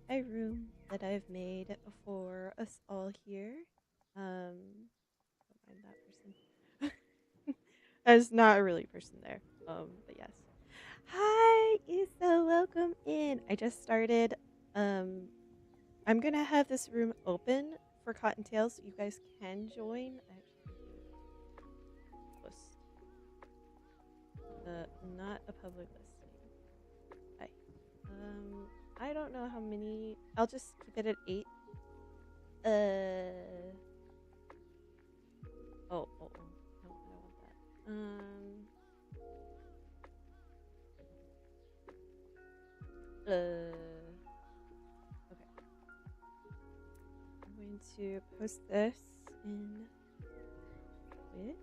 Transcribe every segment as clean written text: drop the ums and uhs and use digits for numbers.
a room that I've made for us all here. Don't mind that person. There's not a really person there. But yes. Hi, Issa, welcome in. I just started. Um, I'm gonna have this room open for Cottontails so you guys can join. I actually need to post not a public listing. Hi. I don't know how many. I'll just keep it at 8. Uh. Oh. No, I don't want that. Okay. I'm going to post this in Twitch.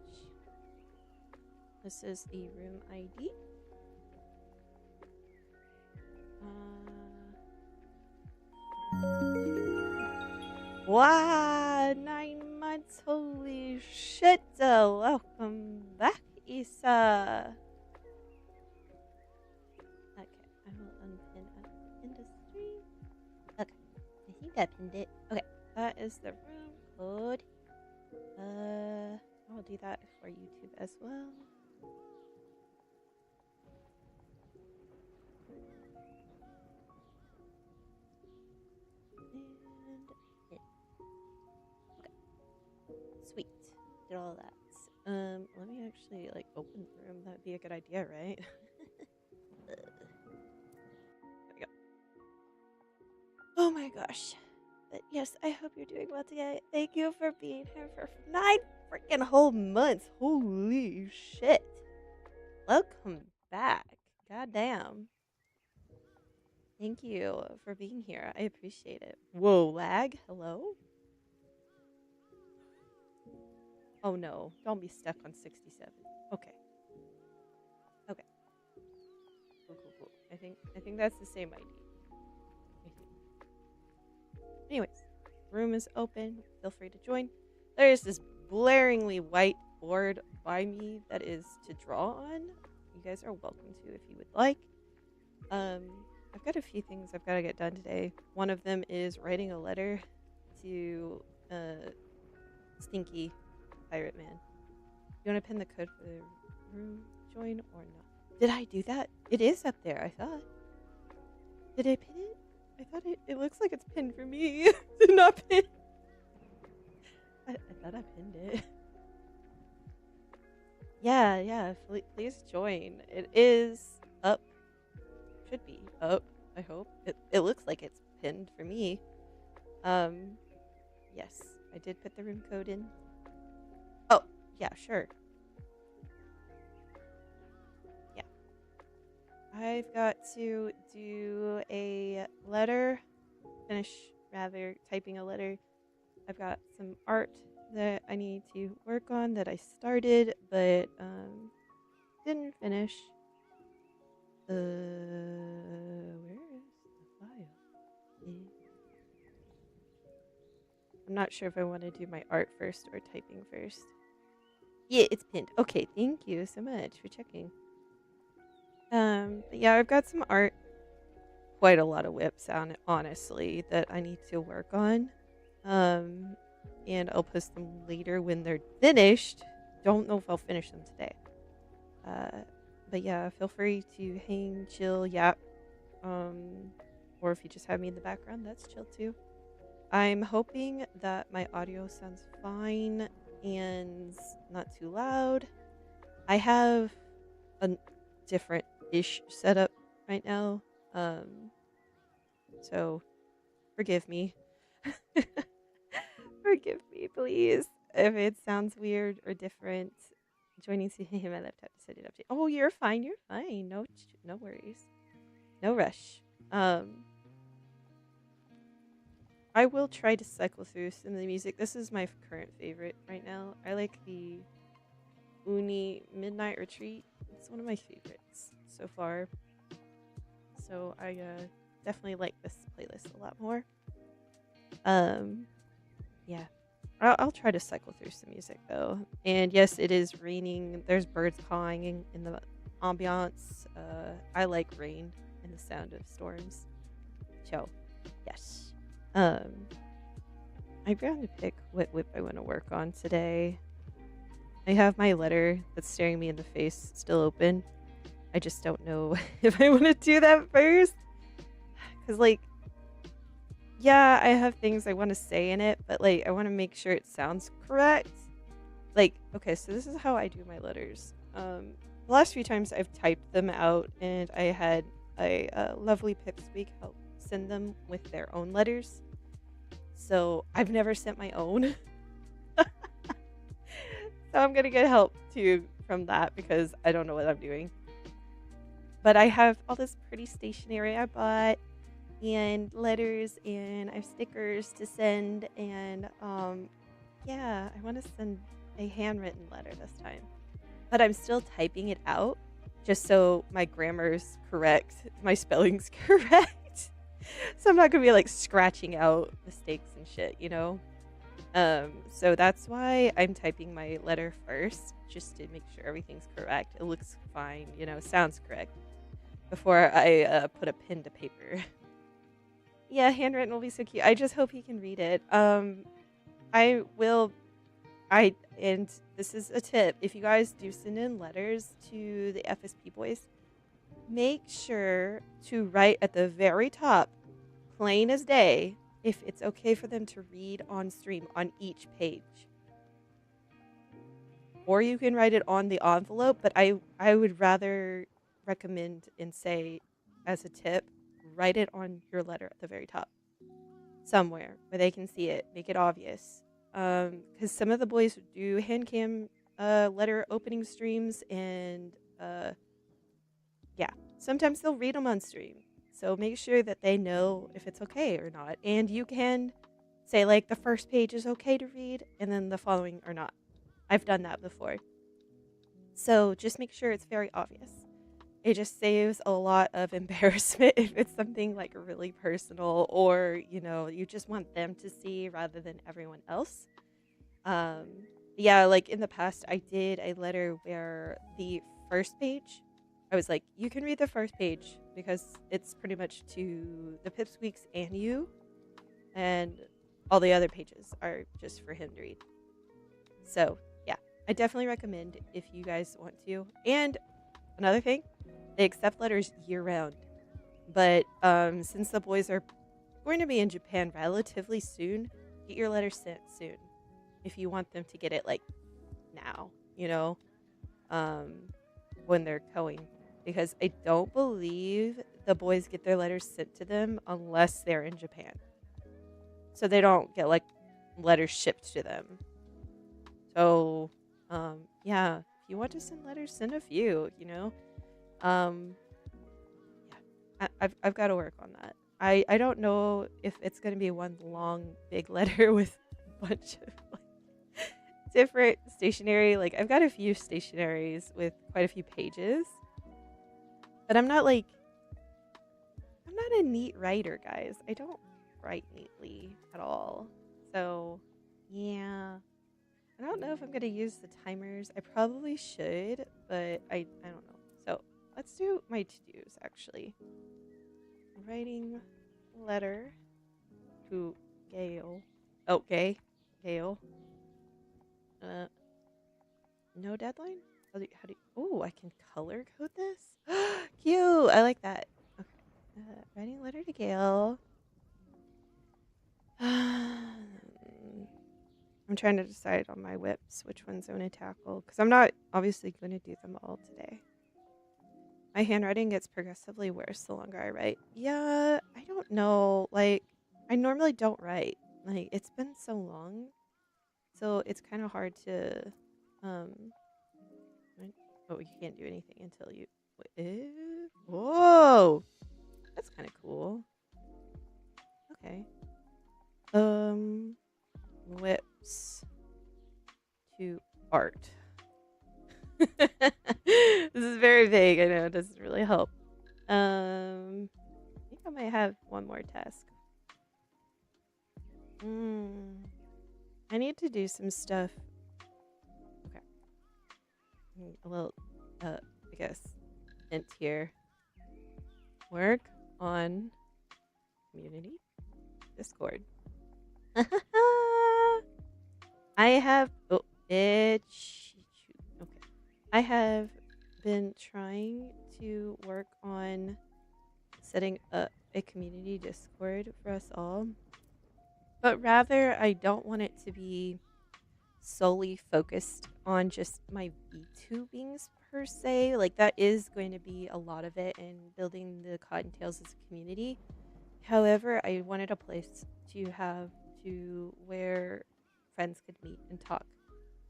This is the room ID. Wow, 9 months, holy shit. Welcome back, Issa. Okay, I will unpin industry. Okay, I think I pinned it. Okay, that is the room code. I'll do that for YouTube as well. And it. Okay, sweet. Did all that. Let me actually open the room. That'd be a good idea, right? There we go. Oh my gosh. But yes, I hope you're doing well today. Thank you for being here for 9 freaking whole months. Holy shit. Welcome back. Goddamn. Thank you for being here. I appreciate it. Whoa, lag? Hello? Oh no, don't be stuck on 67. Okay. Okay. Cool. I think that's the same ID. Anyways, room is open. Feel free to join. There is this blaringly white board by me that is to draw on. You guys are welcome to if you would like. I've got a few things I've got to get done today. One of them is writing a letter to Stinky Pirate Man. You want to pin the code for the room join or not? Did I do that? It is up there, I thought. Did I pin it? I thought it looks like it's pinned for me. Did not pin. I thought I pinned it. Yeah. Please join. It is up. Should be up. I hope. It looks like it's pinned for me. Yes, I did put the room code in. Oh, yeah, sure. Yeah. I've got to do a letter. Finish, rather, typing a letter. I've got some art that I need to work on that I started, but didn't finish. Where is the file? I'm not sure if I want to do my art first or typing first. Yeah, it's pinned. Okay, thank you so much for checking. But yeah, I've got some art. Quite a lot of whips on it, honestly, that I need to work on. And I'll post them later when they're finished. Don't know if I'll finish them today. But yeah, feel free to hang, chill, yap. Or if you just have me in the background, that's chill too. I'm hoping that my audio sounds fine and not too loud. I have a different-ish setup right now. So forgive me. Forgive me, please, if it sounds weird or different. Joining my laptop to set it up. Oh, you're fine. You're fine. No worries. No rush. I will try to cycle through some of the music. This is my current favorite right now. I like the Uni Midnight Retreat. It's one of my favorites so far. So I definitely like this playlist a lot more. Yeah. I'll try to cycle through some music though. And yes, it is raining. There's birds cawing in the ambiance. I like rain and the sound of storms. Ciao. Yes. I'm trying to pick what whip I want to work on today. I have my letter that's staring me in the face still open. I just don't know if I want to do that first. Because, like, yeah, I have things I want to say in it, but, like, I want to make sure it sounds correct. Like, okay, so this is how I do my letters. The last few times I've typed them out, and I had a lovely pipsqueak help send them with their own letters. So I've never sent my own. So I'm gonna get help too from that because I don't know what I'm doing. But I have all this pretty stationery I bought and letters, and I have stickers to send, and yeah, I want to send a handwritten letter this time. But I'm still typing it out just so my grammar's correct, my spelling's correct. So I'm not gonna be like scratching out mistakes and shit, you know? So that's why I'm typing my letter first, just to make sure everything's correct. It looks fine, you know, sounds correct before I put a pen to paper. Yeah, handwritten will be so cute. I just hope he can read it. I will. And this is a tip. If you guys do send in letters to the FSP boys, make sure to write at the very top, plain as day, if it's okay for them to read on stream on each page. Or you can write it on the envelope, but I would rather recommend and say as a tip, write it on your letter at the very top. Somewhere where they can see it. Make it obvious. Because some of the boys do hand cam letter opening streams, and yeah, sometimes they'll read them on stream. So make sure that they know if it's okay or not. And you can say, like, the first page is okay to read, and then the following are not. I've done that before. So just make sure it's very obvious. It just saves a lot of embarrassment if it's something like really personal, or, you know, you just want them to see rather than everyone else. Yeah, like in the past, I did a letter where the first page, I was like, you can read the first page because it's pretty much to the pipsqueaks and you, and all the other pages are just for him to read. So yeah, I definitely recommend if you guys want to. And another thing, they accept letters year-round. But since the boys are going to be in Japan relatively soon, get your letter sent soon. If you want them to get it, like, now, you know, when they're going. Because I don't believe the boys get their letters sent to them unless they're in Japan. So they don't get, like, letters shipped to them. So, yeah, if you want to send letters, send a few, you know? Yeah, I've got to work on that. I don't know if it's going to be one long big letter with a bunch of like different stationery. Like, I've got a few stationaries with quite a few pages, but I'm not a neat writer, guys. I don't write neatly at all. So yeah, I don't know if I'm going to use the timers. I probably should, but I don't know. So let's do my to-dos, actually. Writing letter to Gail. Oh, Gail. No deadline? How do you, oh, I can color code this? Cute! I like that. Okay. Writing letter to Gail. I'm trying to decide on my whips, which ones I'm going to tackle, because I'm not obviously going to do them all today. My handwriting gets progressively worse the longer I write. Yeah, I don't know. Like, I normally don't write. Like, it's been so long, so it's kind of hard to, oh, you can't do anything until you, whoa, that's kind of cool. Okay. Whips to art. This is very vague. I know it doesn't really help. I think I might have one more task. I need to do some stuff. Okay. A little, I guess, hint here. Work on community. Discord. I have. Oh, it's okay. I have been trying to work on setting up a community Discord for us all, but rather I don't want it to be solely focused on just my VTubings per se. Like that is going to be a lot of it in building the Cottontails as a community. However, I wanted a place to have to where friends could meet and talk.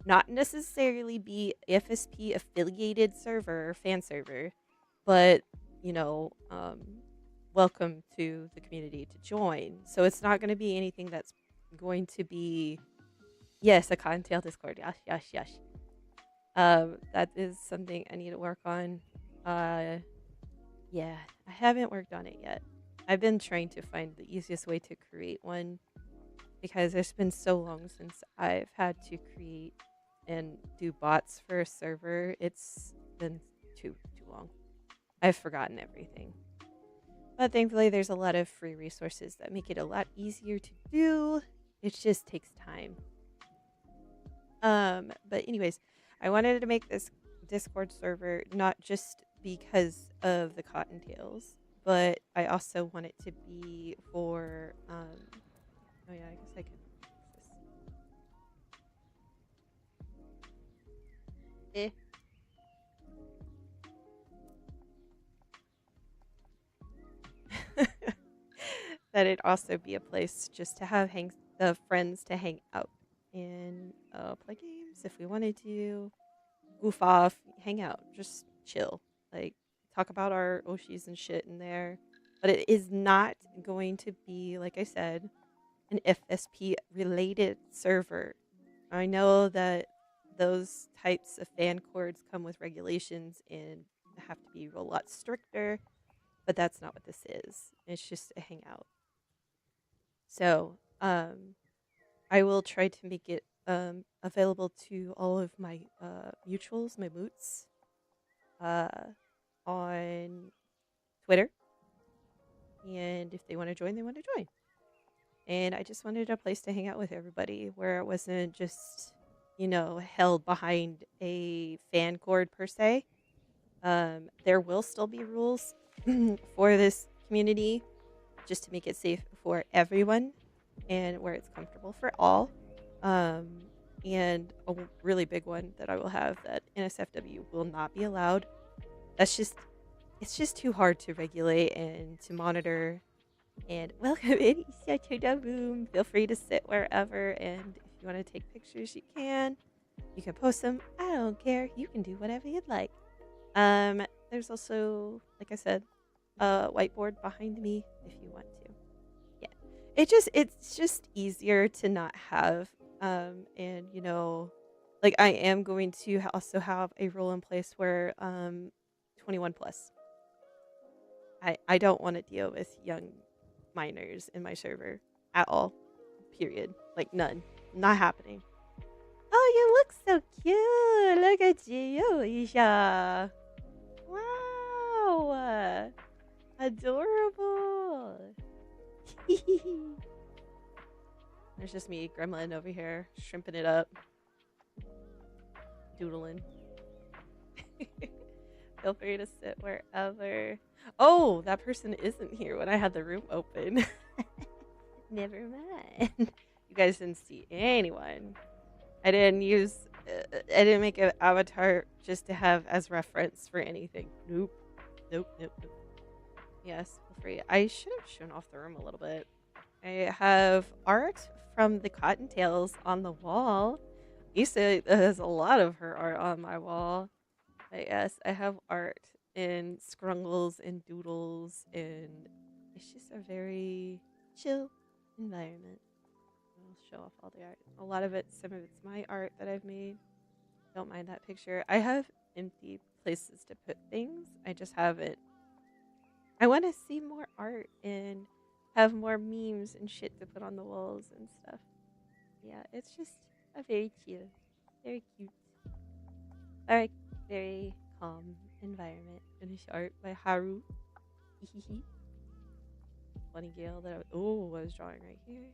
Not necessarily be FSP affiliated server or fan server, but you know, welcome to the community to join. So it's not going to be anything that's going to be, yes, a Cottontail Discord. Yes, yes, yes. That is something I need to work on. Yeah, I haven't worked on it yet. I've been trying to find the easiest way to create one because it's been so long since I've had to create and do bots for a server. It's been too long. I've forgotten everything. But thankfully there's a lot of free resources that make it a lot easier to do. It just takes time. But anyways, I wanted to make this Discord server not just because of the Cottontails, but I also want it to be for oh yeah, I guess I could fix this. That it also be a place just to have friends to hang out and play games if we wanted to, goof off, hang out, just chill, like talk about our Oshis and shit in there. But it is not going to be, like I said, an FSP related server. I know that those types of fan cords come with regulations and have to be a lot stricter, but that's not what this is. It's just a hangout. So, I will try to make it available to all of my mutuals, my moots, on Twitter. And if they want to join, they want to join. And I just wanted a place to hang out with everybody where it wasn't just, held behind a fan cord per se. There will still be rules for this community just to make it safe for everyone and where it's comfortable for all. And a really big one that I will have that NSFW will not be allowed. It's just too hard to regulate and to monitor. And welcome in to the room. Feel free to sit wherever, and if you want to take pictures, you can. You can post them. I don't care. You can do whatever you'd like. There's also, like I said, a whiteboard behind me if you want to. Yeah, it's just easier to not have. And like I am going to also have a rule in place where 21 plus. I don't want to deal with young minors in my server at all. Period. Like none. Not happening. Oh, you look so cute. Look at you, Isha. Wow. Adorable. There's just me, gremlin, over here, shrimping it up. Doodling. Feel free to sit wherever. Oh, that person isn't here when I had the room open. Never mind. You guys didn't see anyone. I didn't make an avatar just to have as reference for anything. Nope. Yes, feel free. I should have shown off the room a little bit. I have art from the Cottontails on the wall. Issa has a lot of her art on my wall. But yes, I have art in scrungles and doodles, and it's just a very chill environment. I'll show off all the art. A lot of it, some of it's my art that I've made. Don't mind that picture. I have empty places to put things. I just haven't. I want to see more art and have more memes and shit to put on the walls and stuff. Yeah, it's just a very chill, very cute, very calm environment. Finished art by Haru. funny gale that I was drawing right here.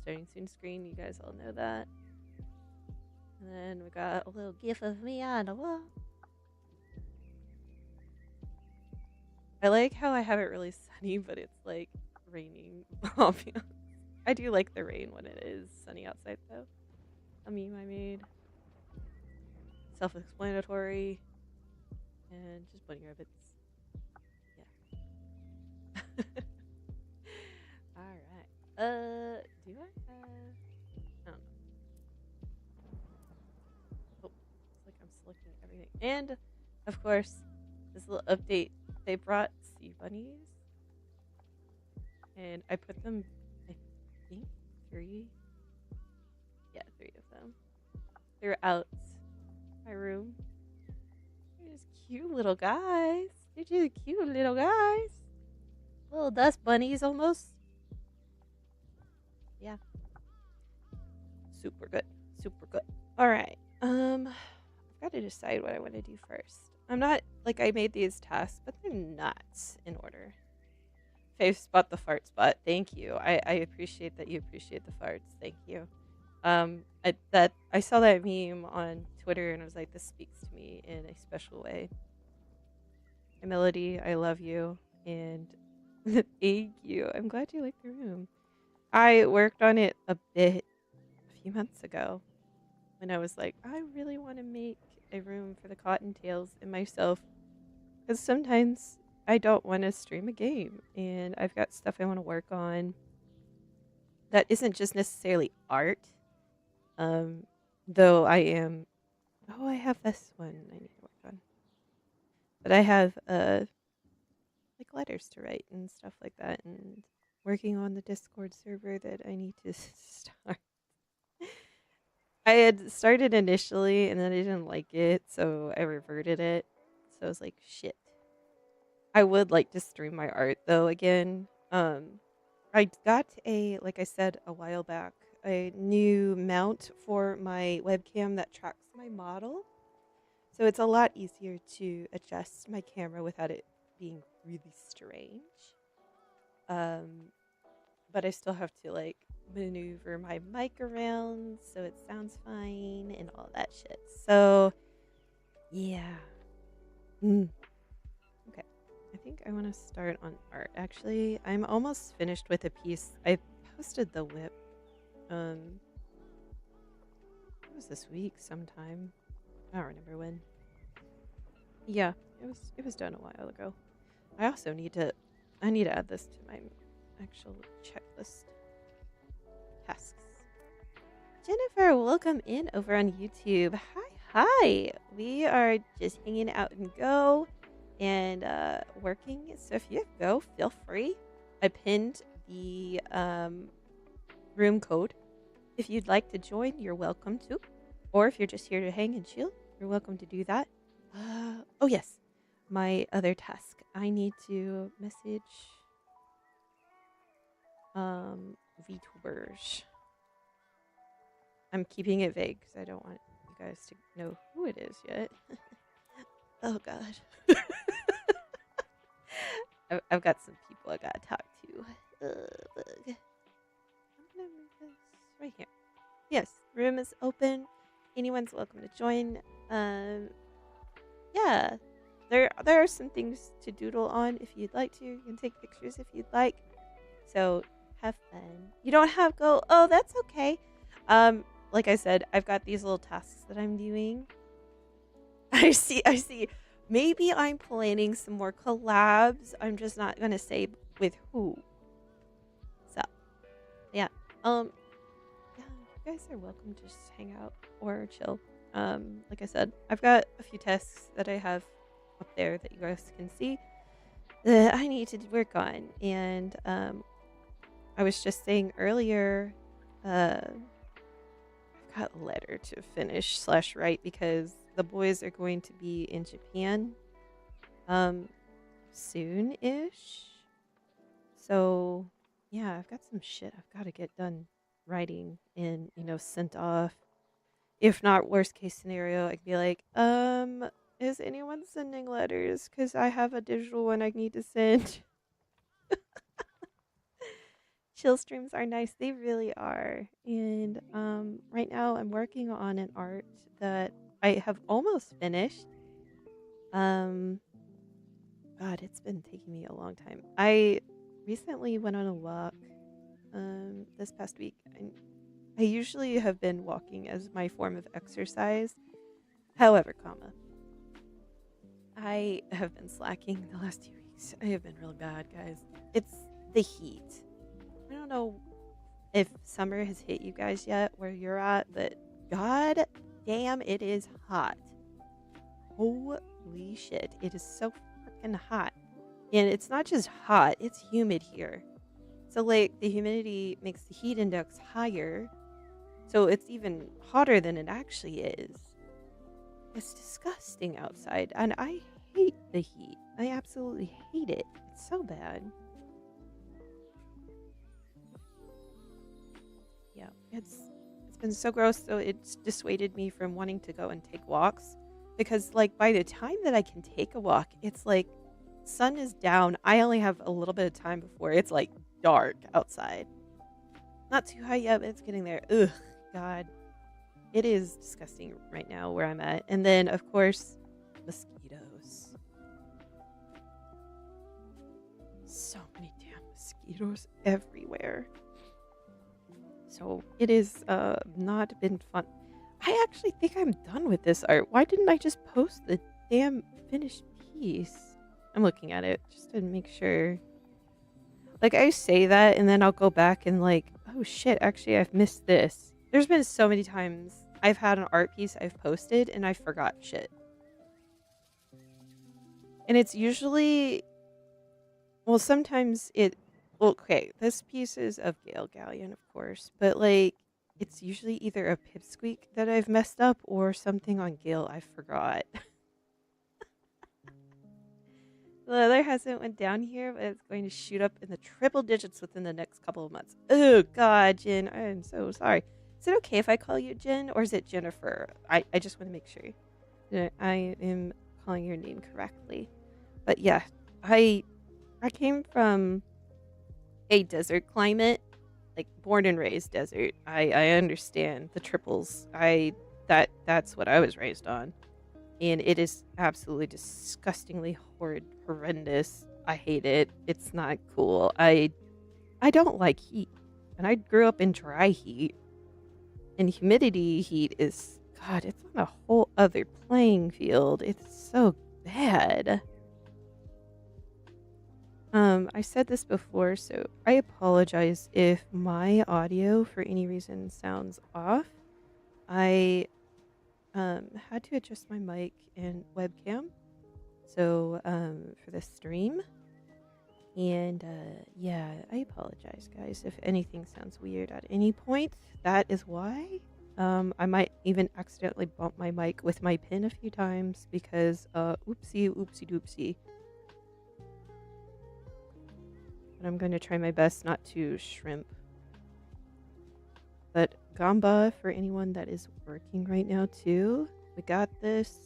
Starting soon screen, you guys all know that. And then we got a little gif of me on the wall. I like how I have it really sunny, but it's like raining. I do like the rain when it is sunny outside, though. A meme I made. Self-explanatory. And just bunny rabbits. Yeah. Alright. Do I have... I don't know. Oh, it's like I'm selecting everything. And, of course, this little update. They brought sea bunnies. And I put them, I think, 3. Yeah, 3 of them. Throughout my room. They're just cute little guys. They're just cute little guys. Little dust bunnies almost. Yeah. Super good. Super good. Alright. I've got to decide what I want to do first. I'm not, like, I made these tasks, but they're not in order. Fave spot the fart spot. Thank you. I appreciate that you appreciate the farts. Thank you. I saw that meme on Twitter and I was like, this speaks to me in a special way. Hey, Melody, I love you. And thank you. I'm glad you like the room. I worked on it a bit a few months ago when I was like, I really want to make a room for the Cottontails and myself. Because sometimes I don't want to stream a game and I've got stuff I want to work on that isn't just necessarily art. Though I am, I have this one I need to work on. But I have like letters to write and stuff like that, and working on the Discord server that I need to start. I had started initially and then I didn't like it, so I reverted it. So I was like, shit. I would like to stream my art though again. I got like I said a while back, a new mount for my webcam that tracks my model. So it's a lot easier to adjust my camera without it being really strange. But I still have to like maneuver my mic around so it sounds fine and all that shit. So yeah. Okay. I think I want to start on art. Actually, I'm almost finished with a piece. I posted the whip. It was this week sometime. I don't remember when. Yeah, it was done a while ago. I also need to add this to my actual checklist tasks. Jennifer, welcome in over on YouTube. Hi. We are just hanging out and Go and working. So if you Go, feel free. I pinned the room code. If you'd like to join, you're welcome to. Or if you're just here to hang and chill, you're welcome to do that. Oh yes, my other task. I need to message vtubers. I'm keeping it vague because I don't want you guys to know who it is yet. Oh god. I've got some people I gotta talk to. Bug. I'm gonna move this right here. Yes, room is open. Anyone's welcome to join. Yeah, there are some things to doodle on if you'd like to. You can take pictures if you'd like. So have fun. You don't have Go. Oh, that's okay. Like I said, I've got these little tasks that I'm doing. I see. Maybe I'm planning some more collabs. I'm just not gonna say with who. So, yeah. Yeah, you guys are welcome to just hang out or chill. Like I said, I've got a few tasks that I have up there that you guys can see that I need to work on. And I was just saying earlier, I've got a letter to finish / write because the boys are going to be in Japan soon-ish. So yeah, I've got some shit I've got to get done writing and, sent off. If not, worst case scenario, I could be like, is anyone sending letters? Because I have a digital one I need to send. Chill streams are nice. They really are. And right now I'm working on an art that I have almost finished. Um God, it's been taking me a long time. I recently went on a walk this past week, and I usually have been walking as my form of exercise. However, I have been slacking the last 2 weeks. I have been real bad, guys. It's the heat. I don't know if summer has hit you guys yet where you're at, but god damn, it is hot. Holy shit, it is so freaking hot. And it's not just hot, it's humid here. So, like, the humidity makes the heat index higher, so it's even hotter than it actually is. It's disgusting outside, and I hate the heat. I absolutely hate it. It's so bad. Yeah, it's been so gross, so it's dissuaded me from wanting to go and take walks because, like, by the time that I can take a walk, it's like sun is down. I only have a little bit of time before it's like dark outside. Not too high yet, but it's getting there. Ugh, God. It is disgusting right now where I'm at. And then, of course, mosquitoes. So many damn mosquitoes everywhere. So it is not been fun. I actually think I'm done with this art. Why didn't I just post the damn finished piece? I'm looking at it just to make sure. Like, I say that and then I'll go back and like, oh shit, actually I've missed this. There's been so many times I've had an art piece I've posted and I forgot shit. And it's usually, well, sometimes okay, this piece is of 𝃬𝃬𝃬𝃬, of course, but like, it's usually either a pipsqueak that I've messed up or something on Gale I forgot. The weather hasn't went down here, but it's going to shoot up in the triple digits within the next couple of months. Oh, God, Jen, I'm so sorry. Is it okay if I call you Jen, or is it Jennifer? I just want to make sure that I am calling your name correctly. But yeah, I came from a desert climate, like born and raised desert. I understand the triples. That's what I was raised on. And it is absolutely disgustingly horrendous. I hate it. It's not cool. I don't like heat. And I grew up in dry heat. And humidity heat is, God, it's on a whole other playing field. It's so bad. I said this before, so I apologize if my audio for any reason sounds off. I had to adjust my mic and webcam so for the stream, and yeah, I apologize, guys, if anything sounds weird at any point. That is why. I might even accidentally bump my mic with my pin a few times because oopsie doopsie. But I'm going to try my best not to shrimp. But Gamba, for anyone that is working right now too, we got this.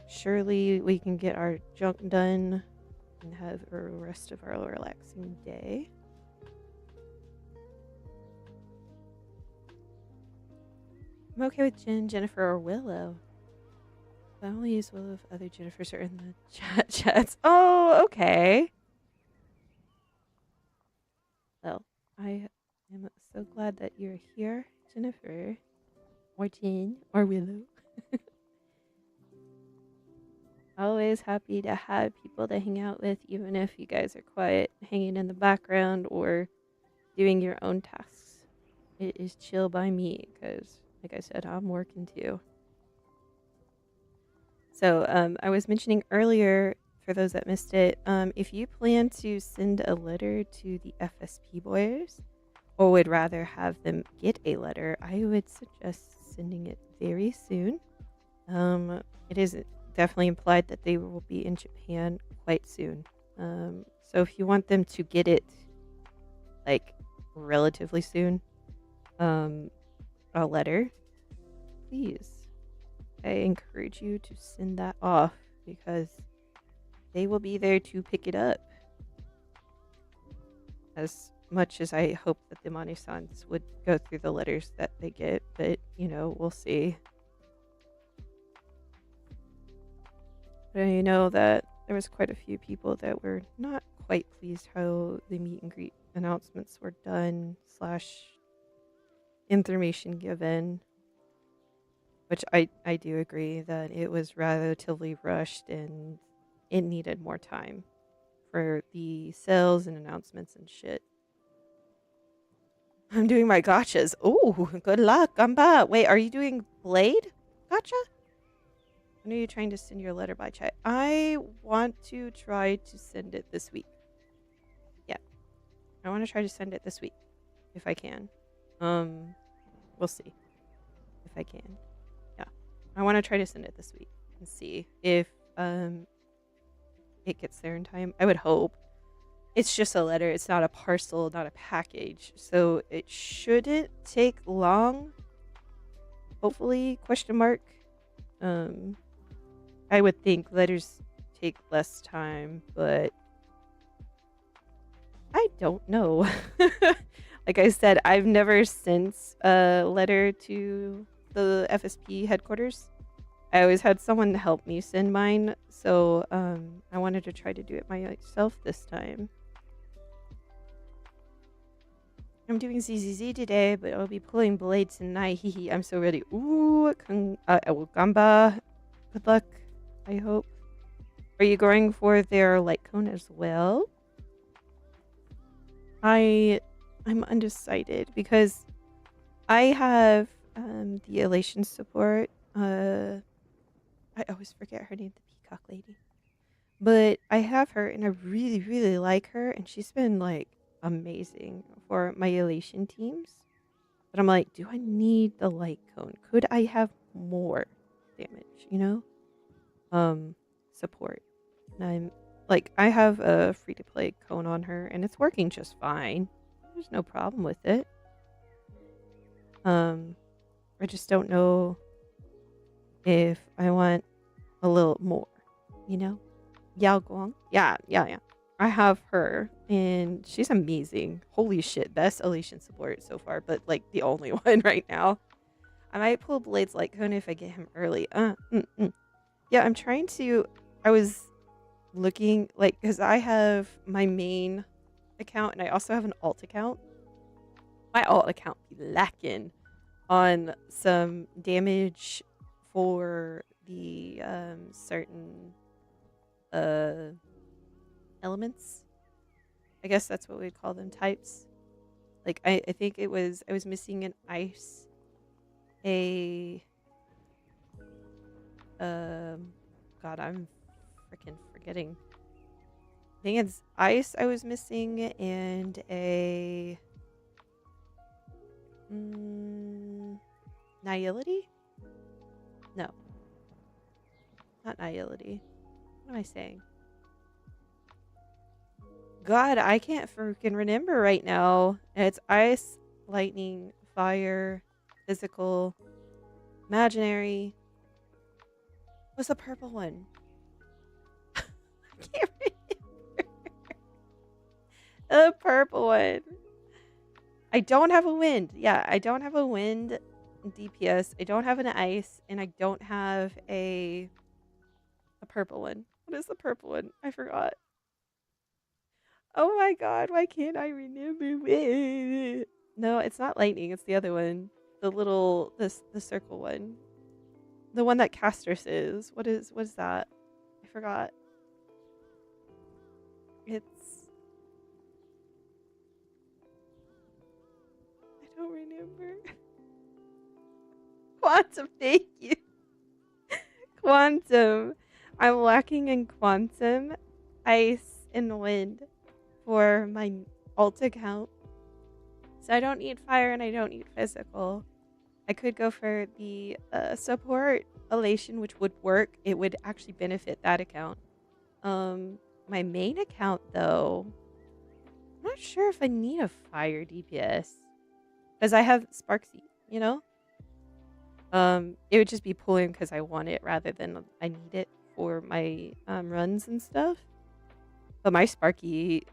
Surely we can get our junk done and have a rest of our relaxing day. I'm okay with Jen, Jennifer, or Willow. I only use Willow if other Jennifers are in the chats. Oh, okay. Well, I am so glad that you're here, Jennifer, or Jen, or Willow. Always happy to have people to hang out with, even if you guys are quiet, hanging in the background, or doing your own tasks. It is chill by me, because, like I said, I'm working too. So, I was mentioning earlier, for those that missed it, if you plan to send a letter to the FSP boys, or would rather have them get a letter, I would suggest sending it very soon. It is definitely implied that they will be in Japan quite soon. So if you want them to get it, like, relatively soon, a letter, please, I encourage you to send that off because they will be there to pick it up. As much as I hope that the Mane-sans would go through the letters that they get, but, you know, we'll see. But I know that there was quite a few people that were not quite pleased how the meet and greet announcements were done / information given, which I do agree that it was relatively rushed and it needed more time for the sales and announcements and shit. I'm doing my gotchas. Oh, good luck, Gamba. Wait, are you doing Blade gotcha? When are you trying to send your letter by chat? I want to try to send it this week. Yeah. I want to try to send it this week. If I can. We'll see. If I can. Yeah. I want to try to send it this week and see if it gets there in time. I would hope. It's just a letter. It's not a parcel, not a package. So it shouldn't take long. Hopefully, question mark. I would think letters take less time, but I don't know. Like I said, I've never sent a letter to the FSP headquarters. I always had someone help me send mine, so I wanted to try to do it myself this time. I'm doing ZZZ today, but I'll be pulling Blade tonight. Hehe, I'm so ready. Ooh, Gamba. Good luck, I hope. Are you going for their light cone as well? I'm undecided because I have the elation support. I always forget her name, the peacock lady. But I have her and I really, really like her, and she's been like amazing for my elation teams. But I'm like, do I need the light cone? Could I have more damage, you know? Support. And I'm like, I have a free to play cone on her and it's working just fine. There's no problem with it. I just don't know if I want a little more, you know? Gogh'ing. Yeah. I have her and she's amazing. Holy shit, best elation support so far, but like the only one right now. I might pull Blade's light cone if I get him early. Yeah, I'm trying to. I was looking like because I have my main account and I also have an alt account. My alt account be lacking on some damage for the certain elements. I guess that's what we'd call them, types. Like I think I was missing an ice, a God, I'm freaking forgetting. I think it's ice I was missing and a nihility? No. Not nihility. What am I saying? God, I can't freaking remember right now. It's ice, lightning, fire, physical, imaginary. What's the purple one? I can't remember. The purple one. I don't have a wind. Yeah, I don't have a wind DPS. I don't have an ice, and I don't have a purple one. What is the purple one? I forgot. Oh my god, why can't I remember it? No, it's not lightning, it's the other one. The little the circle one. The one that Casters is. What is that? I forgot. It's I don't remember. Quantum, thank you. Quantum. I'm lacking in quantum, ice, and wind for my alt account. So I don't need fire and I don't need physical. I could go for the support elation, which would work. It would actually benefit that account. My main account, though, I'm not sure if I need a fire DPS. Because I have Sparksy, you know? It would just be pulling because I want it rather than I need it for my runs and stuff. But my Sparky,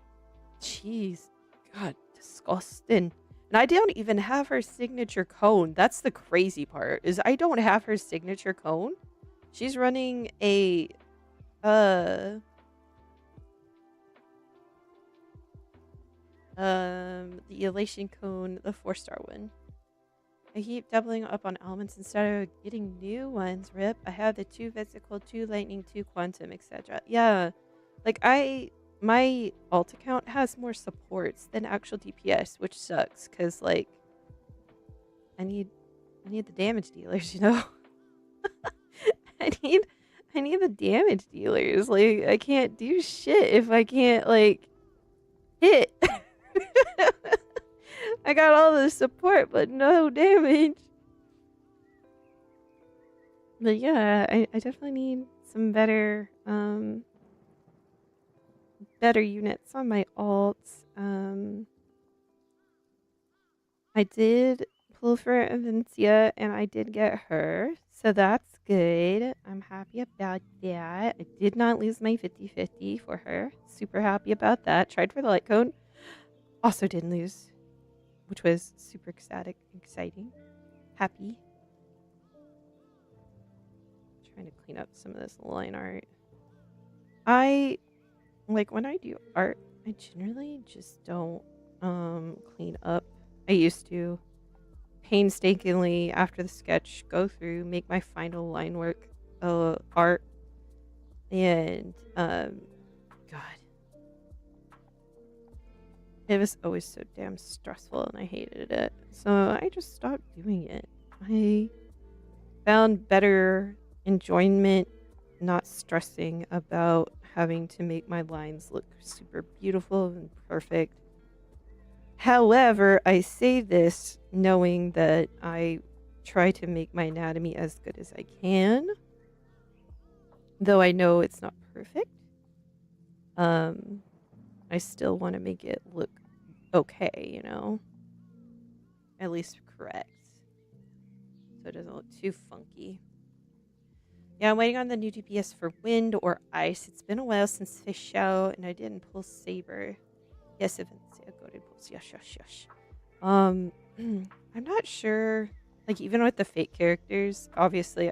jeez, God, Disgusting. And I don't even have her signature cone. That's the crazy part, is I don't have her signature cone. She's running a the elation cone, the 4-star one. I keep doubling up on elements instead of getting new ones. Rip. I have the 2 physical, 2 lightning, 2 quantum, etc. Yeah. Like my alt account has more supports than actual DPS, which sucks because like I need the damage dealers, you know? I need the damage dealers. Like I can't do shit if I can't like hit. I got all the support but no damage. But yeah, I definitely need some better better units on my alts. I did pull for Avencia and I did get her, so that's good. I'm happy about that. I did not lose my 50/50 for her. Super happy about that. Tried for the light cone. Also didn't lose, which was super exciting. Happy. Trying to clean up some of this line art. I like when I do art, I generally just don't clean up. I used to painstakingly after the sketch go through, make my final line work art, and god, it was always so damn stressful and I hated it, so I just stopped doing it. I found better enjoyment not stressing about having to make my lines look super beautiful and perfect. However, I say this knowing that I try to make my anatomy as good as I can, though I know it's not perfect. I still want to make it look okay, you know? At least correct. So it doesn't look too funky. Yeah, I'm waiting on the new DPS for wind or ice. It's been a while since Fish Out, and I didn't pull Saber. Yes, Avencia, go to pulls. Yes. I'm not sure. Like even with the fake characters, obviously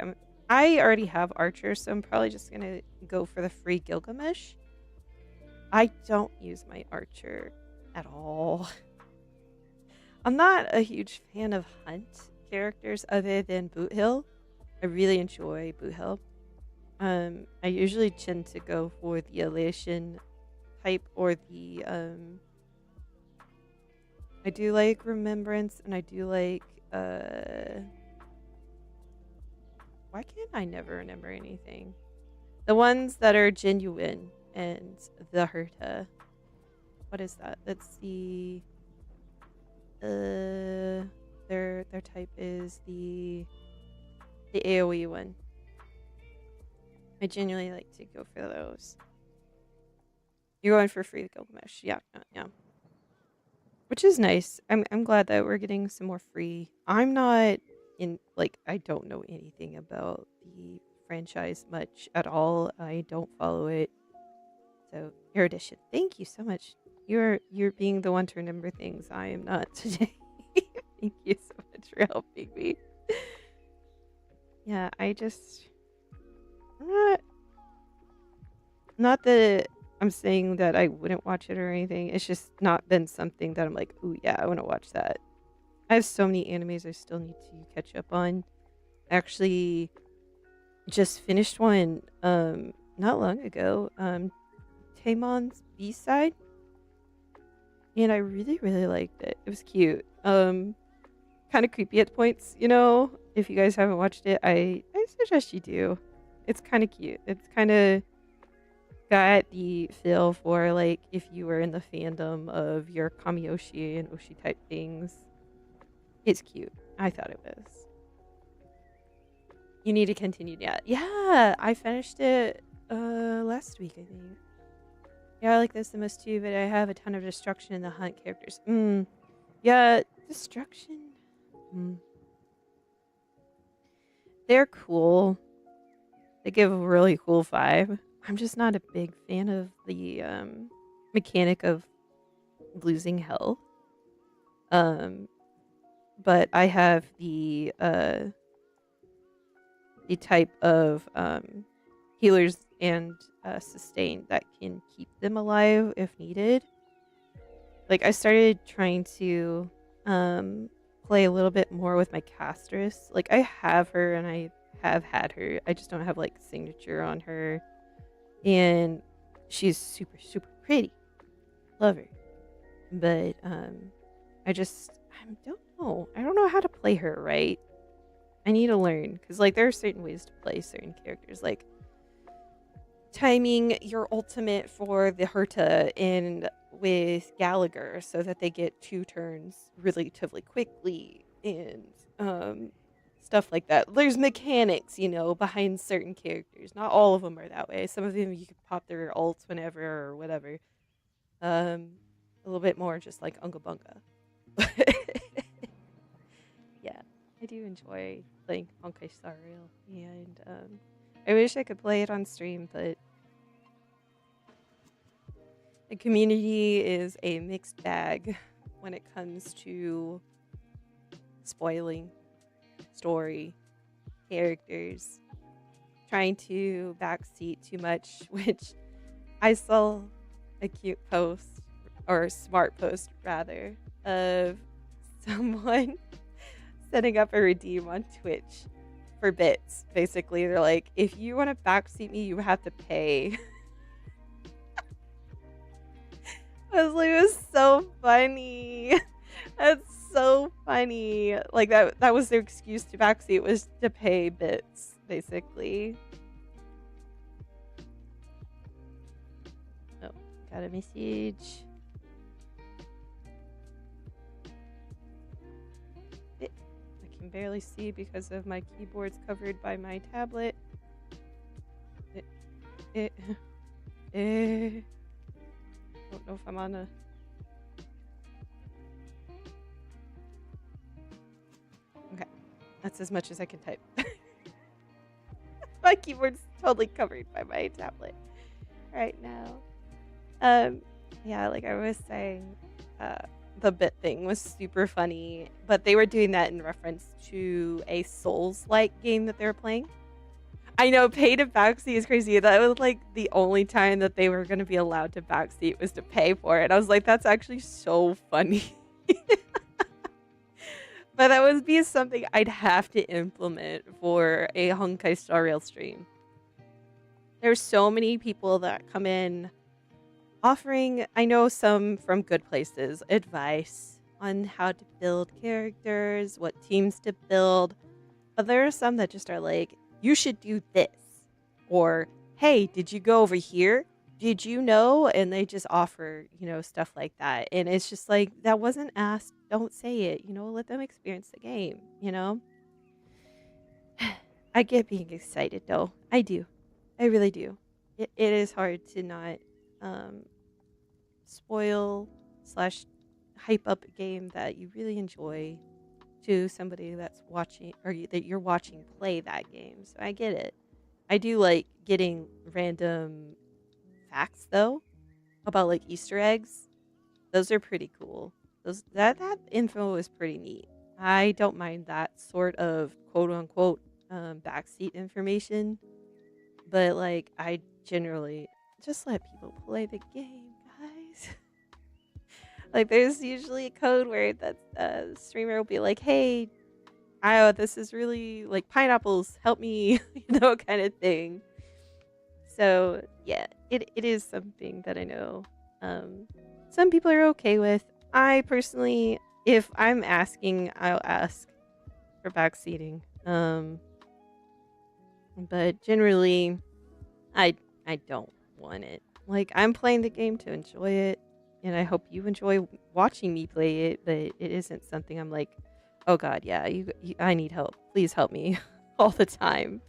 I already have Archer, so I'm probably just gonna go for the free Gilgamesh. I don't use my Archer at all. I'm not a huge fan of hunt characters other than Boot Hill. I really enjoy Boot Hill. I usually tend to go for the elation type or the I do like Remembrance and I do like why can't I never remember anything? The ones that are genuine and the Herta. What is that? That's the their type is the AoE one. I genuinely like to go for those. You're going for free Gilgamesh. Yeah. Which is nice. I'm glad that we're getting some more free. I'm not in like I don't know anything about the franchise much at all. I don't follow it. So Erudition, thank you so much. You're being the one to remember things. I am not today. Thank you so much for helping me. Yeah, I'm not that I'm saying that I wouldn't watch it or anything. It's just not been something that I'm like, ooh yeah, I want to watch that. I have so many animes I still need to catch up on. Actually just finished one not long ago. Taemon's B-side. And I really, really liked it. It was cute. Kind of creepy at points, you know. If you guys haven't watched it, I suggest you do. It's kind of cute. It's kind of got the feel for like if you were in the fandom of your Kamiyoshi and Oshi type things. It's cute. I thought it was. You need to continue that. Yeah, I finished it last week, I think. Yeah, I like this the most too, but I have a ton of destruction in the hunt characters. Yeah, destruction. They're cool. They give a really cool vibe. I'm just not a big fan of the mechanic of losing health. But I have the type of healers and sustain that can keep them alive if needed. Like I started trying to play a little bit more with my castress. Like I have her and I have had her. I just don't have like signature on her. And she's super super pretty. Love her. But I don't know. I don't know how to play her right. I need to learn cuz like there are certain ways to play certain characters, like timing your ultimate for the Herta in with Gallagher so that they get 2 turns relatively quickly and stuff like that. There's mechanics, behind certain characters. Not all of them are that way. Some of them you can pop their ults whenever or whatever. A little bit more just like Unga Bunga. Yeah, I do enjoy playing Honkai Star Rail, and I wish I could play it on stream, but the community is a mixed bag when it comes to spoiling story, characters, trying to backseat too much, which I saw a cute post, or smart post rather, of someone setting up a redeem on Twitch for bits. Basically, they're like, if you want to backseat me, you have to pay. I was like, it was so funny. That's so funny. Like that was their excuse to backseat, was to pay bits, basically. Oh, got a message. I can barely see because of my keyboard's covered by my tablet. I don't know if I'm on a... Okay, that's as much as I can type. My keyboard's totally covered by my tablet right now. Yeah, like I was saying, the bit thing was super funny, but they were doing that in reference to a Souls-like game that they were playing. I know, pay to backseat is crazy. That was like the only time that they were going to be allowed to backseat was to pay for it. I was like, that's actually so funny. But that would be something I'd have to implement for a Honkai Star Rail stream. There's so many people that come in offering, I know some from good places, advice on how to build characters, what teams to build. But there are some that just are like, you should do this. Or, hey, did you go over here? Did you know? And they just offer, stuff like that. And it's just like, that wasn't asked. Don't say it. Let them experience the game, I get being excited, though. I do. I really do. It is hard to not spoil / hype up a game that you really enjoy to somebody that's watching, or that you're watching play that game. So I get it. I do like getting random facts though about like Easter eggs. Those are pretty cool. That info is pretty neat. I don't mind that sort of quote unquote backseat information, but like I generally just let people play the game, guys. Like there's usually a code word that the streamer will be like, hey, this is really like pineapples, help me, kind of thing. So yeah, it is something that I know some people are okay with. I personally, if I'm asking, I'll ask for backseating. But generally, I don't want it. Like I'm playing the game to enjoy it, and I hope you enjoy watching me play it. But it isn't something I'm like, oh god, yeah, I need help. Please help me all the time.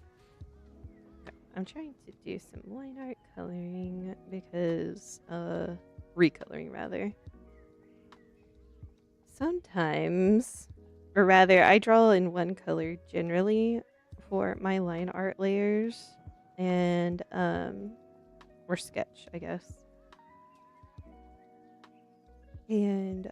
I'm trying to do some line art coloring because, recoloring rather. Sometimes, or rather, I draw in one color generally for my line art layers, and, or sketch, I guess. And,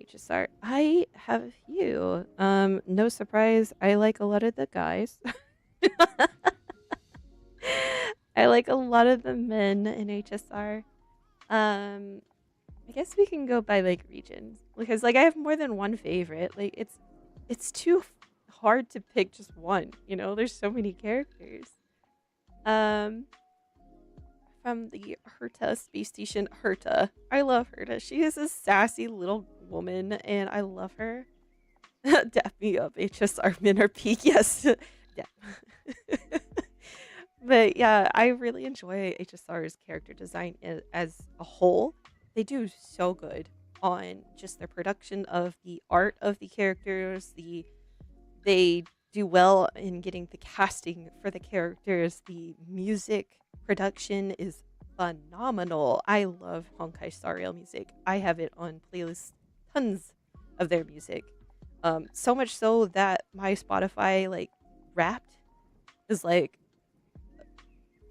HSR? I have a few. No surprise, I like a lot of the guys. I like a lot of the men in HSR. I guess we can go by like regions because like I have more than one favorite. Like it's too hard to pick just one, you know? There's so many characters. Um from the Herta space station, Herta. I love Herta. She is a sassy little woman and I love her. Dap me up, HSR men are peak. Yes. Dap. But yeah, I really enjoy HSR's character design as a whole. They do so good on just their production of the art of the characters. They do well in getting the casting for the characters. The music production is phenomenal. I love Honkai Star Rail music. I have it on playlists, tons of their music. So much so that my Spotify like Wrapped is like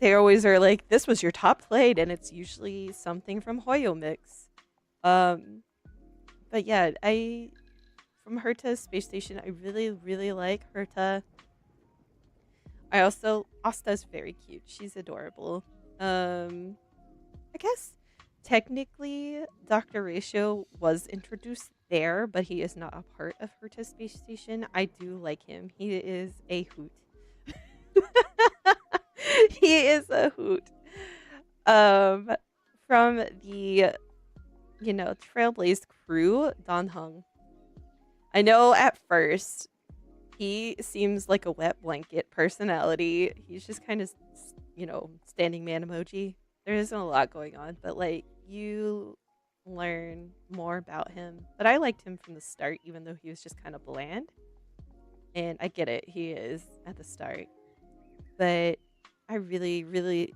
they always are like, this was your top played, and it's usually something from Hoyo Mix. But yeah, from Herta Space Station, I really, really like Herta. I also Asta's very cute. She's adorable. I guess technically Dr. Ratio was introduced there, but he is not a part of Herta Space Station. I do like him. He is a hoot. He is a hoot. From the Trailblazed crew, Don Hung. I know at first he seems like a wet blanket personality. He's just kind of, standing man emoji. There isn't a lot going on, but like you learn more about him. But I liked him from the start, even though he was just kind of bland. And I get it, he is at the start. But I really, really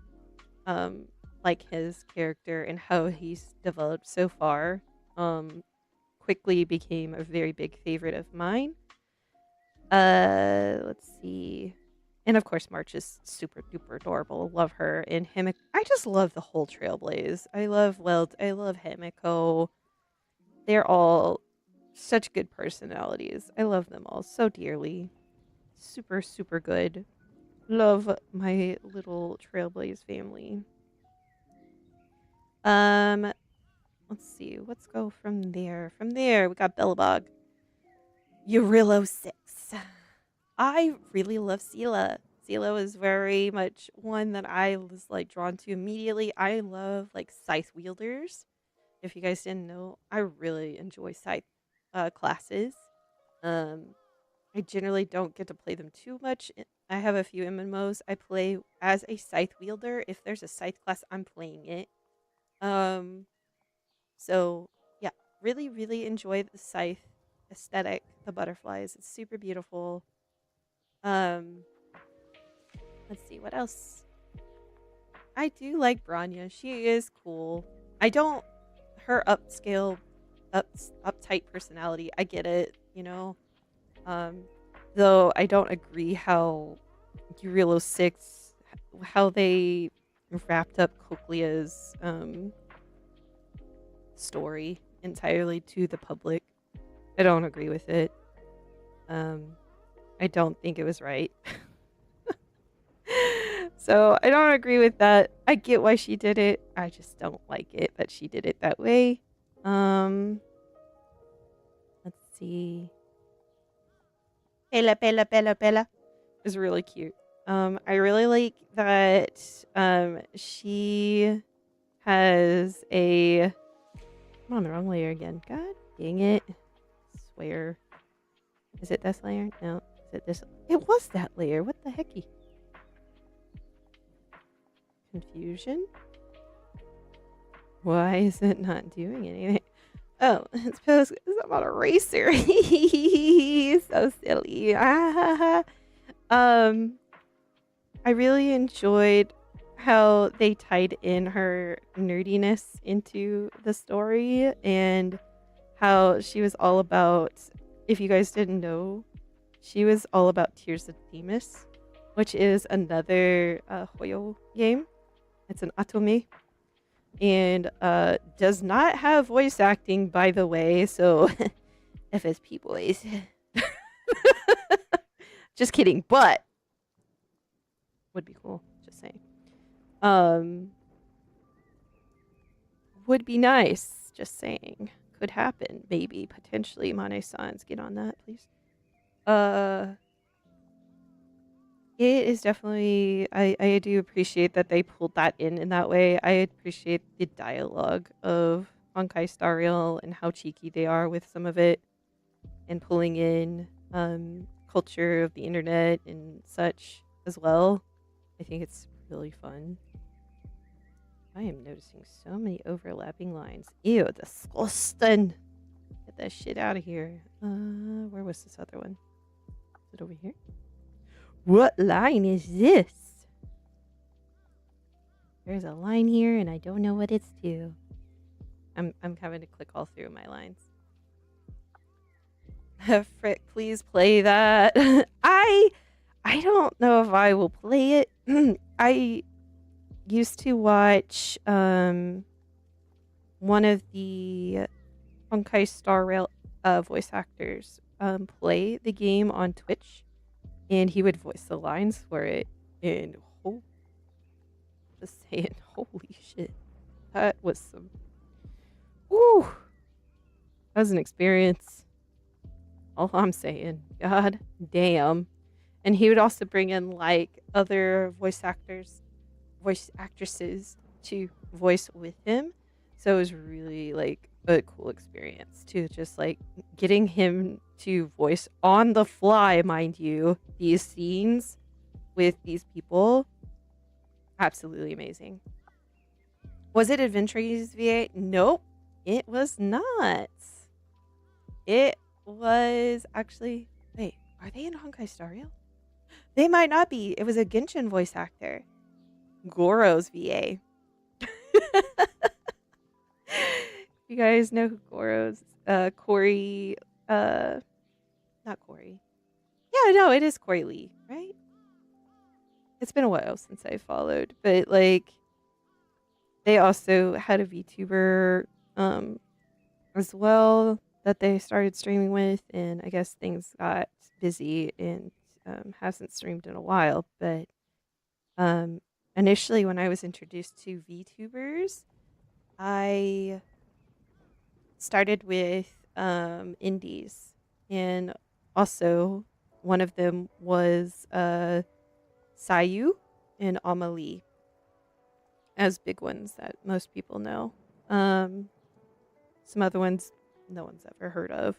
like his character and how he's developed so far. Quickly became a very big favorite of mine. Let's see. And of course, March is super duper adorable. Love her. And Himiko. I just love the whole Trailblaze. I love Welt. I love Himiko. They're all such good personalities. I love them all so dearly. Super, super good. Love my little Trailblaze family. Let's see. Let's go from there. From there, we got Bellabog. Urilo 6. I really love Sela. Sela was very much one that I was like drawn to immediately. I love like scythe wielders. If you guys didn't know, I really enjoy scythe classes. I generally don't get to play them too much. I have a few MMOs. I play as a scythe wielder. If there's a scythe class, I'm playing it. So yeah, really, really enjoy the scythe aesthetic, the butterflies. It's super beautiful. Let's see what else. I do like Branya. She is cool. I don't her uptight personality. I get it, though I don't agree how Urilo 6 how they wrapped up 𝃬𝃬𝃬's story entirely to the public. I don't agree with it. I don't think it was right. So I don't agree with that. I get why she did it. I just don't like it that she did it that way. Let's see. Pela is really cute. I really like that she has a I'm on the wrong layer again. God dang it. Swear. Is it this layer? No. Is it this? It was that layer. What the hecky? Confusion? Why is it not doing anything? Oh, it's because I'm on a racer. So silly. I really enjoyed how they tied in her nerdiness into the story and how she was all about, if you guys didn't know, she was all about Tears of Themis, which is another Hoyo game. It's an Atome. And does not have voice acting, by the way, so FSP boys. Just kidding, but would be cool, just saying. Would be nice, just saying. Could happen, maybe, potentially. Mane-sans, get on that, please. It is definitely, I do appreciate that they pulled that in that way. I appreciate the dialogue of Honkai Star Rail and how cheeky they are with some of it and pulling in culture of the internet and such as well. I think it's really fun. I am noticing so many overlapping lines. Ew, disgusting. Get that shit out of here. Where was this other one? Is it over here? What line is this? There's a line here and I don't know what it's to. I'm having to click all through my lines. Frick, please play that. I don't know if I will play it. I used to watch one of the Honkai Star Rail voice actors play the game on Twitch. And he would voice the lines for it. And just saying, holy shit. That was some... Woo! That was an experience. All I'm saying. God damn. And he would also bring in, like, other voice actresses to voice with him. So it was really, like, a cool experience, too. Just, like, getting him to voice on the fly, mind you, these scenes with these people. Absolutely amazing. Was it Adventures VA? Nope, it was not. It was actually... Wait, are they in Honkai Star Rail? They might not be. It was a Genshin voice actor. Goro's VA. You guys know who Goro's... Corey... not Corey. Yeah, no, it is Corey Lee, right? It's been a while since I followed, but like they also had a VTuber as well that they started streaming with, and I guess things got busy and hasn't streamed in a while. But initially when I was introduced to VTubers, I started with indies. And also, one of them was Sayu and Amalie as big ones that most people know. Some other ones no one's ever heard of.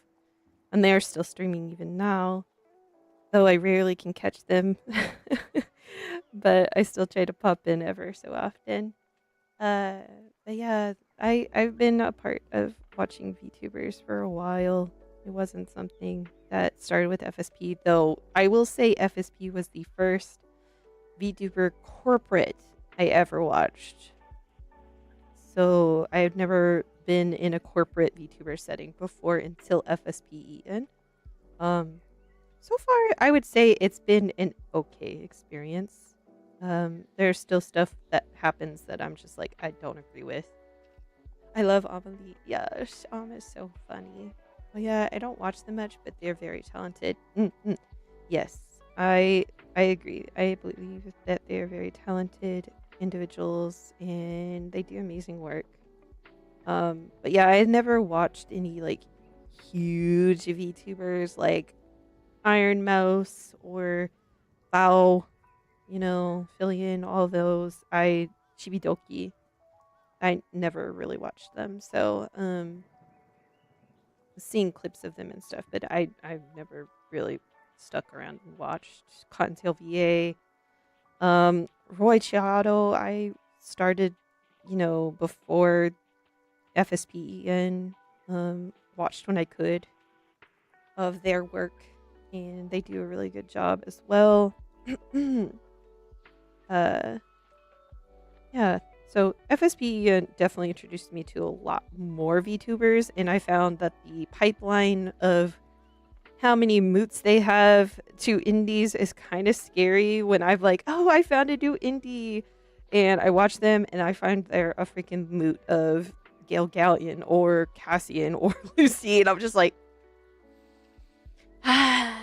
And they are still streaming even now, though I rarely can catch them. But I still try to pop in ever so often. But yeah, I've been a part of watching VTubers for a while. It wasn't something that started with FSP, though I will say FSP was the first VTuber corporate I ever watched. So I had never been in a corporate VTuber setting before until FSP Eaton. So far, I would say it's been an okay experience. There's still stuff that happens that I'm just like, I don't agree with. I love Amalie. Yeah, is so funny. Oh yeah, I don't watch them much, but they're very talented. Yes, I agree. I believe that they're very talented individuals and they do amazing work. But yeah, I had never watched any like huge VTubers like Iron Mouse or Bao, Fillion, all those. Chibidoki. I never really watched them, so seeing clips of them and stuff, but I've never really stuck around and watched Cottontail VA. Roy Chiato, I started, before FSPEN, watched when I could of their work, and they do a really good job as well. uh, yeah, so FSPEN definitely introduced me to a lot more VTubers, and I found that the pipeline of how many moots they have to indies is kind of scary when I'm like, oh, I found a new indie. And I watch them and I find they're a freaking moot of 𝃬𝃬𝃬𝃬 or Cassian or Lucy. And I'm just like, ah.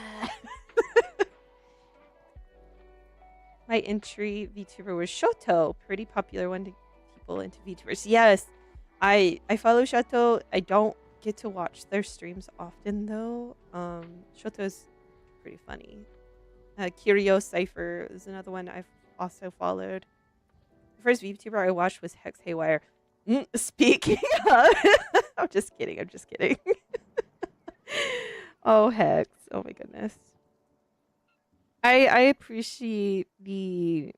My entry VTuber was Shoto, pretty popular one to people into VTubers. Yes, I follow Shoto. I don't get to watch their streams often though. Shoto's pretty funny. Curio Cypher is another one I've also followed. The first VTuber I watched was Hex Haywire. Speaking of, I'm just kidding. Oh, Hex. Oh my goodness. I appreciate the,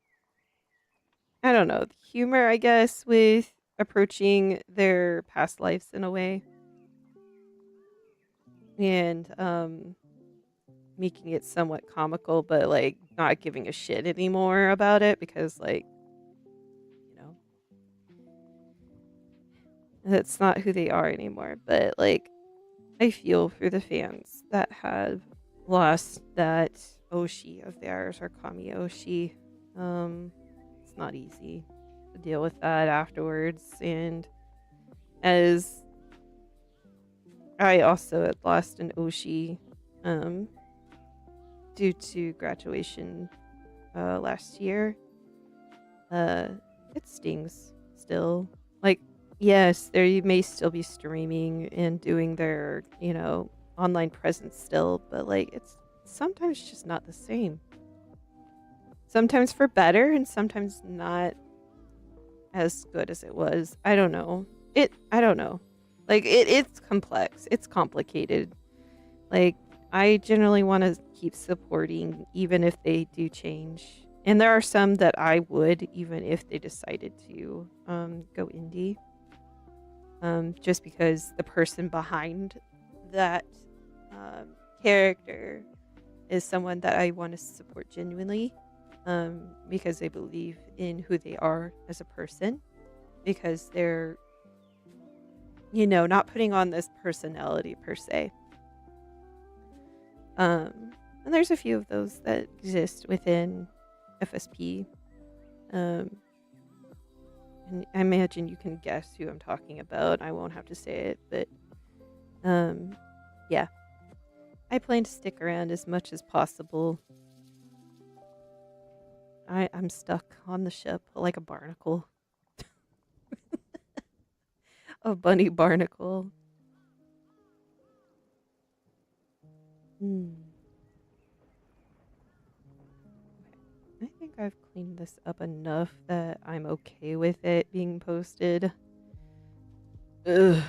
I don't know, the humor, I guess, with approaching their past lives in a way. And making it somewhat comical, but like not giving a shit anymore about it because, like, that's not who they are anymore. But like, I feel for the fans that have lost that Oshi of theirs, or Kami Oshi. It's not easy to deal with that afterwards. And as I also had lost an Oshi due to graduation last year, it stings still. Like, yes, they may still be streaming and doing their, online presence still, but like, it's sometimes just not the same. Sometimes for better and sometimes not as good as it was. I don't know. I don't know. Like, it's complex. It's complicated. Like, I generally want to keep supporting even if they do change. And there are some that I would, even if they decided to go indie. Just because the person behind that character is someone that I want to support genuinely, because they believe in who they are as a person, because they're, not putting on this personality per se. And there's a few of those that exist within FSP. And I imagine you can guess who I'm talking about. I won't have to say it, but yeah. I plan to stick around as much as possible. I'm stuck on the ship like a barnacle. A bunny barnacle. I think I've cleaned this up enough that I'm okay with it being posted. Ugh.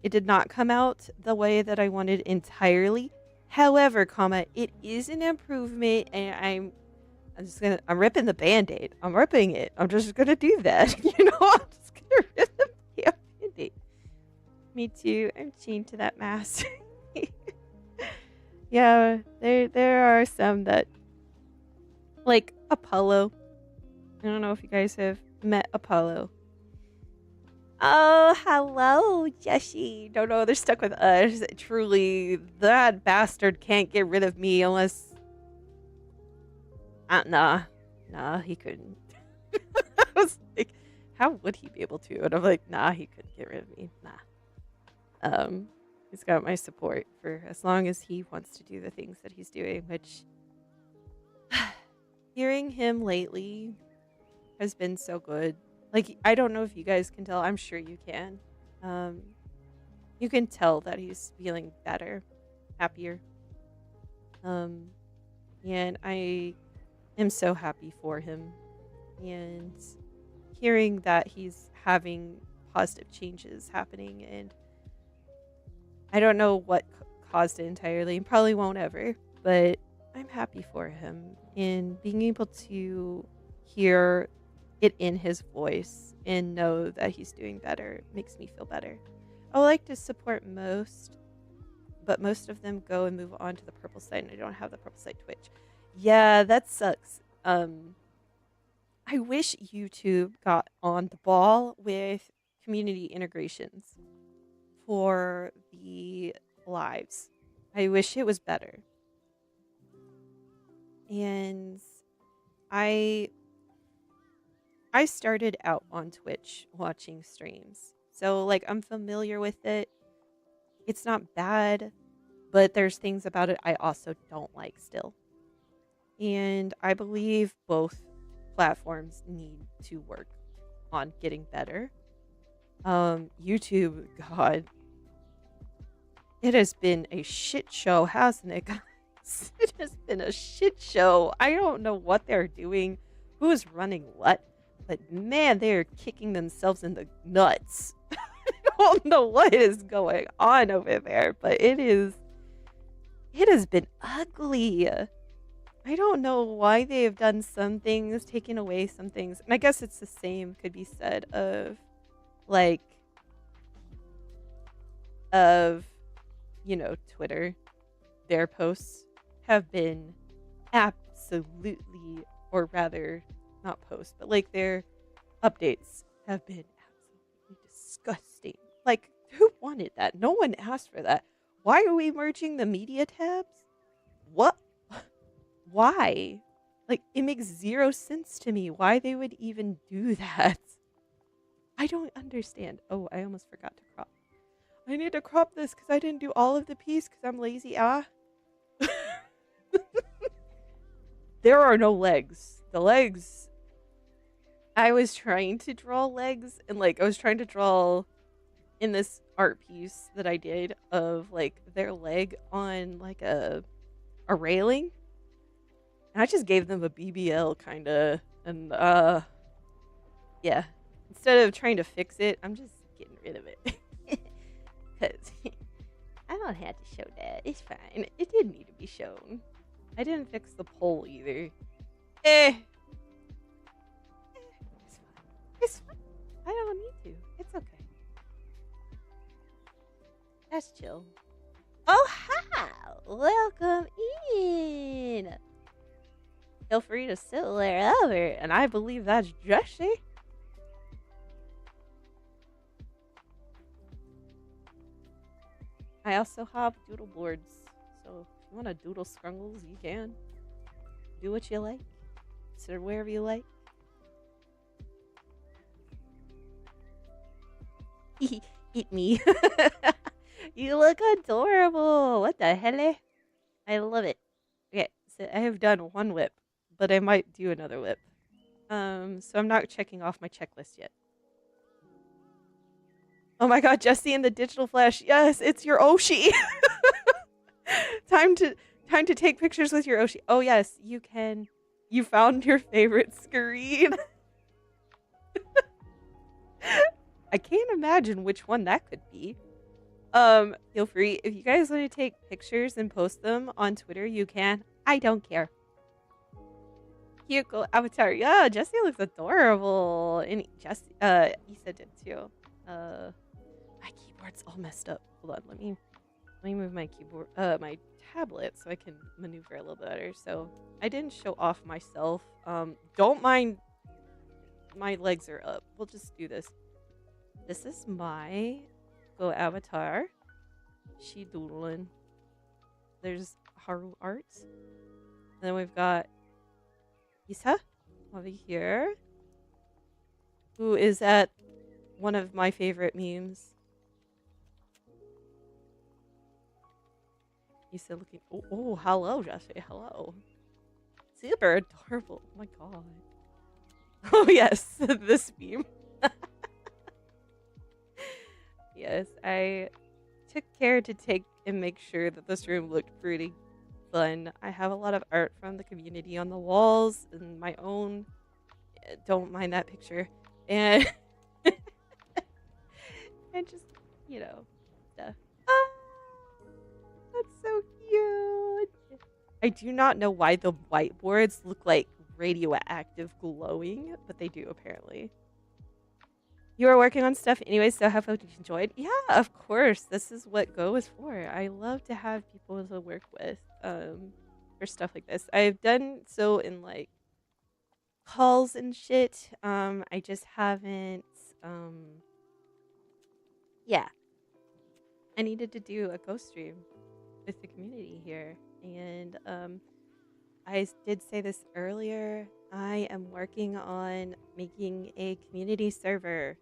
It did not come out the way that I wanted entirely. However, it is an improvement, and I'm ripping the Band-Aid. I'm ripping it. I'm just gonna do that. I'm just gonna rip the Band-Aid. Me too. I'm chained to that mask. Yeah, there are some that, like Apollo. I don't know if you guys have met Apollo. Oh, hello, Jessie. No, they're stuck with us. Truly, that bastard can't get rid of me unless... Nah, he couldn't. I was like, how would he be able to? And I'm like, nah, he couldn't get rid of me. Nah. He's got my support for as long as he wants to do the things that he's doing, which... hearing him lately has been so good. Like, I don't know if you guys can tell. I'm sure you can. You can tell that he's feeling better, happier. And I am so happy for him. And hearing that he's having positive changes happening, and I don't know what caused it entirely, and probably won't ever, but I'm happy for him, and being able to hear it in his voice and know that he's doing better makes me feel better. I like to support most, but most of them go and move on to the purple side, and I don't have the purple side Twitch. Yeah, that sucks. I wish YouTube got on the ball with community integrations for the lives. I wish it was better. And I started out on Twitch watching streams. So like I'm familiar with it. It's not bad, but there's things about it I also don't like still. And I believe both platforms need to work on getting better. YouTube, God, it has been a shit show, hasn't it, guys? It has been a shit show. I don't know what they're doing, who's running what, but man, they are kicking themselves in the nuts. I don't know what is going on over there, but it has been ugly. I don't know why they have done some things, taken away some things. And I guess it's the same could be said of, like, Twitter. Their posts have been absolutely, or rather, not posts, but like their updates have been absolutely disgusting. Like, who wanted that? No one asked for that. Why are we merging the media tabs? What? Why? Like, it makes zero sense to me why they would even do that. I don't understand. Oh, I almost forgot to crop. I need to crop this because I didn't do all of the piece because I'm lazy. There are no legs. The legs... I was trying to draw legs, and like I was trying to draw in this art piece that I did of like their leg on like a railing. And I just gave them a BBL kind of, and yeah. Instead of trying to fix it, I'm just getting rid of it. Because I don't have to show that. It's fine. It didn't need to be shown. I didn't fix the pole either. It's fine. It's fine. I don't need to. It's okay. That's chill. Oh, hi! Welcome in! Feel free to sit wherever, and I believe that's Jesse. I also have doodle boards, so if you want to doodle scrungles, you can. Do what you like. Sit wherever you like. Eat me. You look adorable. What the hell? I love it. Okay, so I have done one whip, but I might do another whip. So I'm not checking off my checklist yet. Oh my god, Jesse in the digital flash. Yes, it's your Oshi. Time to take pictures with your Oshi. Oh yes, you can. You found your favorite screen. I can't imagine which one that could be. Feel free. If you guys want to take pictures and post them on Twitter, you can. I don't care. Cute girl avatar. Yeah, Jesse looks adorable. And Jesse, Issa did too. My keyboard's all messed up. Hold on, let me move my keyboard, my tablet so I can maneuver a little better. So I didn't show off myself. Don't mind my legs are up. We'll just do this. This is my Go avatar. She doodling. There's Haru art. And then we've got Isa over here, who is at one of my favorite memes. Isa looking. Oh, hello, Jesse. Hello. Super adorable. Oh my god. Oh yes, this meme. Yes, I took care to take and make sure that this room looked pretty fun. I have a lot of art from the community on the walls and my own. Don't mind that picture. And and just, stuff. Ah, that's so cute. I do not know why the whiteboards look like radioactive glowing, but they do apparently. You are working on stuff anyway, so have hope you enjoyed. Yeah, of course. This is what Go is for. I love to have people to work with for stuff like this. I've done so in like calls and shit. I just haven't yeah. I needed to do a Go stream with the community here. And I did say this earlier. I am working on making a community server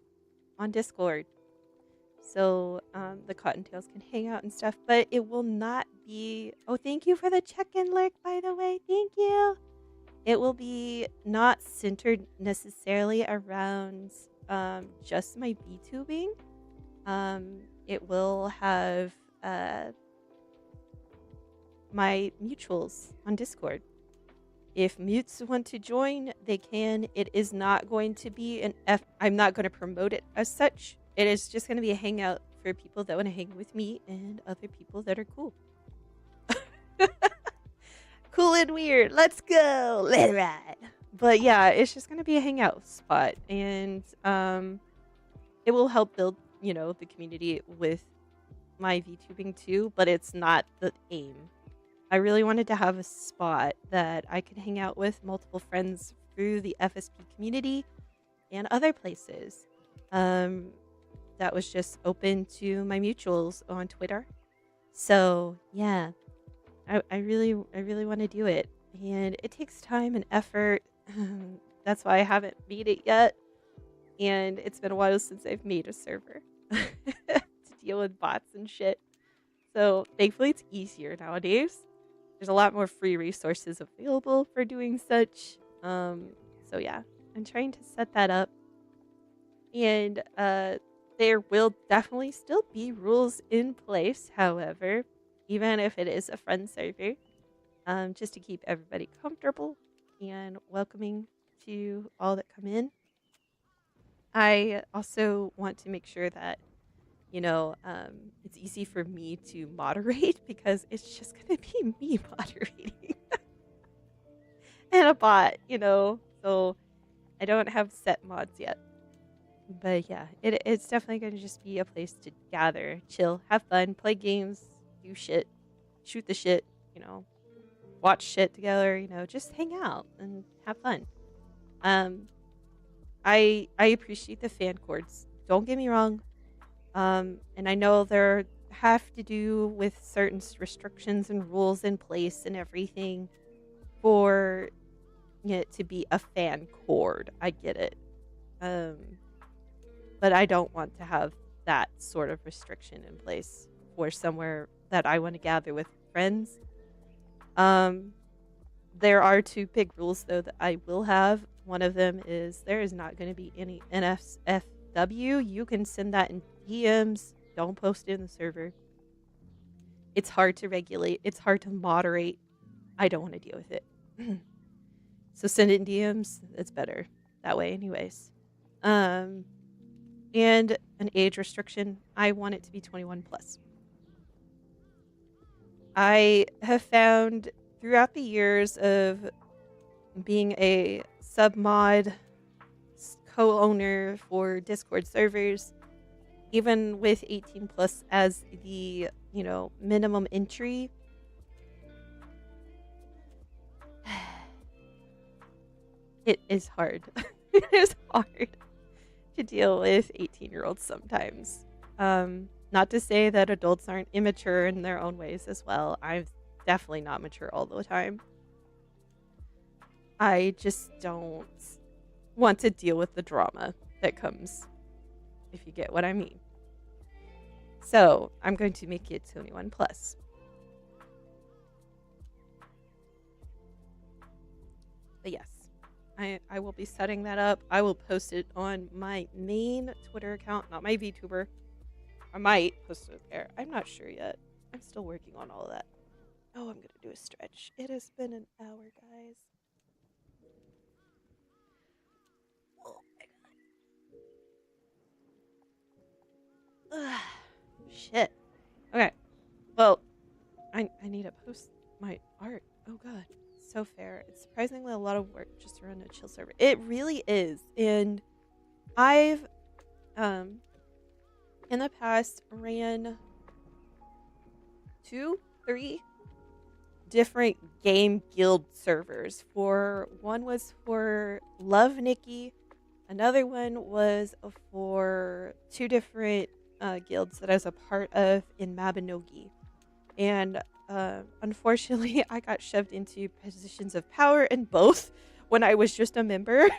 on Discord. So the Cottontails can hang out and stuff, but it will not be. Oh, thank you for the check-in lurk, by the way. Thank you. It will be not centered necessarily around just my VTubing. It will have my mutuals on Discord. If mutes want to join, they can. It is not going to be an I'm not going to promote it as such. It is just going to be a hangout for people that want to hang with me and other people that are cool. Cool and weird. Let's go. Let ride. But yeah, it's just going to be a hangout spot. And it will help build, the community with my VTubing too. But it's not the aim. I really wanted to have a spot that I could hang out with multiple friends through the FSP community and other places. That was just open to my mutuals on Twitter. So yeah, I really want to do it, and it takes time and effort. That's why I haven't made it yet, and it's been a while since I've made a server to deal with bots and shit. So thankfully, it's easier nowadays. There's a lot more free resources available for doing such. So yeah, I'm trying to set that up, and there will definitely still be rules in place. However, even if it is a friend server, just to keep everybody comfortable and welcoming to all that come in. I also want to make sure that it's easy for me to moderate because it's just going to be me moderating and a bot, so I don't have set mods yet. But yeah, it's definitely going to just be a place to gather, chill, have fun, play games, do shit, shoot the shit, watch shit together, just hang out and have fun. I appreciate the fan chords. Don't get me wrong. And I know there have to do with certain restrictions and rules in place and everything for it to be a fan chord. I get it. But I don't want to have that sort of restriction in place for somewhere that I want to gather with friends. There are two big rules though that I will have. One of them is there is not going to be any NSFW. You can send that in DMs. Don't post it in the server. It's hard to regulate. It's hard to moderate. I don't want to deal with it. So send it in DMs. It's better that way anyways. And an age restriction. I want it to be 21 plus. I have found throughout the years of being a submod co-owner for Discord servers, even with 18 plus as the, minimum entry, it is hard. It is hard to deal with 18-year-olds sometimes. Not to say that adults aren't immature in their own ways as well. I'm definitely not mature all the time. I just don't want to deal with the drama that comes, if you get what I mean. So I'm going to make it 21 plus. But yes, I will be setting that up. I will post it on my main Twitter account, not my VTuber. I might post it there. I'm not sure yet. I'm still working on all of that. Oh, I'm going to do a stretch. It has been an hour, guys. Oh my shit. Okay. Well, I need to post my art. Oh god. So fair. It's surprisingly a lot of work just to run a chill server. It really is. And I've in the past ran 2, 3 different game guild servers. One was for Love Nikki, another one was for 2 different guilds that I was a part of in Mabinogi. And unfortunately, I got shoved into positions of power in both when I was just a member.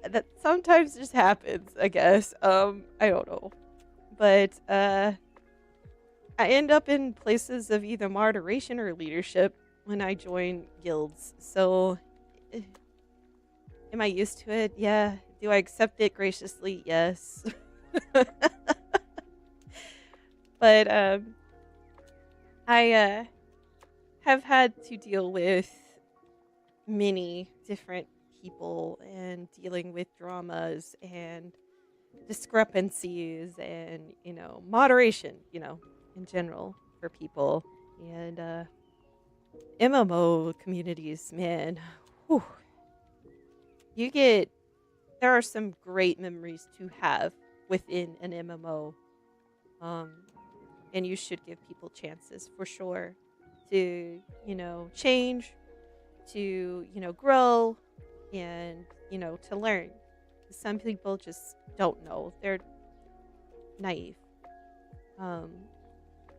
That sometimes just happens, I guess. I don't know. But I end up in places of either moderation or leadership when I join guilds. So, am I used to it? Yeah. Do I accept it graciously? Yes. But I have had to deal with many different people and dealing with dramas and discrepancies and, moderation, in general for people. And MMO communities, man, whew, there are some great memories to have within an MMO. And you should give people chances for sure to, change, to, grow, and, to learn. Some people just don't know. They're naive.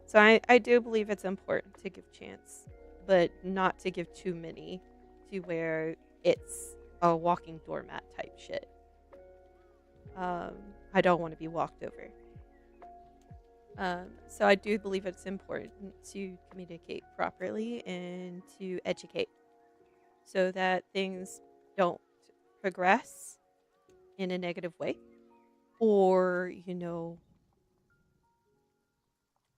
So I do believe it's important to give chance, but not to give too many to where it's a walking doormat type shit. I don't want to be walked over. So I do believe it's important to communicate properly and to educate so that things don't progress in a negative way, or,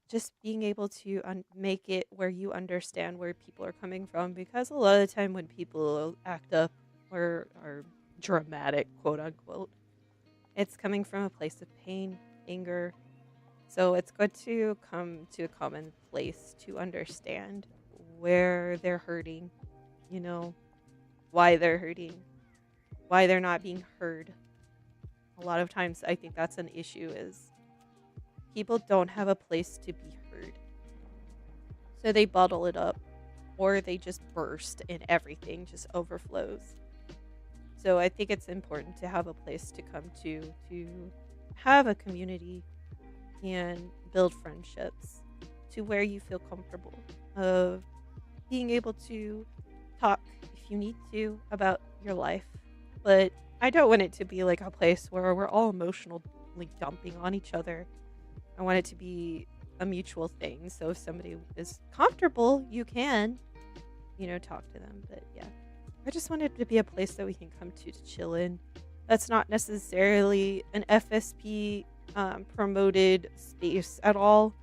just being able to make it where you understand where people are coming from, because a lot of the time when people act up or are dramatic, quote unquote, it's coming from a place of pain, anger. So it's good to come to a common place to understand where they're hurting, why they're hurting, why they're not being heard. A lot of times I think that's an issue, is people don't have a place to be heard. So they bottle it up, or they just burst and everything just overflows. So I think it's important to have a place to come to have a community and build friendships to where you feel comfortable of being able to talk if you need to about your life. But I don't want it to be like a place where we're all emotionally dumping on each other. I want it to be a mutual thing. So if somebody is comfortable, you can, talk to them. But yeah, I just want it to be a place that we can come to chill in. That's not necessarily an FSP promoted space at all.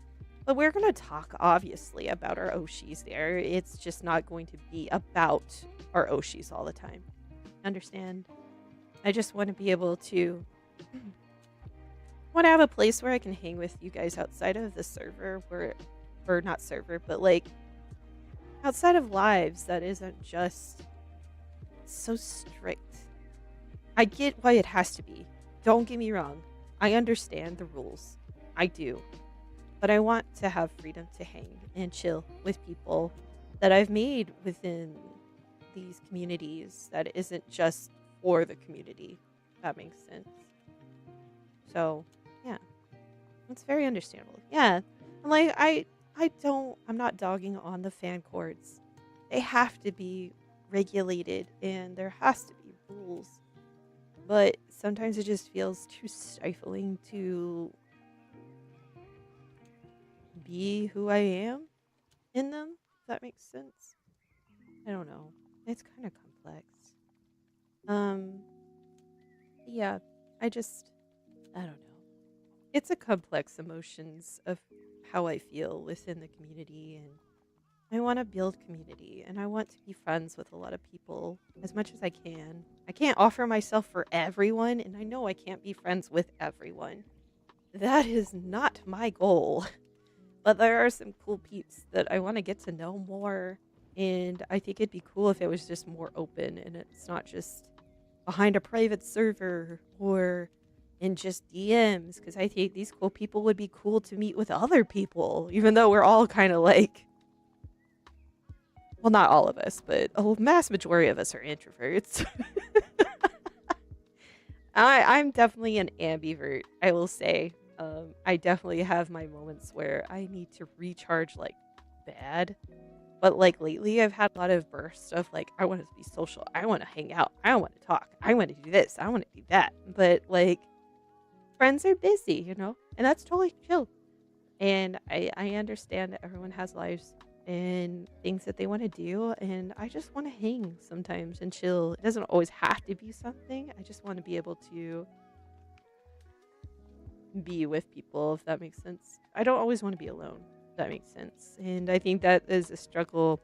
But we're going to talk, obviously, about our Oshis there. It's just not going to be about our Oshis all the time. Understand? I just want to be able to want to have a place where I can hang with you guys outside of the server, or not server, but like outside of lives that isn't just so strict. I get why it has to be. Don't get me wrong. I understand the rules. I do. But I want to have freedom to hang and chill with people that I've made within these communities that isn't just for the community. If that makes sense. So, yeah. It's very understandable. Yeah. Like, I'm not dogging on the fan courts. They have to be regulated and there has to be rules. But sometimes it just feels too stifling to be who I am in them, if that makes sense. I don't know. It's kind of complex. Yeah, I don't know. It's a complex emotions of how I feel within the community, and I want to build community, and I want to be friends with a lot of people as much as I can. I can't offer myself for everyone, and I know I can't be friends with everyone. that is not my goal. But there are some cool peeps that I want to get to know more. And I think it'd be cool if it was just more open and it's not just behind a private server or in just DMs. Because I think these cool people would be cool to meet with other people, even though we're all kind of like, well, not all of us, but a mass majority of us are introverts. I'm definitely an ambivert, I will say. I definitely have my moments where I need to recharge like bad. But like lately, I've had a lot of bursts of like, I want to be social. I want to hang out. I want to talk. I want to do this. I want to do that. But like, friends are busy, and that's totally chill. And I understand that everyone has lives and things that they want to do. And I just want to hang sometimes and chill. It doesn't always have to be something. I just want to be able to be with people, if that makes sense. I don't always want to be alone, if that makes sense. And I think that is a struggle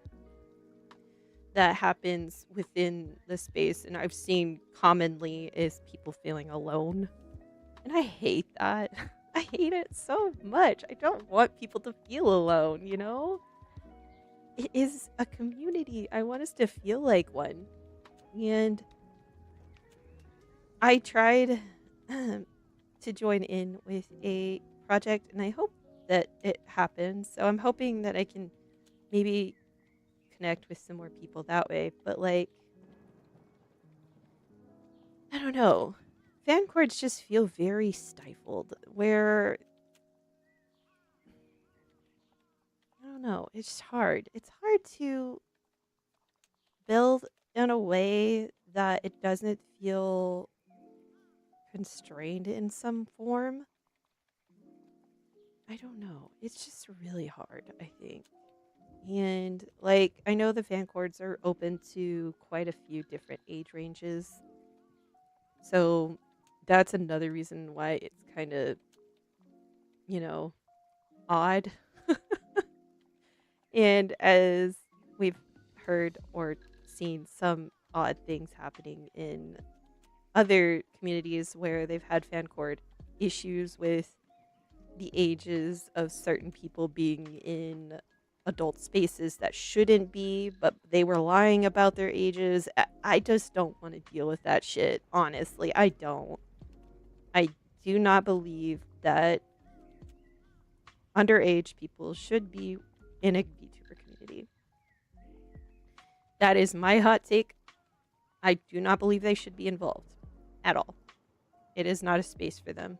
that happens within the space. And I've seen commonly is people feeling alone. And I hate that. I hate it so much. I don't want people to feel alone, It is a community. I want us to feel like one. And I tried to join in with a project and I hope that it happens. So I'm hoping that I can maybe connect with some more people that way. But like, I don't know. Fan chords just feel very stifled where I don't know, it's hard. It's hard to build in a way that it doesn't feel constrained in some form. I don't know. It's just really hard, I think. And like I know the fan chords are open to quite a few different age ranges. So that's another reason why it's kind of, you know, odd. And as we've heard or seen some odd things happening in other communities where they've had fan chord issues with the ages of certain people being in adult spaces that shouldn't be, but they were lying about their ages. I just don't want to deal with that shit. Honestly, I don't. I do not believe that underage people should be in a VTuber community. That is my hot take. I do not believe they should be involved at all. It is not a space for them.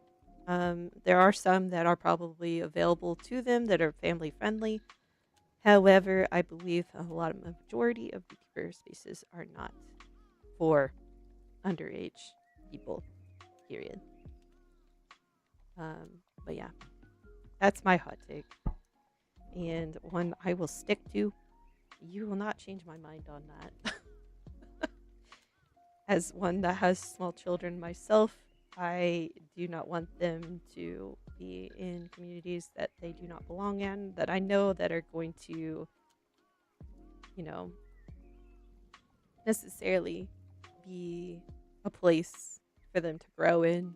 There are some that are probably available to them that are family friendly. However, I believe a majority of VTuber spaces are not for underage people, period. But yeah, that's my hot take. And one I will stick to. You will not change my mind on that. As one that has small children myself, I do not want them to be in communities that they do not belong in, that I know that are going to, you know, necessarily be a place for them to grow in.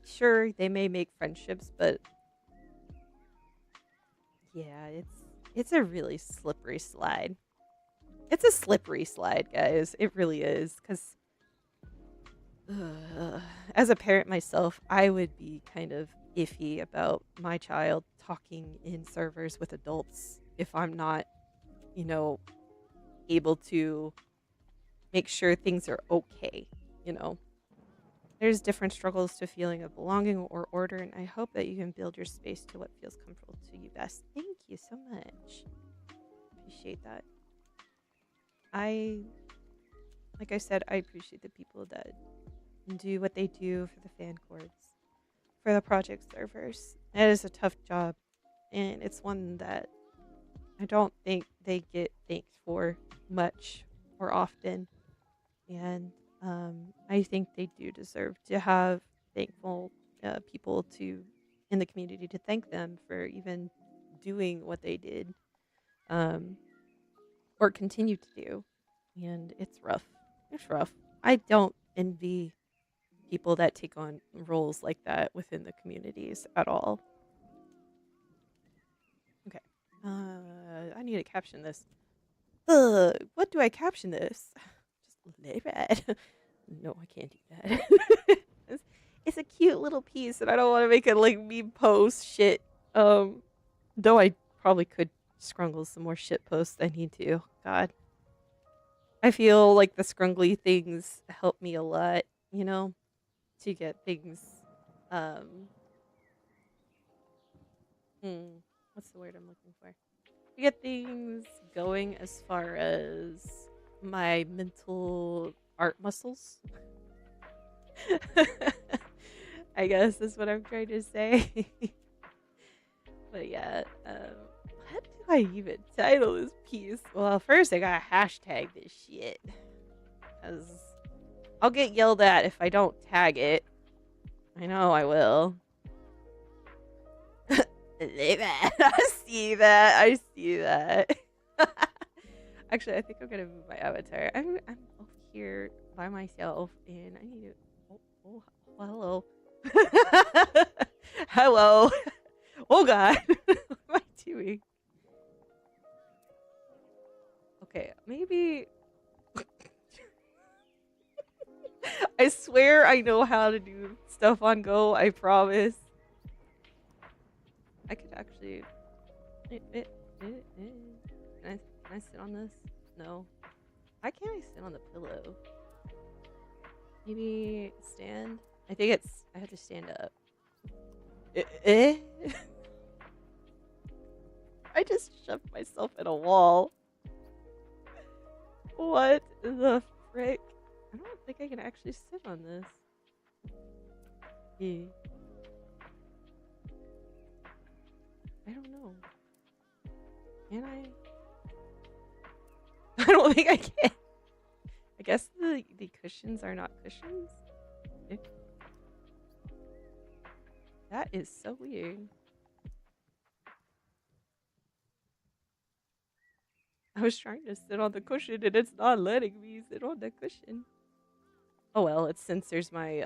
Sure, they may make friendships, but yeah, it's a really slippery slide. It's a slippery slide, guys. It really is, because as a parent myself, I would be kind of iffy about my child talking in servers with adults if I'm not, you know, able to make sure things are okay, you know. There's different struggles to feeling of belonging or order, and I hope that you can build your space to what feels comfortable to you best. Thank you so much. Appreciate that. Like I said, I appreciate the people that do what they do for the fan chords, for the project servers. It is a tough job, and it's one that I don't think they get thanked for much or often. And I think they do deserve to have thankful people to in the community to thank them for even doing what they did, um, or continue to do. And it's rough. It's rough. I don't envy people that take on roles like that within the communities at all. Okay. I need to caption this. What do I caption this? Just let it ride. No, I can't do that. It's a cute little piece, and I don't want to make it like meme post shit. Though I probably could scrungle some more shit posts. I need to. God, I feel like the scrungly things help me a lot. You know, to get things. Um, what's the word I'm looking for? To get things going as far as my mental art muscles. I guess is what I'm trying to say. But yeah, what do I even title this piece? Well, first I gotta hashtag this shit. Because I'll get yelled at if I don't tag it. I know I will. I see that. I see that. Actually, I think I'm gonna move my avatar. I'm over here by myself, and I need to. Oh hello. Hello. Oh God. What am I doing? Okay, maybe. I swear I know how to do stuff on Go. I promise. I could actually. Can I sit on this? No. Why can't I sit on the pillow? Maybe stand? I think I have to stand up. I just shoved myself in a wall. What the frick? I don't think I can actually sit on this. Yeah. I don't know. Can I? I don't think I can. I guess the cushions are not cushions. That is so weird. I was trying to sit on the cushion and it's not letting me sit on the cushion. Oh well, it censors my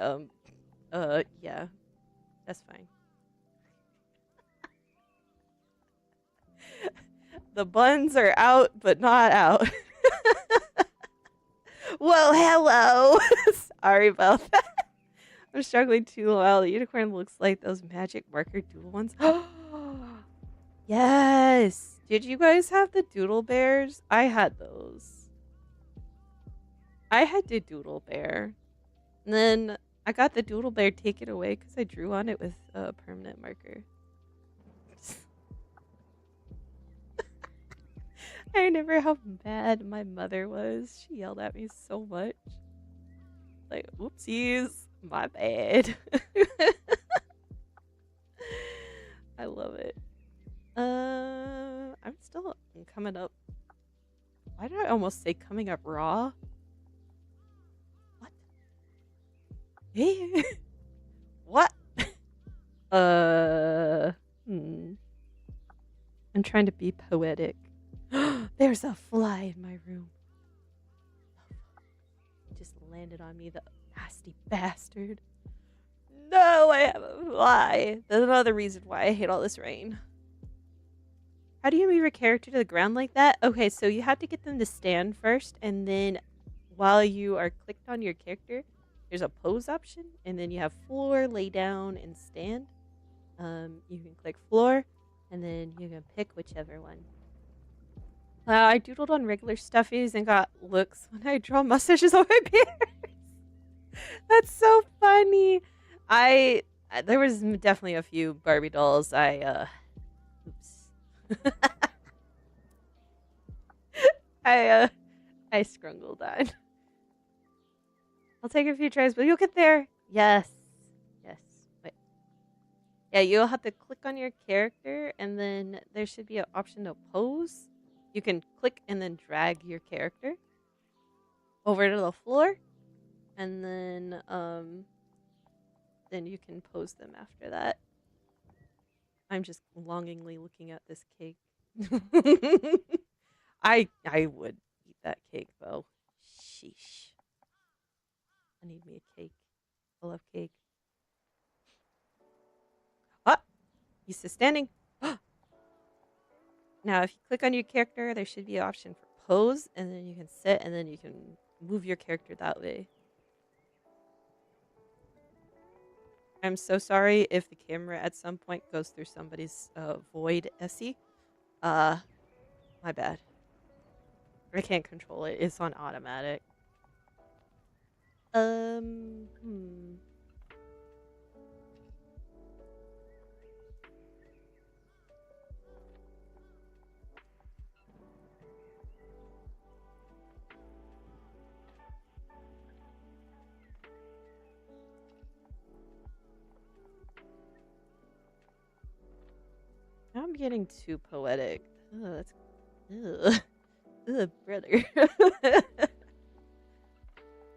yeah. That's fine. The buns are out but not out. Whoa, hello. Sorry about that. I'm struggling too well. The unicorn looks like those magic marker doodle ones. Yes. Did you guys have the doodle bears? I had those. I had the doodle bear. And then I got the doodle bear taken away because I drew on it with a permanent marker. I remember how bad my mother was. She yelled at me so much. Like, whoopsies. My bad. I love it. I'm still coming up. Why did I almost say coming up raw? What? Hey. What? I'm trying to be poetic. There's a fly in my room. Just landed on me, the nasty bastard. No, I have a fly. That's another reason why I hate all this rain. How do you move your character to the ground like that? Okay, so you have to get them to stand first, and then while you are clicked on your character, there's a pose option, and then you have floor, lay down, and stand. You can click floor, and then you can pick whichever one. I doodled on regular stuffies and got looks when I draw mustaches on my bears. That's so funny. There was definitely a few Barbie dolls. Oops. I scrungled on. I'll take a few tries, but you'll get there. Yes. Yes. Wait. Yeah, you'll have to click on your character, and then there should be an option to pose. You can click and then drag your character over to the floor, and then you can pose them after that. I'm just longingly looking at this cake. I would eat that cake though. Sheesh. I need me a cake. full of cake. Ah, he's still standing. Now, if you click on your character, there should be an option for pose, and then you can sit, and then you can move your character that way. I'm so sorry if the camera at some point goes through somebody's void SE. My bad. I can't control it. It's on automatic. I'm getting too poetic. Ugh, that's ugh, brother.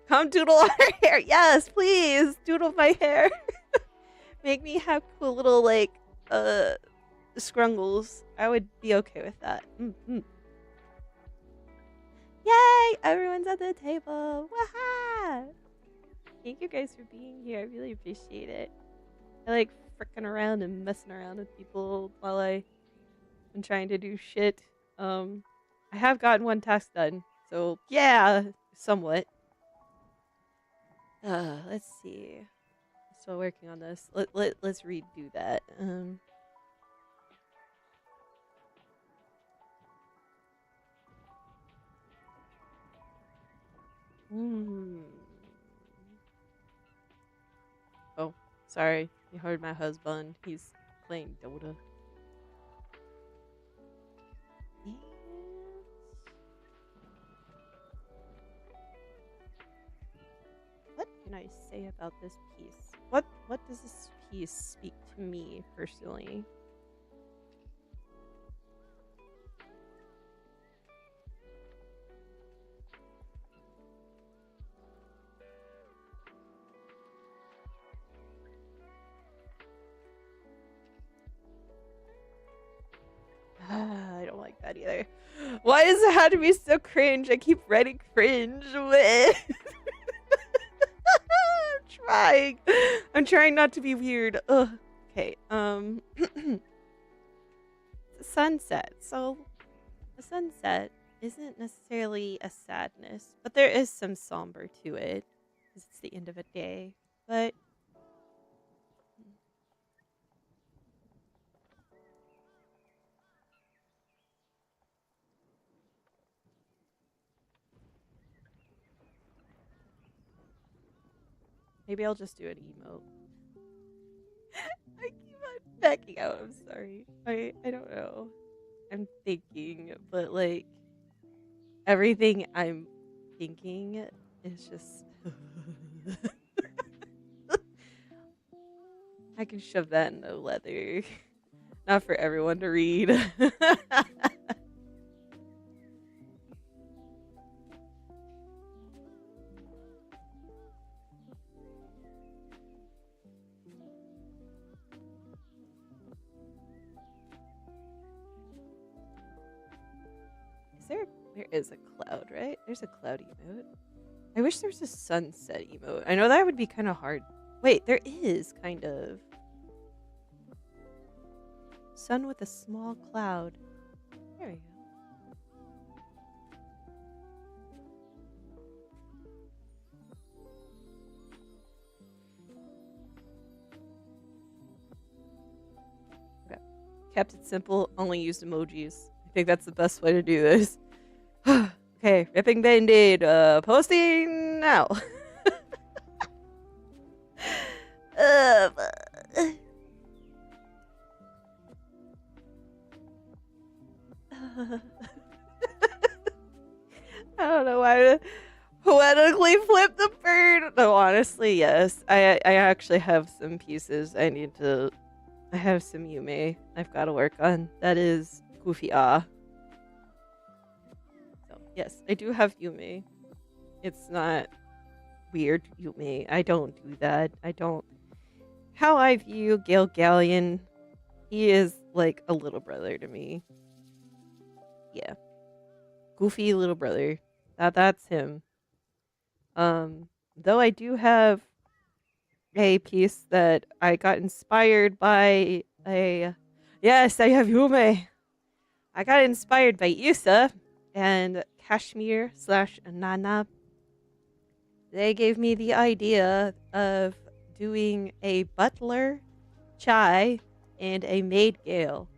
Come doodle our hair. Yes, please doodle my hair. Make me have cool little like scrungles. I would be okay with that. Yay! Everyone's at the table. Waha! Thank you guys for being here. I really appreciate it. I like fricking around and messing around with people while I'm trying to do shit. I have gotten one task done, so yeah, somewhat. Let's see. Still working on this. Let's redo that. Oh, sorry. You heard my husband. He's playing Dota. What can I say about this piece? What does this piece speak to me personally? I don't like that either. Why does it have to be so cringe? I keep writing cringe. I'm trying not to be weird. Ugh. Okay. Sunset. So the sunset isn't necessarily a sadness, but there is some somber to it because it's the end of a day. But maybe I'll just do an emote. I keep on backing out. I'm sorry. I don't know. I'm thinking, but like everything I'm thinking is just. I can shove that in the leather. Not for everyone to read. Is there is a cloud, right? There's a cloud emote. I wish there was a sunset emote. I know that would be kind of hard. Wait, there is kind of. Sun with a small cloud. There we go. Okay. Kept it simple, only used emojis. I think that's the best way to do this. Okay, ripping band-aid, posting now. I don't know why to poetically flip the bird. No, honestly, yes. I actually have some pieces I need to. I have some Yume I've got to work on. That is goofy So yes, I do have Yume. It's not weird Yume. I don't do that. I don't. How I view 𝃬𝃬𝃬𝃬, he is like a little brother to me. Yeah. Goofy little brother. That's him. Though I do have a piece that I got inspired by a. Yes, I have Yume. I got inspired by Isa and Kashmir slash Nana. They gave me the idea of doing a butler, chai, and a maid gale.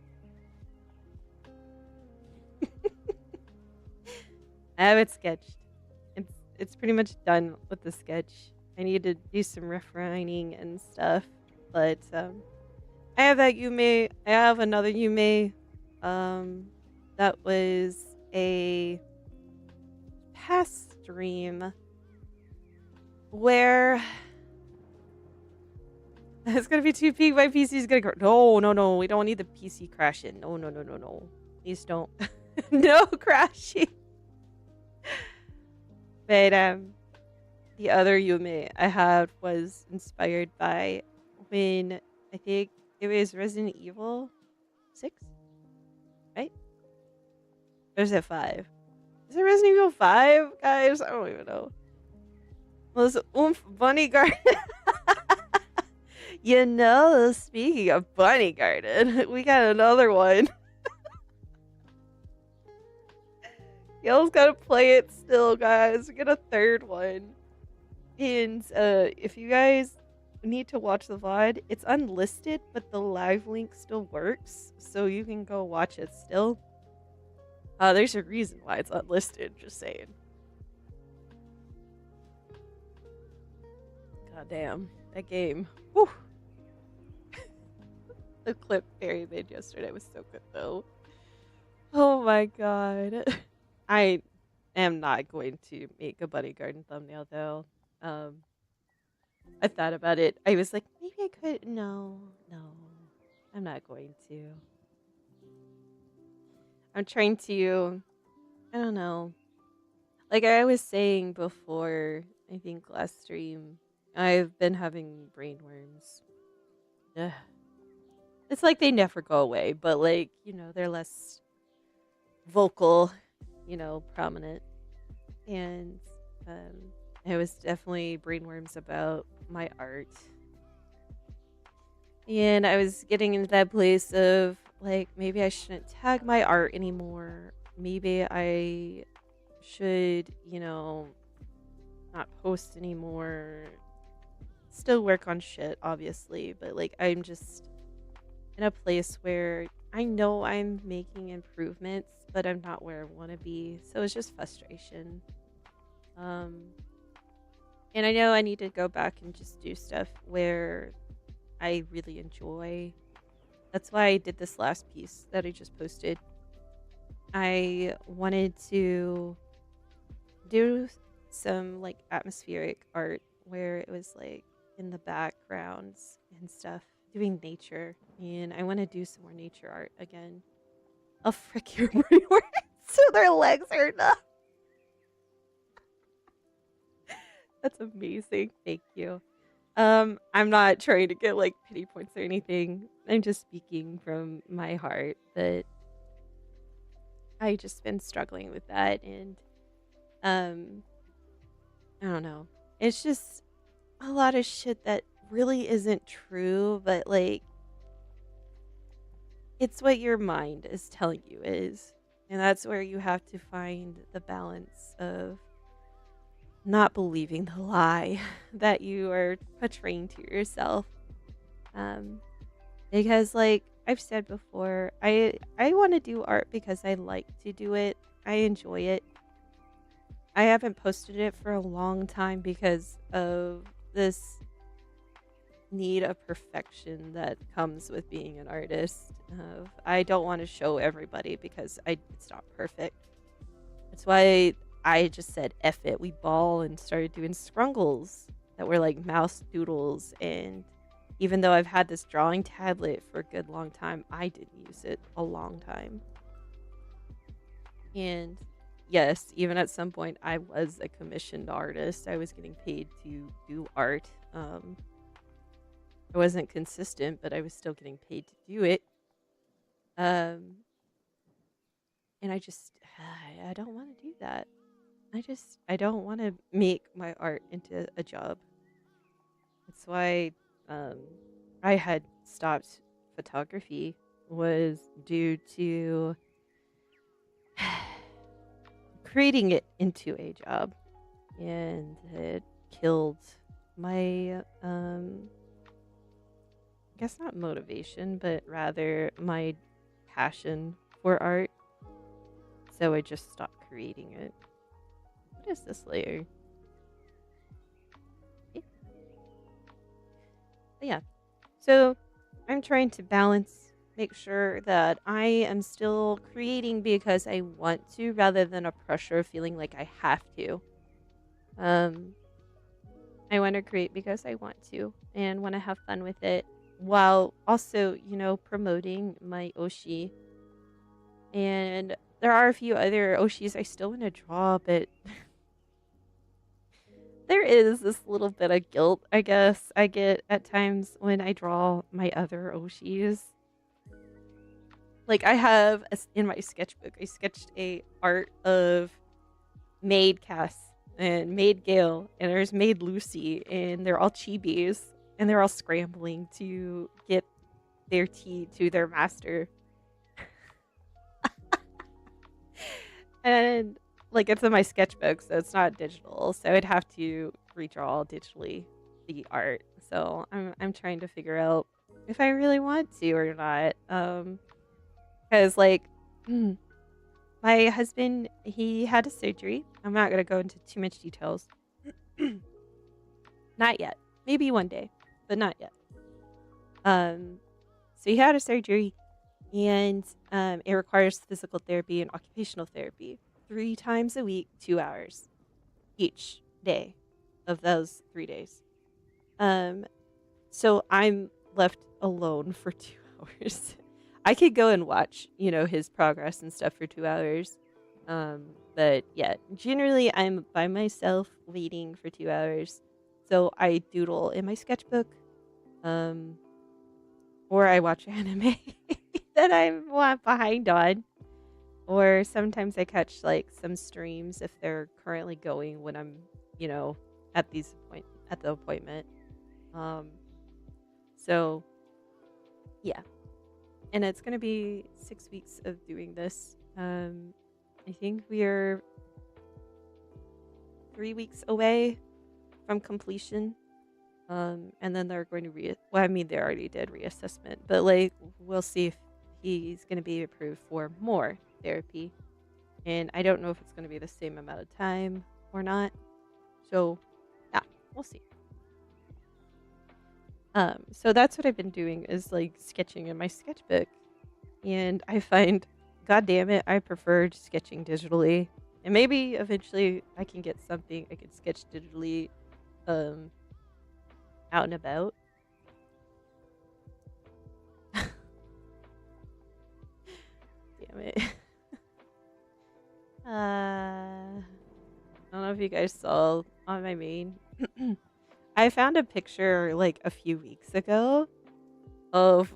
I have it sketched. It's pretty much done with the sketch. I need to do some refining and stuff, but I have that Yume. I have another Yume. That was a past stream where it's gonna be too peak. My PC is gonna go. No. We don't need the PC crashing. No. Please don't. No crashing. But the other Yume I had was inspired by when I think it was Resident Evil 6, right? Or is it 5? Is it Resident Evil 5, guys? I don't even know. Well, this Bunny Garden. You know, speaking of Bunny Garden, we got another one. Y'all's gotta play it still, guys. We get a third one. And if you guys need to watch the VOD, it's unlisted, but the live link still works, so you can go watch it still. There's a reason why it's unlisted, just saying. God damn, that game. Whew. The clip Barry made yesterday was so good, though. Oh my god. I am not going to make a Bunny Garden thumbnail, though. I thought about it. I was like, maybe I could. No. I'm not going to. I'm trying to, I don't know. Like I was saying before, I think last stream, I've been having brain worms. Ugh. It's like they never go away, but like, they're less vocal, prominent. And it was definitely brain worms about my art. And I was getting into that place of like, maybe I shouldn't tag my art anymore. Maybe I should, not post anymore. Still work on shit, obviously, but like I'm just in a place where I know I'm making improvements, but I'm not where I want to be. So it's just frustration. And I know I need to go back and just do stuff where I really enjoy. That's why I did this last piece that I just posted. I wanted to do some like atmospheric art where it was like in the backgrounds and stuff, doing nature. And I want to do some more nature art again. I'll frick your brain worms so their legs are not. That's amazing. Thank you. I'm not trying to get like pity points or anything. I'm just speaking from my heart, but I just been struggling with that, and I don't know. It's just a lot of shit that really isn't true, but like it's what your mind is telling you is. And that's where you have to find the balance of not believing the lie that you are portraying to yourself. Because like I've said before, I want to do art because I like to do it. I enjoy it. I haven't posted it for a long time because of this need of perfection that comes with being an artist. I don't want to show everybody because it's not perfect. That's why I just said F it. We ball and started doing scrungles that were like mouse doodles. And even though I've had this drawing tablet for a good long time, I didn't use it a long time. And yes, even at some point I was a commissioned artist. I was getting paid to do art. I wasn't consistent, but I was still getting paid to do it. And I just, I don't want to do that. I don't want to make my art into a job. That's why I had stopped photography, was due to creating it into a job, and it killed my I guess not motivation, but rather my passion for art. So I just stopped creating it. What is this layer? Eh. But yeah. So I'm trying to balance, make sure that I am still creating because I want to, rather than a pressure of feeling like I have to. I want to create because I want to and want to have fun with it, while also, promoting my Oshi. And there are a few other Oshis I still want to draw, but there is this little bit of guilt, I guess, I get at times when I draw my other Oshis. Like, I have, in my sketchbook, I sketched a art of Maid Cass and Maid Gale, and there's Maid Lucy, and they're all chibis, and they're all scrambling to get their tea to their master. And like, it's in my sketchbook, so it's not digital, so I'd have to redraw digitally the art. So I'm trying to figure out if I really want to or not. Because like, my husband, he had a surgery. I'm not gonna go into too much details. Not yet. Maybe one day, but not yet. So he had a surgery, and it requires physical therapy and occupational therapy 3 times a week, 2 hours each day of those 3 days. So I'm left alone for 2 hours. I could go and watch, his progress and stuff for 2 hours. But yeah, generally I'm by myself waiting for 2 hours. So I doodle in my sketchbook, or I watch anime that I'm behind on. Or sometimes I catch like some streams if they're currently going when I'm, at the appointment. So yeah. And it's gonna be 6 weeks of doing this. I think we're 3 weeks away from completion. And then they're going to they already did reassessment, but like, we'll see if he's going to be approved for more therapy. And I don't know if it's going to be the same amount of time or not. So yeah, we'll see. So that's what I've been doing, is like sketching in my sketchbook. And I find, god damn it, I preferred sketching digitally. And maybe eventually I can get something I can sketch digitally out and about. Damn it. I don't know if you guys saw on my main. I found a picture like a few weeks ago of,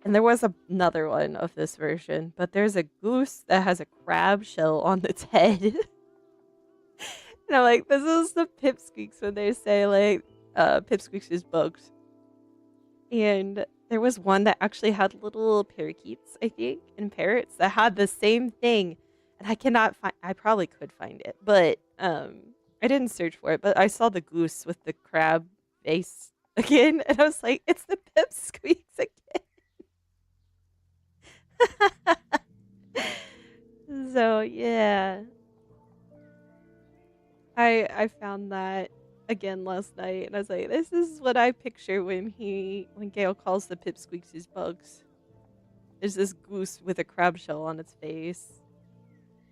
and there was another one of this version, but there's a goose that has a crab shell on its head. And I'm like, this is the pipsqueaks when they say like, pipsqueaks is bugs. And there was one that actually had little parakeets, I think, and parrots that had the same thing. And I cannot find, I probably could find it, but I didn't search for it. But I saw the goose with the crab face again, and I was like, it's the pipsqueaks again. So yeah, I found that again last night, and I was like, this is what I picture when Gale calls the pipsqueaks his bugs. There's this goose with a crab shell on its face.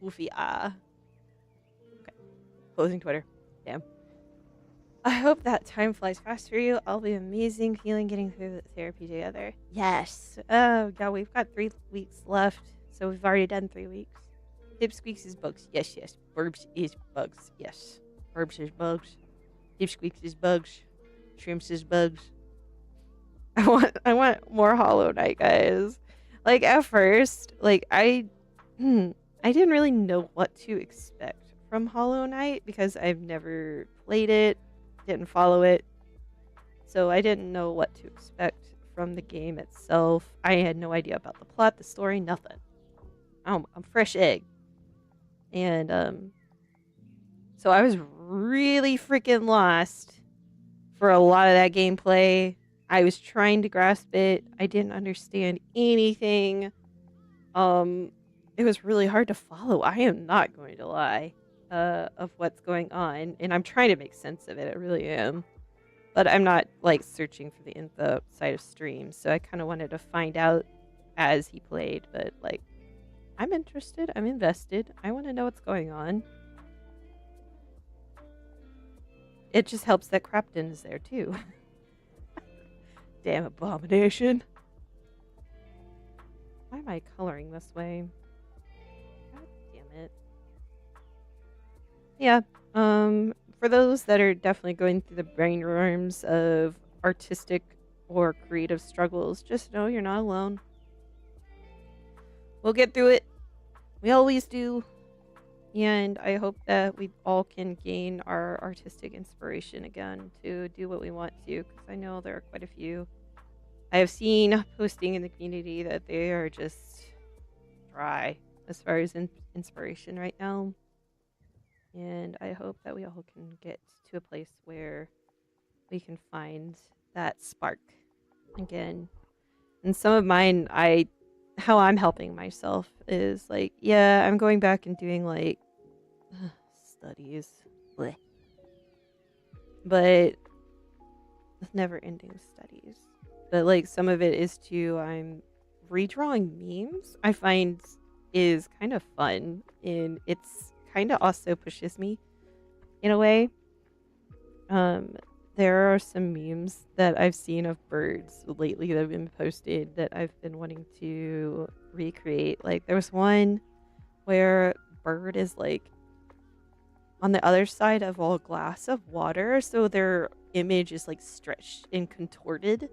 Goofy ah. Okay. Closing Twitter. Damn. I hope that time flies fast for you. I'll be amazing feeling getting through the therapy together. Yes. Oh yeah, we've got 3 weeks left, so we've already done 3 weeks. Pipsqueaks is bugs. Yes, yes. Burbs is bugs. Yes. Burbs is bugs. Pipsqueaks is bugs. Shrimps is bugs. I want more Hollow Knight, guys. Like, at first, like, I didn't really know what to expect from Hollow Knight because I've never played it, didn't follow it. so I didn't know what to expect from the game itself. I had no idea about the plot, the story, nothing. I'm fresh egg. And so I was really freaking lost for a lot of that gameplay. I was trying to grasp it. I didn't understand anything. It was really hard to follow. I am not going to lie, of what's going on, and I'm trying to make sense of it. I really am, but I'm not like searching for the info outside of streams. So I kind of wanted to find out as he played. But like, I'm interested. I'm invested. I want to know what's going on. It just helps that Crapton is there too. Damn abomination. Why am I coloring this way? God damn it. Yeah. For those that are definitely going through the brainworms of artistic or creative struggles, just know you're not alone. We'll get through it. We always do. And I hope that we all can gain our artistic inspiration again to do what we want to, because I know there are quite a few. I have seen posting in the community that they are just dry as far as inspiration right now. And I hope that we all can get to a place where we can find that spark again. And some of mine, how I'm helping myself is like, yeah, I'm going back and doing like studies, bleh. But never ending studies. But like some of it is too, I'm redrawing memes. I find is kind of fun, and it's kind of also pushes me in a way. There are some memes that I've seen of birds lately that have been posted that I've been wanting to recreate. Like there was one where bird is like on the other side of a glass of water, so their image is like stretched and contorted,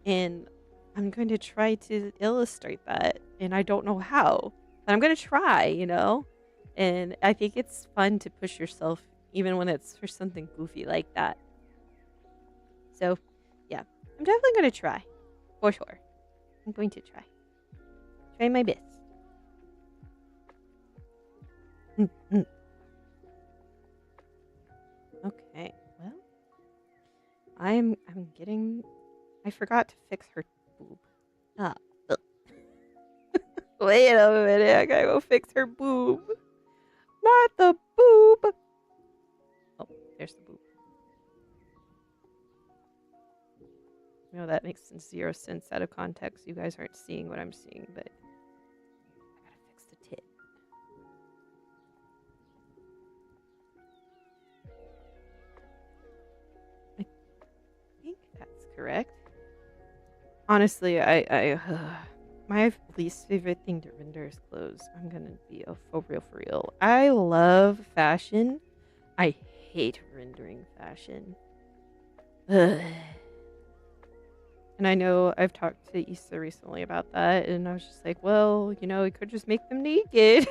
and I'm going to try to illustrate that, and I don't know how, but I'm going to try, and I think it's fun to push yourself even when it's for something goofy like that. So yeah, I'm definitely going to try, for sure. I'm going to try my best. Okay, well, I forgot to fix her boob. Wait a minute, I gotta go fix her boob. Not the boob. Oh, there's the boob. That makes zero sense out of context. You guys aren't seeing what I'm seeing, but I gotta fix the tit. I think that's correct. Honestly, my least favorite thing to render is clothes. I'm gonna be for real. I love fashion. I hate rendering fashion. Ugh. And I know I've talked to Issa recently about that, and I was just like, well, we could just make them naked.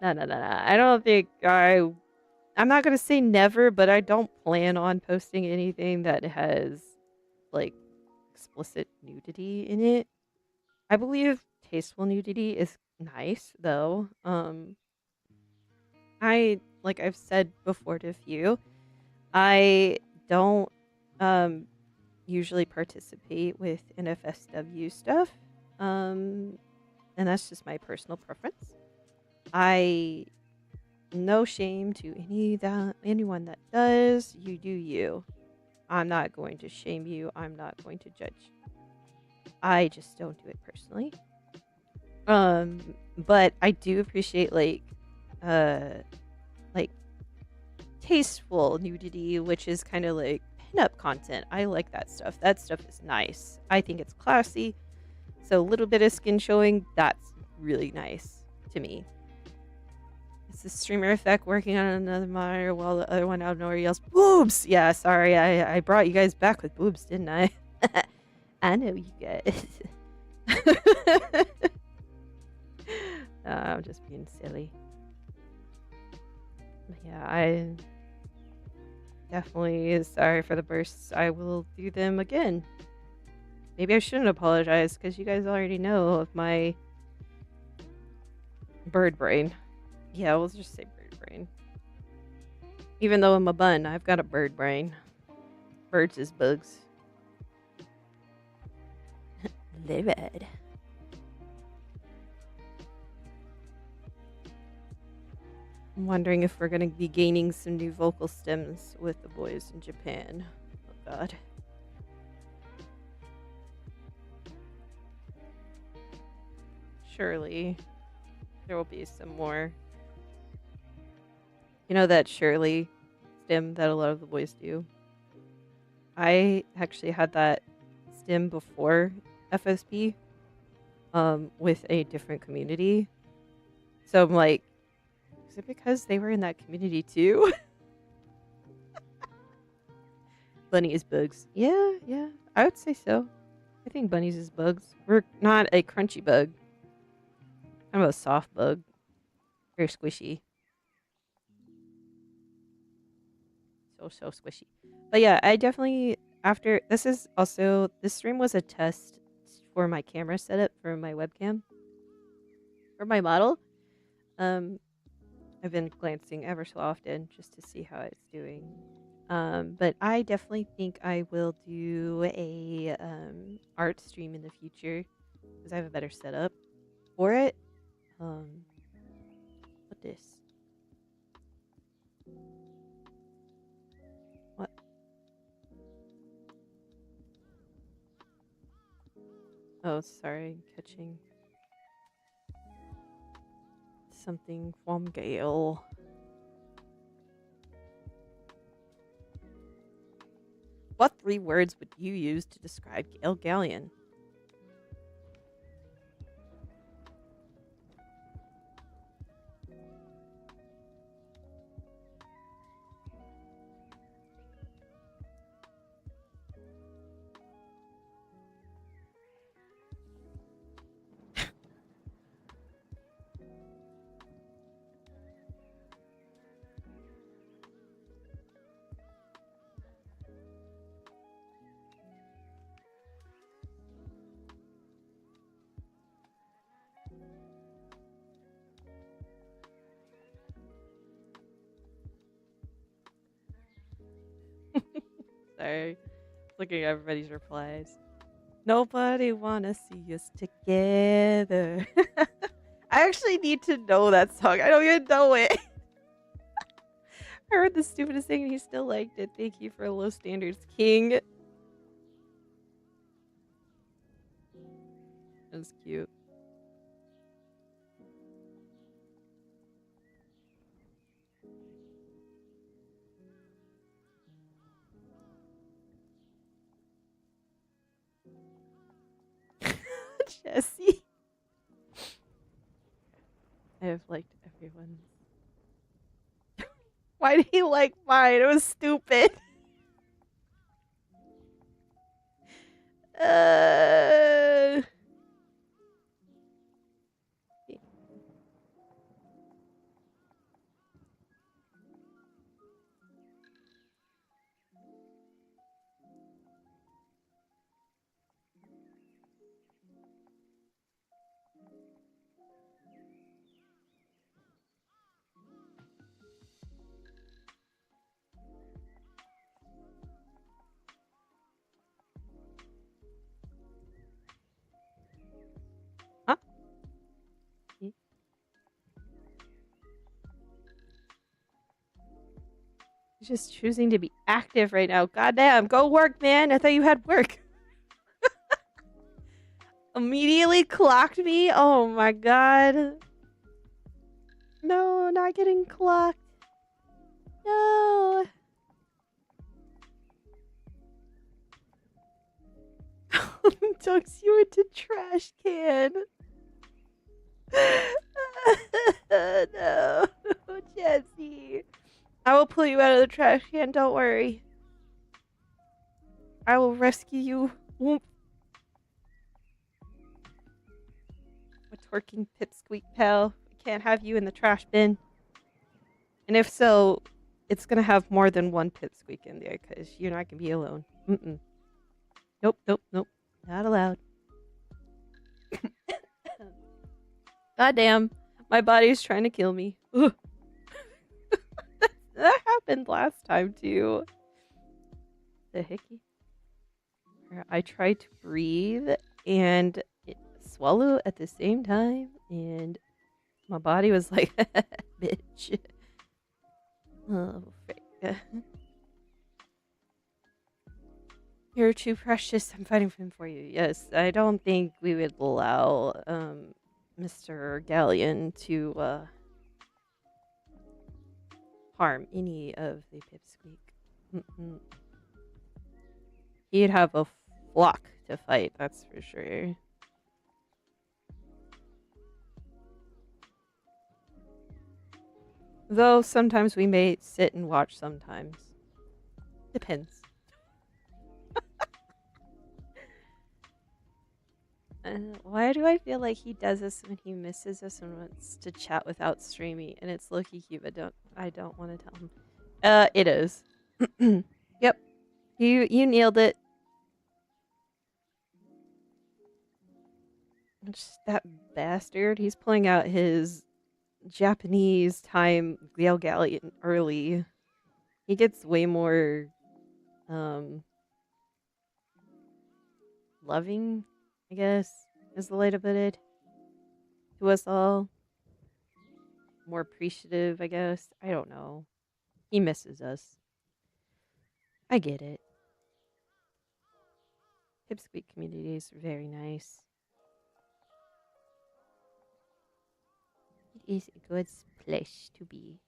No. I don't think I'm not going to say never, but I don't plan on posting anything that has, like, explicit nudity in it. I believe tasteful nudity is nice, though. Like I've said before to a few, I don't usually participate with NFSW stuff, and that's just my personal preference. No shame to anyone that does. You do you. I'm not going to shame you. I'm not going to judge. I just don't do it personally. But I do appreciate like tasteful nudity, which is kind of like pinup content. I like that stuff. That stuff is nice. I think it's classy. So a little bit of skin showing, that's really nice to me. It's the streamer effect working on another monitor while the other one out of nowhere yells, boobs! Yeah, sorry, I brought you guys back with boobs, didn't I? I know you guys. I'm just being silly. Yeah, Definitely sorry for the bursts. I will do them again. Maybe I shouldn't apologize because you guys already know of my bird brain. Yeah, we'll just say bird brain. Even though I'm a bun, I've got a bird brain. Birds is bugs. Livid. I'm wondering if we're going to be gaining some new vocal stems with the boys in Japan. Oh god. Surely there will be some more. You know that Shirley stem that a lot of the boys do? I actually had that stem before FSP with a different community. So I'm like, is it because they were in that community too? Bunny is bugs. Yeah, I would say so. I think bunnies is bugs. We're not a crunchy bug. I'm a soft bug. Very squishy. So squishy. But yeah, I definitely after this stream was a test for my camera setup for my webcam. For my model. I've been glancing ever so often just to see how it's doing. But I definitely think I will do a art stream in the future because I have a better setup for it. What this? What? Oh, sorry, catching something from Gale. What 3 words would you use to describe 𝃬𝃬𝃬𝃬? Sorry. Looking at everybody's replies. Nobody wanna see us together. I actually need to know that song. I don't even know it. I heard the stupidest thing and he still liked it. Thank you for low standards, King. That's cute. Jesse. I have liked everyone. Why did he like mine? It was stupid. Uh... Huh? He's just choosing to be active right now. Goddamn, go work, man. I thought you had work. Immediately clocked me? Oh my god. No, not getting clocked. No. Dunks you into trash can. No, Jesse. I will pull you out of the trash can, don't worry. I will rescue you. Whoop. A twerking pipsqueak pal. I can't have you in the trash bin. And if so, it's gonna have more than one pipsqueak in there because you're not gonna be alone. Nope, nope, nope. Not allowed. Goddamn, my body's trying to kill me. Ugh. That happened last time too. The hickey. I tried to breathe and swallow at the same time, and my body was like, bitch. Oh, frick. You're too precious. I'm fighting for you. Yes, I don't think we would allow Mr. Galleon to harm any of the pipsqueak. He'd have a flock to fight, that's for sure. Though sometimes we may sit and watch sometimes. Depends. Why do I feel like he does this when he misses us and wants to chat without streaming? And it's low-key cute, but I don't want to tell him. It is. Yep. You nailed it. Just that bastard. He's pulling out his Japanese time 𝃬𝃬𝃬𝃬 early. He gets way more loving, I guess, is the way to put it, to us all. More appreciative, I guess. I don't know. He misses us. I get it. Pipsqueak community is very nice. It is a good place to be.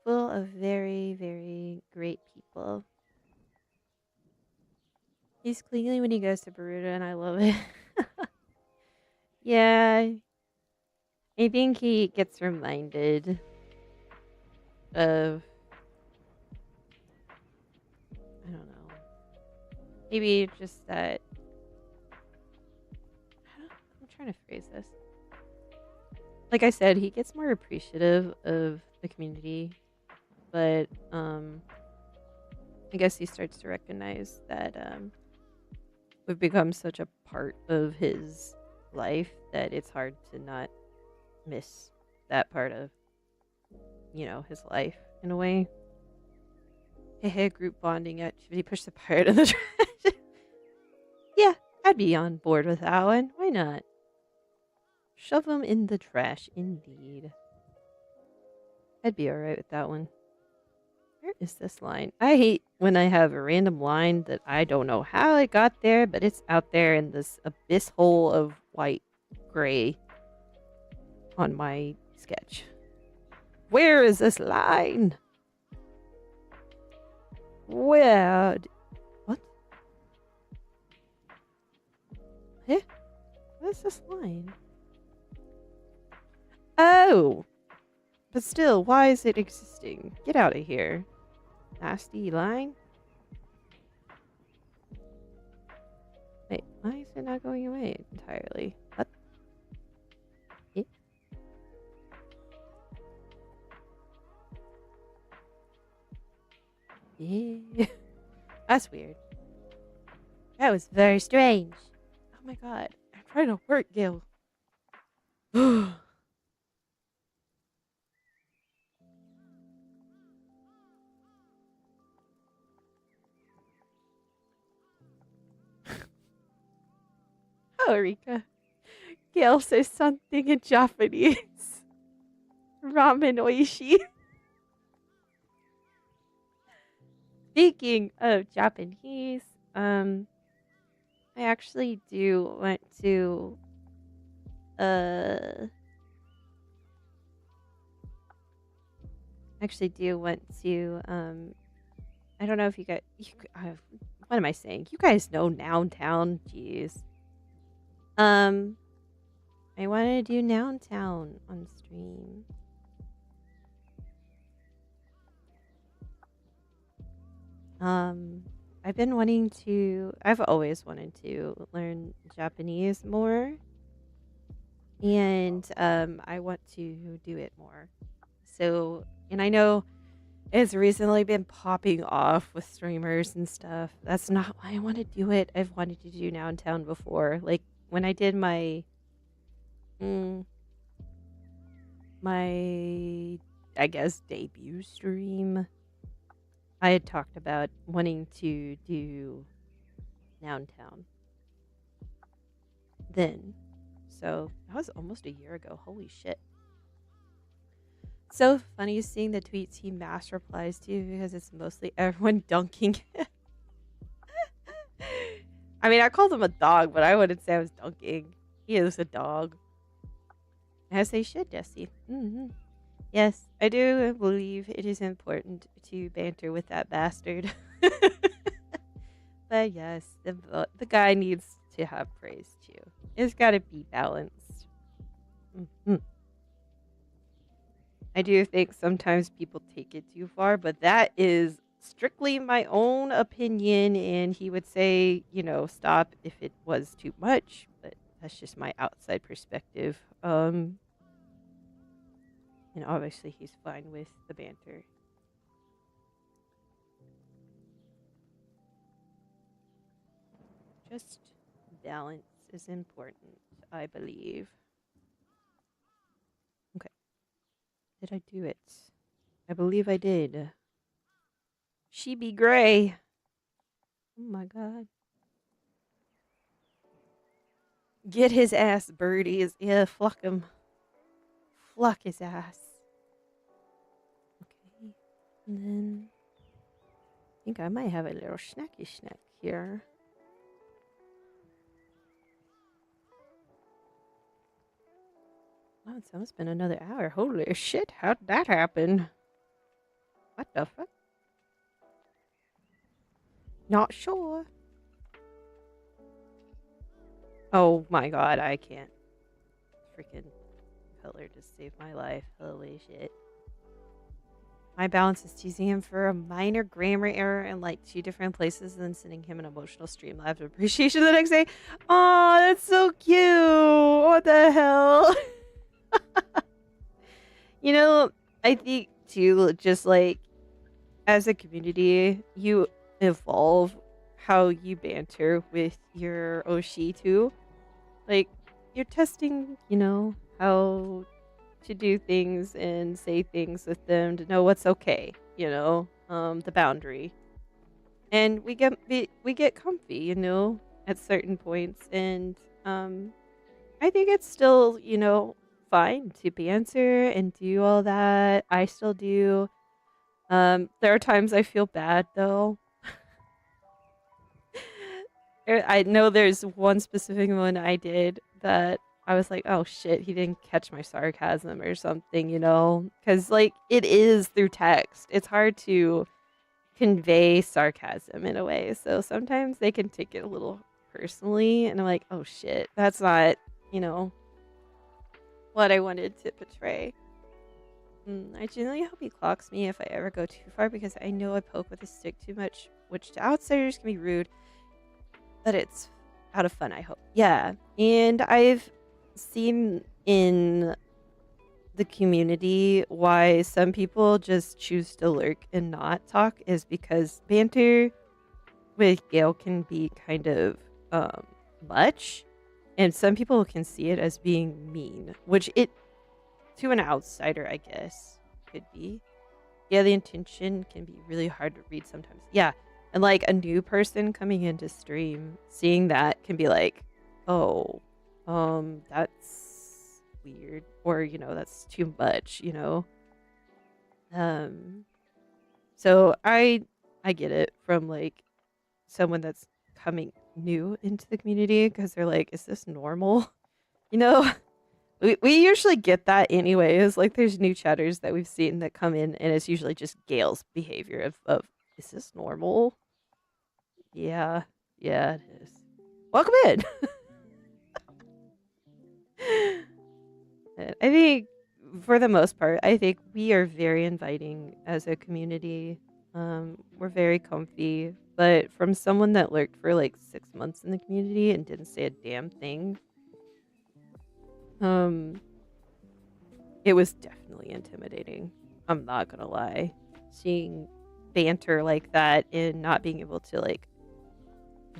Full of very, very great people. He's clingy when he goes to Baruta, and I love it. Yeah. I think he gets reminded of, I don't know, maybe just that, I'm trying to phrase this. Like I said, he gets more appreciative of the community, but I guess he starts to recognize that we've become such a part of his life that it's hard to not miss that part of, his life in a way. Hey, group bonding activity, push the pirate in the trash. Yeah, I'd be on board with that one. Why not? Shove them in the trash, indeed. I'd be alright with that one. Where is this line? I hate when I have a random line that I don't know how it got there, but it's out there in this abyss hole of white gray on my sketch. Where is this line? Where? What? Eh? What is this line? Oh! But still, why is it existing? Get out of here. Nasty line? Wait, why is it not going away entirely? What? Eh? Yeah. That's weird. That was very strange. Oh my god. I'm trying to work, Gil. Oh, Rika. Gail says something in Japanese. Ramen oishi. Speaking of Japanese, I actually do want to I don't know if you guys what am I saying? You guys know Noun Town, jeez. I wanted to do Noun Town on stream. I've always wanted to learn Japanese more. And I want to do it more. So, and I know It's recently been popping off with streamers and stuff. That's not why I want to do it. I've wanted to do Now in Town before. Like when I did mm, my I guess debut stream, I had talked about wanting to do Now in Town then. So that was almost a year ago. Holy shit. So funny seeing the tweets he mass replies to because it's mostly everyone dunking. I mean, I called him a dog, but I wouldn't say I was dunking. He is a dog. As they should, Desi. Yes, I do believe it is important to banter with that bastard. But yes, the guy needs to have praise too. It's got to be balanced. I do think sometimes people take it too far, but that is strictly my own opinion. And he would say, stop if it was too much, but that's just my outside perspective. And obviously he's fine with the banter. Just balance is important, I believe. Okay. Did I do it? I believe I did. She be gray. Oh my god. Get his ass, birdies. Yeah, fluck him. Fluck his ass. Okay. And then I think I might have a little snacky snack here. Wow, it's almost been another hour. Holy shit, how'd that happen? What the fuck? Not sure. Oh my god, I can't. Freaking color to save my life. Holy shit. My balance is teasing him for a minor grammar error in like 2 different places and then sending him an emotional stream live of appreciation the next day. Oh, that's so cute. What the hell? I think too, just like as a community, you evolve how you banter with your Oshi too. Like you're testing, how to do things and say things with them to know what's okay, the boundary. And we get comfy, at certain points. And I think it's still, fine to banter and do all that. I still do. There are times I feel bad though. I know there's one specific one I did that I was like, oh shit, he didn't catch my sarcasm or something, because like it is through text. It's hard to convey sarcasm in a way. So sometimes they can take it a little personally, and I'm like, oh shit, that's not, what I wanted to portray. I generally hope he clocks me if I ever go too far because I know I poke with a stick too much, which to outsiders can be rude, but it's out of fun, I hope. Yeah, and I've seen in the community why some people just choose to lurk and not talk is because banter with Gale can be kind of much, and some people can see it as being mean, which it to an outsider I guess could be. Yeah, the intention can be really hard to read sometimes. Yeah, and like a new person coming into stream seeing that can be like, oh, that's weird, or that's too much, so I get it from like someone that's coming new into the community because they're like, is this normal? We usually get that anyways. Like there's new chatters that we've seen that come in and it's usually just Gale's behavior of is this normal? Yeah, it is. Welcome in. I think for the most part, I think we are very inviting as a community. We're very comfy, but from someone that lurked for like 6 months in the community and didn't say a damn thing, it was definitely intimidating. I'm not gonna lie. seeing banter like that and not being able to like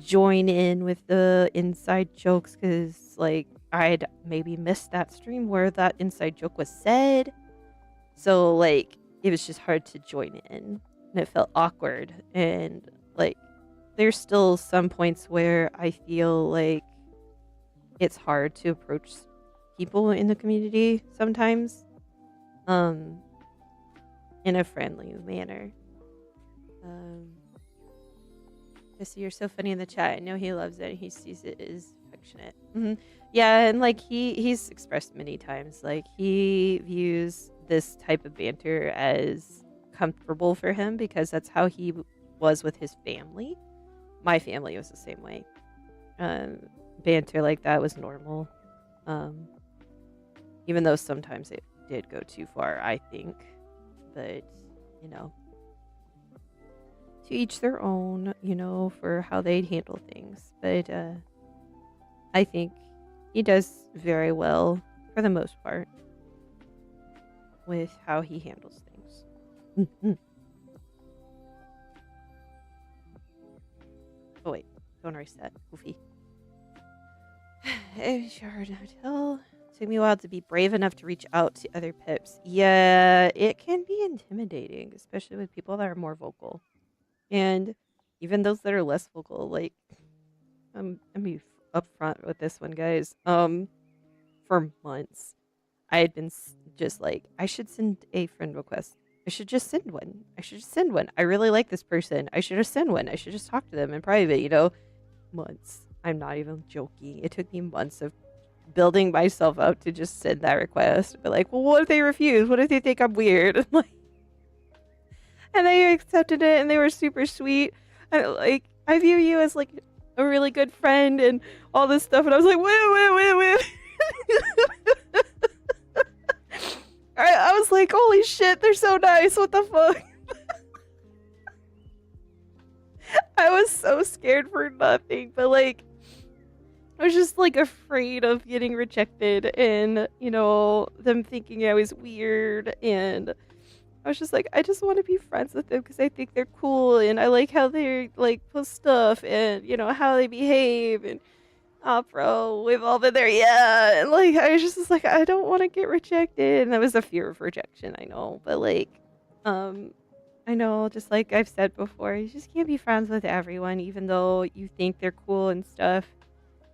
join in with the inside jokes because like I'd maybe missed that stream where that inside joke was said. So like it was just hard to join in and it felt awkward. And like there's still some points where I feel like it's hard to approach people in the community sometimes in a friendly manner. Jesse, you're so funny in the chat. I know he loves it. He sees it as affectionate. Yeah, and like he's expressed many times, like he views this type of banter as comfortable for him because that's how he was with his family. My family was the same way. Banter like that was normal. Even though sometimes it did go too far, I think. But, you know, to each their own, you know, for how they'd handle things. But I think he does very well, for the most part, with how he handles things. Oh, wait. Don't reset. Goofy. Sure, no. Took me a while to be brave enough to reach out to other pips. Yeah, it can be intimidating, especially with people that are more vocal. And even those that are less vocal, like, I'm be upfront with this one, guys. For months, I had been just like, I should send a friend request. I should just send one. I really like this person. I should just send one. I should just talk to them in private, you know? Months. I'm not even joking. It took me months of building myself up to just send that request. But like, well, what if they refuse? What if they think I'm weird? And they accepted it and they were super sweet. And like, I view you as like a really good friend and all this stuff. And I was like, wait. I was like, holy shit, they're so nice. What the fuck? I was so scared for nothing. But like, I was just like afraid of getting rejected and, you know, them thinking I was weird. And I was just like, I just want to be friends with them because I think they're cool and I like how they like post stuff and, you know, how they behave. And bro, we've all been there. Yeah. And like, I was just like, I don't want to get rejected. And that was a fear of rejection, I know. But like, I know, just like I've said before, you just can't be friends with everyone, even though you think they're cool and stuff.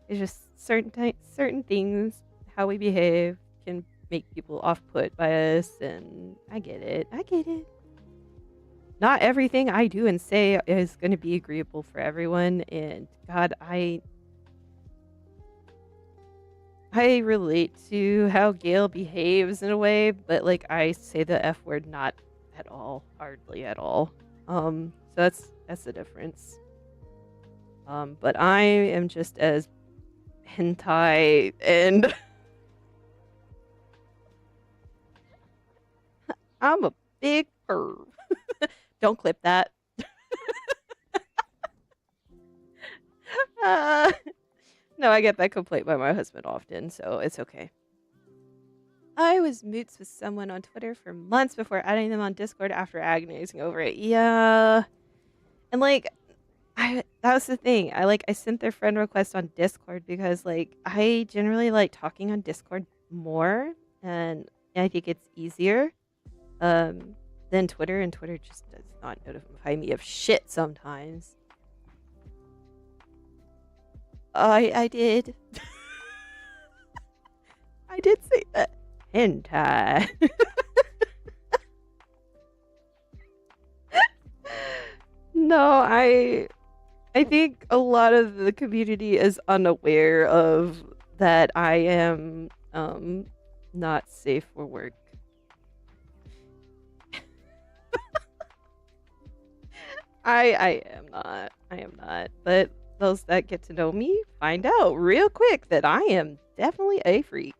It's just certain things, how we behave, can make people off-put by us, and I get it. Not everything I do and say is going to be agreeable for everyone, and God, I relate to how Gail behaves in a way, but like I say the F word not at all, hardly at all. So that's the difference. But I am just as hentai and I'm a big perv. Don't clip that. No, I get that complaint by my husband often, so it's okay. I was moots with someone on Twitter for months before adding them on Discord after agonizing over it. Yeah. And like, that was the thing. I sent their friend request on Discord because like I generally like talking on Discord more, and I think it's easier than Twitter, and Twitter just does not notify me of shit sometimes. I did. I did say that. Hentai. No, I think a lot of the community is unaware of that I am not safe for work. I am not. But those that get to know me find out real quick that I am definitely a freak.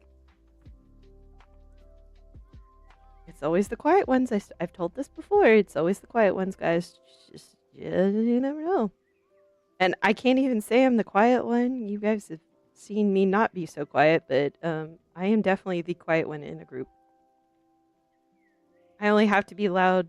It's always the quiet ones. I've told this before. It's always the quiet ones, guys. Just you never know. And I can't even say I'm the quiet one. You guys have seen me not be so quiet, but I am definitely the quiet one in a group. I only have to be loud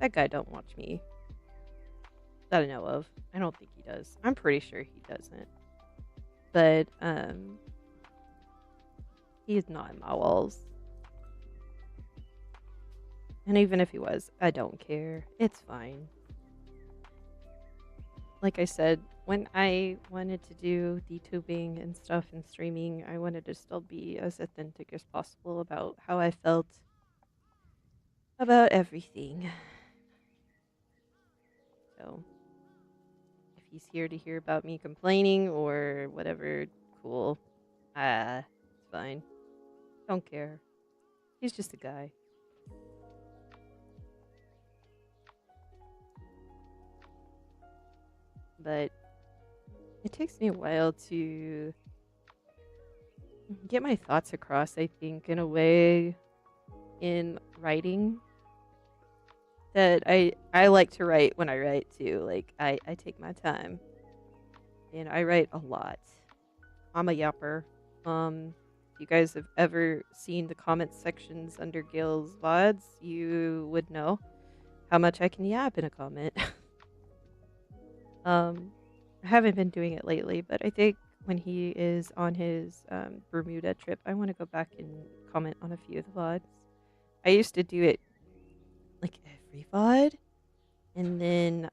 That guy don't watch me. That I know of. I don't think he does. I'm pretty sure he doesn't. But, he's not in my walls. And even if he was, I don't care. It's fine. Like I said, when I wanted to do vtubing and stuff and streaming, I wanted to still be as authentic as possible about how I felt about everything. So, if he's here to hear about me complaining or whatever, cool. It's fine. Don't care. He's just a guy. But it takes me a while to get my thoughts across, I think, in a way in writing that I like to write when I write too. Like I take my time and I write a lot. I'm a yapper. If you guys have ever seen the comment sections under Gil's VODs, you would know how much I can yap in a comment. I haven't been doing it lately, but I think when he is on his Bermuda trip, I want to go back and comment on a few of the VODs. I used to do it like every VOD, and then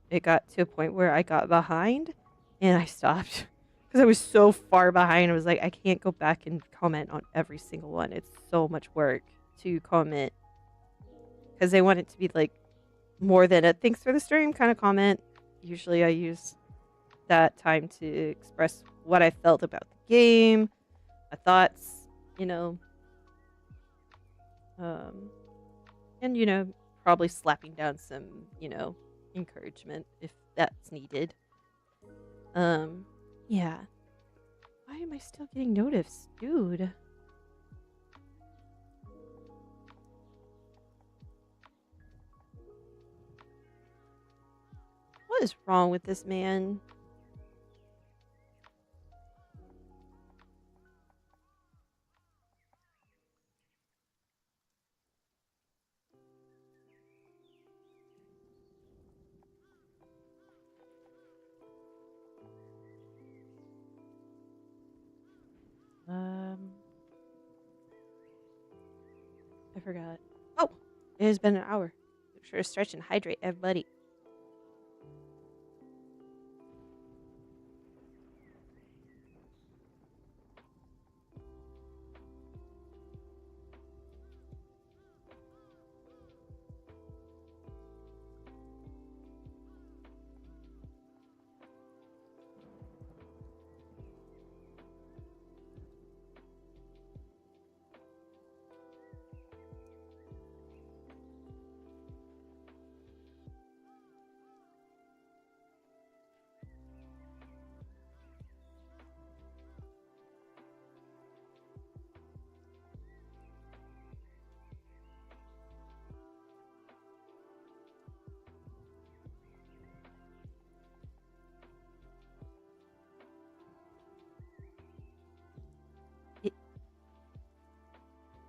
it got to a point where I got behind, and I stopped because I was so far behind. I was like, I can't go back and comment on every single one. It's so much work to comment because they want it to be like more than a thanks for the stream kind of comment. Usually I use that time to express what I felt about the game, my thoughts, you know. And, you know, probably slapping down some, you know, encouragement if that's needed. Yeah. Why am I still getting noticed? Dude. What is wrong with this man? I forgot. Oh, it has been an hour. Make sure to stretch and hydrate, everybody.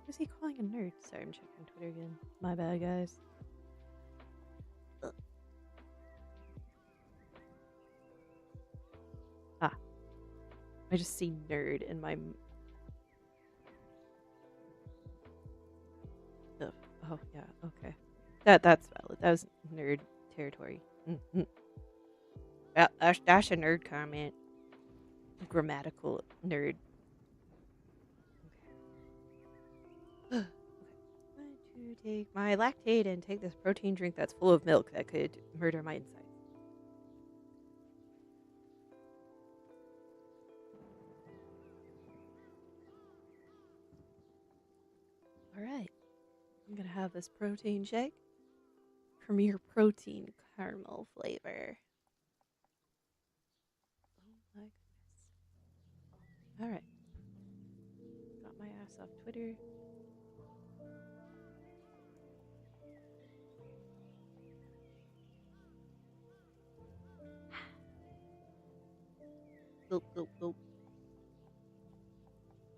Who's he calling a nerd? Sorry, I'm checking Twitter again. My bad, guys. Ugh. Ah. I just see nerd in my... Ugh. Oh, yeah, okay. That's valid. That was nerd territory. Mm-hmm. That's a nerd comment. Grammatical nerd. Okay. Want to take my lactate and take this protein drink that's full of milk that could murder my insides. All right. I'm going to have this protein shake. Premier protein caramel flavor. Oh my goodness. All right. Got my ass off Twitter. Gulp, gulp, gulp.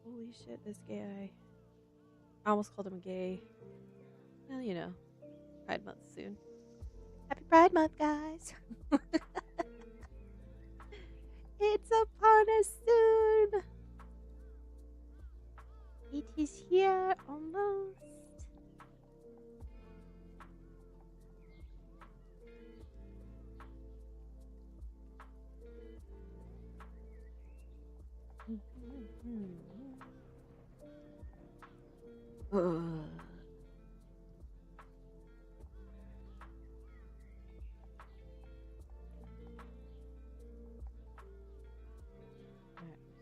Holy shit, this guy. I almost called him gay. Well, you know, Pride Month soon. Happy Pride Month, guys. It's upon us soon. It is here almost.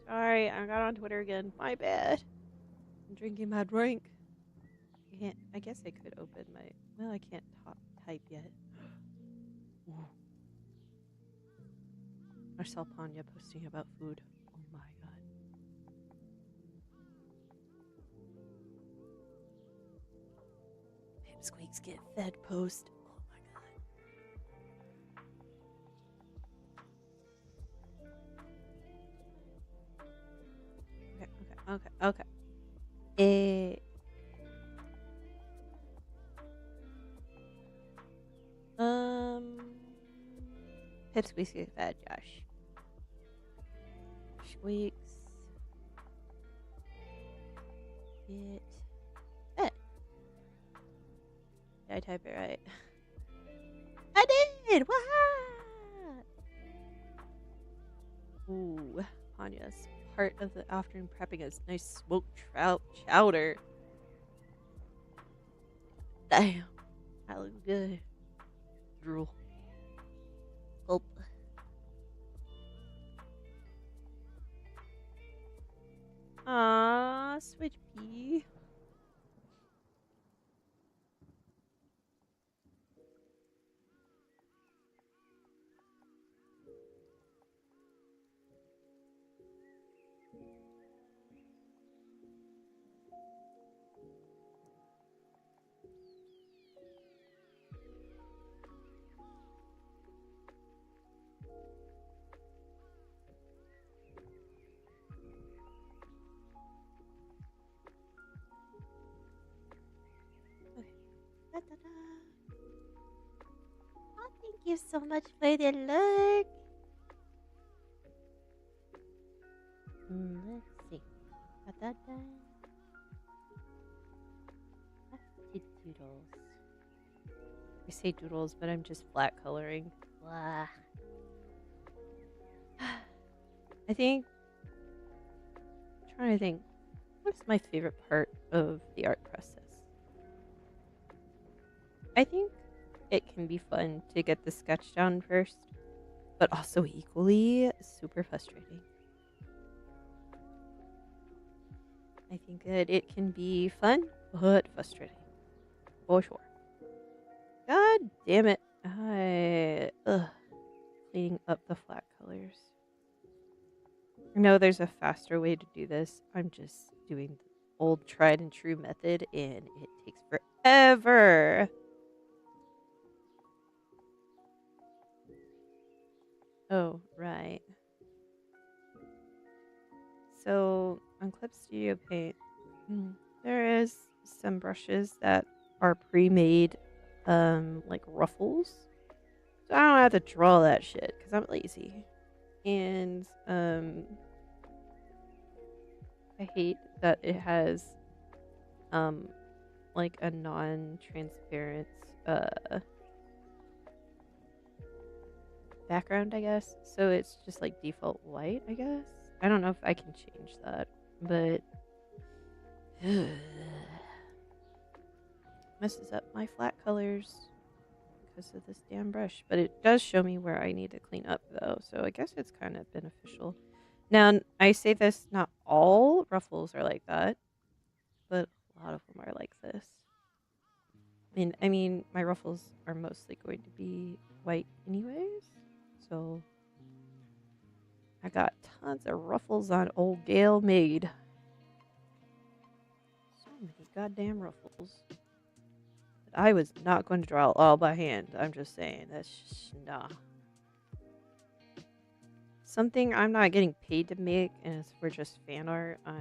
Sorry, I got on Twitter again. My bad. I'm drinking my drink. I guess I could open my. Well, I can't type yet. I saw Panya posting about food. Oh my god. Pipsqueaks get fed post. Oh my god. Okay. Pipsqueaks get fed, Josh. Squeaks get fed. Did I type it right? I did! Wah! Ooh, Panya's part of the afternoon prepping is nice smoked trout chowder. Damn, that looks good. Drool. Gulp. Aww, Switch Pea. Da-da-da. Oh, thank you so much for the look. Let's see. Da-da-da. Doodles. I say doodles, but I'm just flat coloring. Blah. I think. I'm trying to think. What's my favorite part of the art process? I think it can be fun to get the sketch down first, but also equally super frustrating. I think that it can be fun, but frustrating. For sure. God damn it. Cleaning up the flat colors. I know there's a faster way to do this. I'm just doing the old tried and true method, and it takes forever. Oh, right. So on Clip Studio Paint, there is some brushes that are pre-made, like ruffles. So I don't have to draw that shit because I'm lazy. And I hate that it has like a non-transparent background, I guess. So it's just like default white, I guess. I don't know if I can change that, but messes up my flat colors because of this damn brush. But it does show me where I need to clean up though, so I guess it's kind of beneficial. Now, I say this, not all ruffles are like that, but a lot of them are like this. I mean, my ruffles are mostly going to be white anyways, so I got tons of ruffles on old 𝃬𝃬𝃬𝃬. So many goddamn ruffles. But I was not going to draw it all by hand. I'm just saying, that's just, nah. Something I'm not getting paid to make, and it's for just fan art, I'm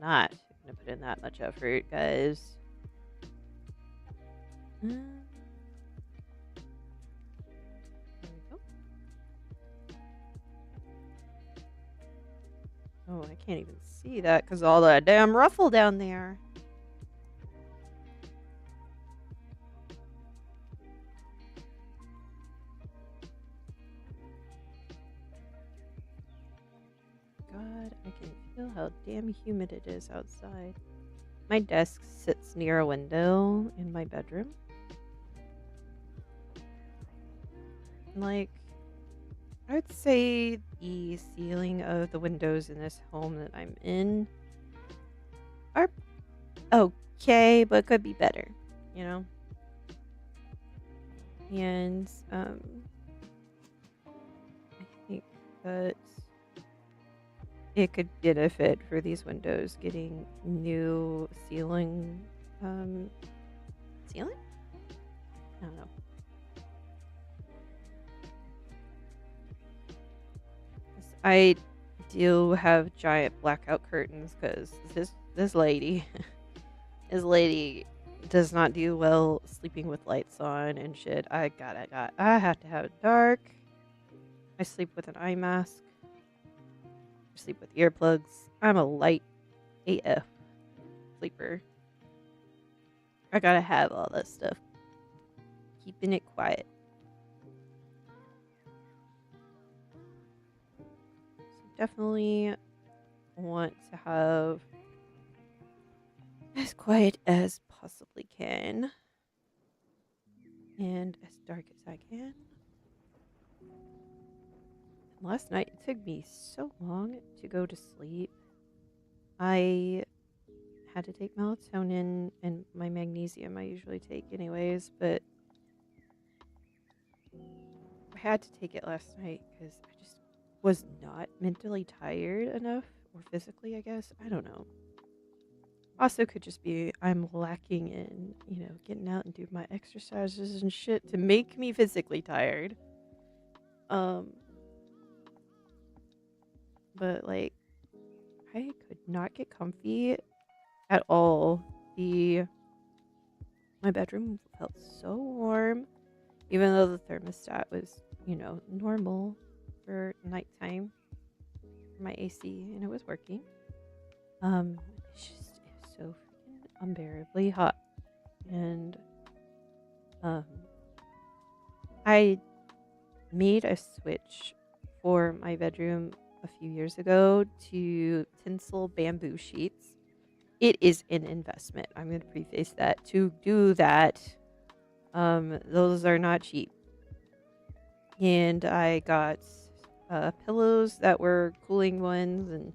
not going to put in that much effort, guys. There we go. Oh, I can't even see that because all that damn ruffle down there. God, I can feel how damn humid it is outside. My desk sits near a window in my bedroom. Like, I would say the ceiling of the windows in this home that I'm in are okay, but could be better, you know? And I think that it could benefit for these windows getting new ceiling. Ceiling? I don't know. I do have giant blackout curtains because this lady, this lady does not do well sleeping with lights on and shit. I have to have it dark. I sleep with an eye mask. I sleep with earplugs. I'm a light AF sleeper. I gotta have all that stuff. Keeping it quiet. So definitely want to have as quiet as possibly can. And as dark as I can. Last night, it took me so long to go to sleep. I had to take melatonin and my magnesium I usually take anyways, but I had to take it last night because I just was not mentally tired enough, or physically, I guess. I don't know. Also could just be I'm lacking in, getting out and do my exercises and shit to make me physically tired. But like I could not get comfy at all. My bedroom felt so warm, even though the thermostat was, normal for nighttime for my AC, and it was working. It's so freaking unbearably hot, and I made a switch for my bedroom a few years ago to tinsel bamboo sheets. It is an investment. I'm going to preface that. To do that, those are not cheap. And I got pillows that were cooling ones, and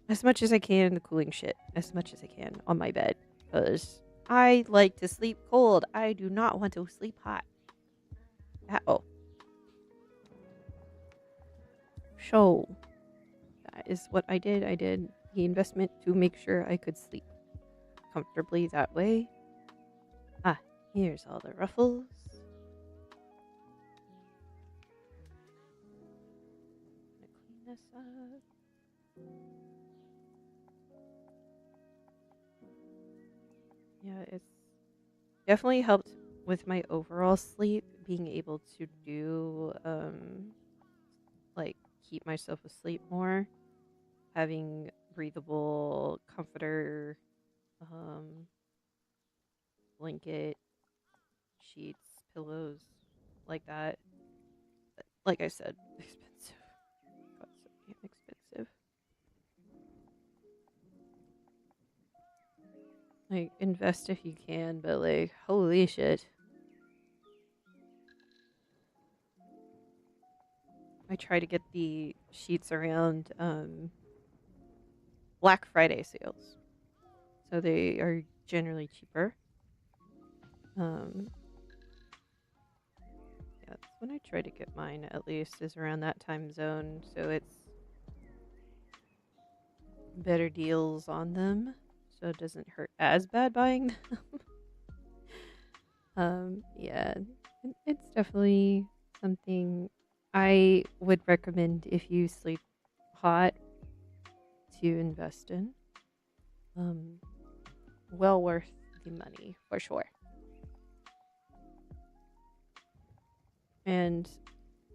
as much as I can, the cooling shit as much as I can on my bed, because I like to sleep cold. I do not want to sleep hot at all. So that is what I did. I did the investment to make sure I could sleep comfortably that way. Here's all the ruffles. Clean this up. Yeah, it's definitely helped with my overall sleep, being able to do like keep myself asleep more, having breathable comforter, blanket, sheets, pillows, like that. But like I said, expensive. God, so damn expensive. Like, invest if you can, but like, holy shit. I try to get the sheets around Black Friday sales. So they are generally cheaper. Yeah, that's when I try to get mine, at least, is around that time zone. So it's better deals on them. So it doesn't hurt as bad buying them. Yeah, it's definitely something I would recommend if you sleep hot to invest in. Well worth the money for sure. And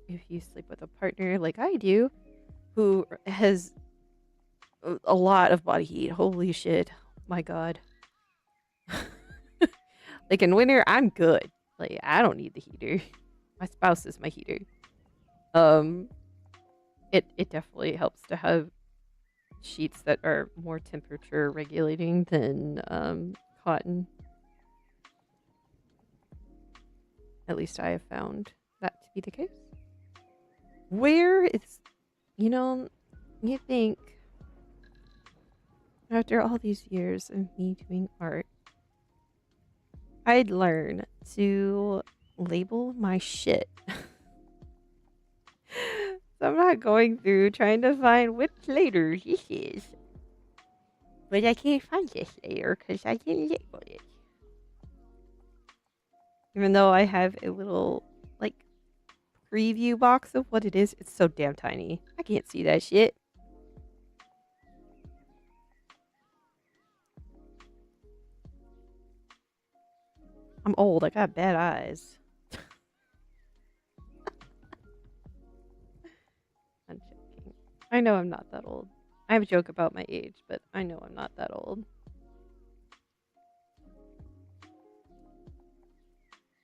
if you sleep with a partner like I do, who has a lot of body heat, holy shit, my god. Like in winter, I'm good. Like I don't need the heater. My spouse is my heater. It definitely helps to have sheets that are more temperature regulating than cotton. At least I have found that to be the case. Where it's, you think after all these years of me doing art, I'd learn to label my shit. So I'm not going through trying to find which layer this is. But I can't find this layer because I didn't label it. Even though I have a little, like, preview box of what it is, it's so damn tiny. I can't see that shit. I'm old. I got bad eyes. I'm joking. I know I'm not that old. I have a joke about my age, but I know I'm not that old.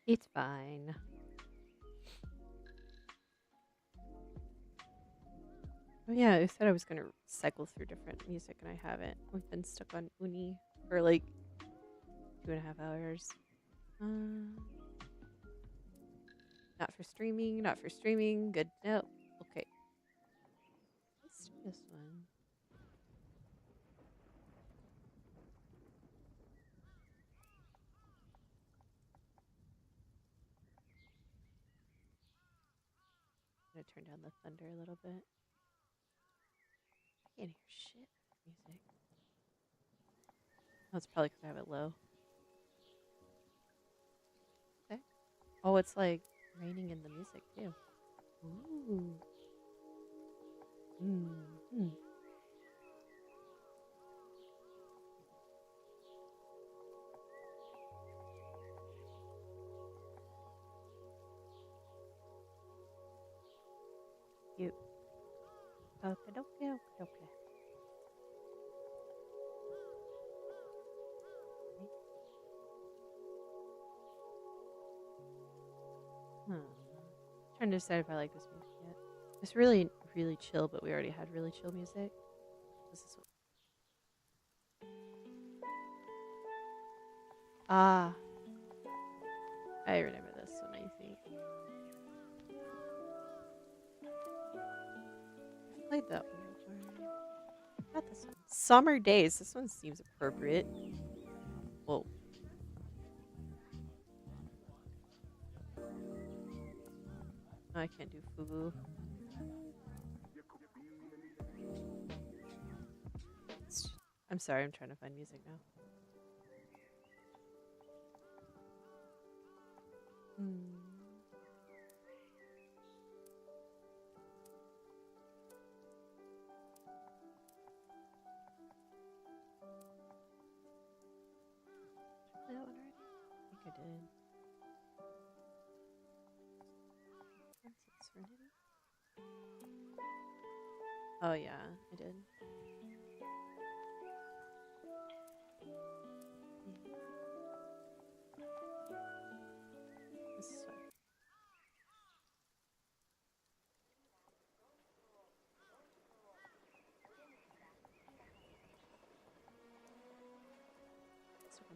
It's fine. Oh yeah, I said I was gonna cycle through different music and I haven't. We've been stuck on Uni for like 2.5 hours. Not for streaming, not for streaming. Good. No. Okay. Let's do this one. I'm gonna turn down the thunder a little bit. I can't hear shit music. Oh, it's probably because I have it low. Okay. Oh, it's like raining in the music too. Ooh. Mm. Cute. Okay. Trying to decide if I like this music yet. It's really, really chill, but we already had really chill music. This is what. Ah. I remember this one, I think. I've played that one before. Not this one. Summer Days. This one seems appropriate. Whoa. I can't do fugu. I'm sorry, I'm trying to find music now. That one already? I think I did. Serenity? Oh yeah, I did.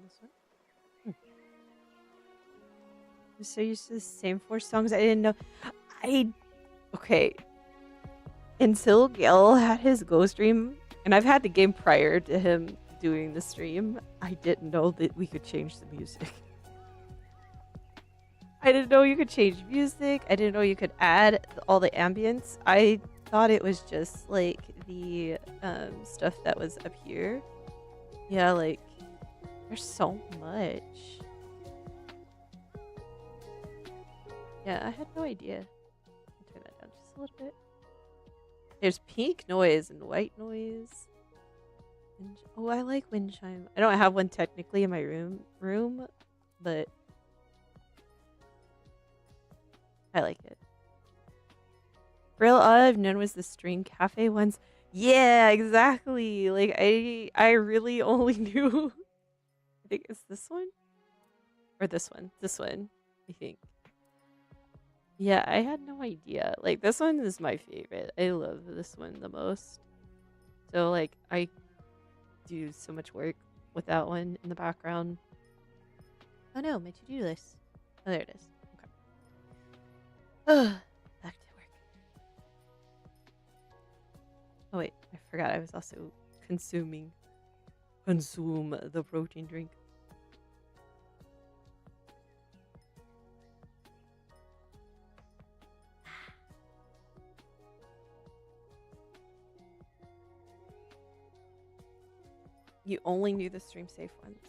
this one. I'm so used to the same 4 songs. I didn't know. Okay. Until Gil had his Go stream, and I've had the game prior to him doing the stream, I didn't know that we could change the music. I didn't know you could change music. I didn't know you could add all the ambience. I thought it was just like the stuff that was up here. Yeah, like there's so much. Yeah, I had no idea. I'll turn that down just a little bit. There's pink noise and white noise. Oh, I like wind chime. I don't have one technically in my room, but I like it. Real all I've known was the Stream Cafe ones. Yeah, exactly. Like I really only knew. I think it's this one or this one. This one, I think. Yeah, I had no idea. Like this one is my favorite. I love this one the most. So like I do so much work with that one in the background. Oh no, my to-do list. Oh, there it is. Okay. Back to work. Oh wait, I forgot I was also consume the protein drink. You only knew the stream safe ones.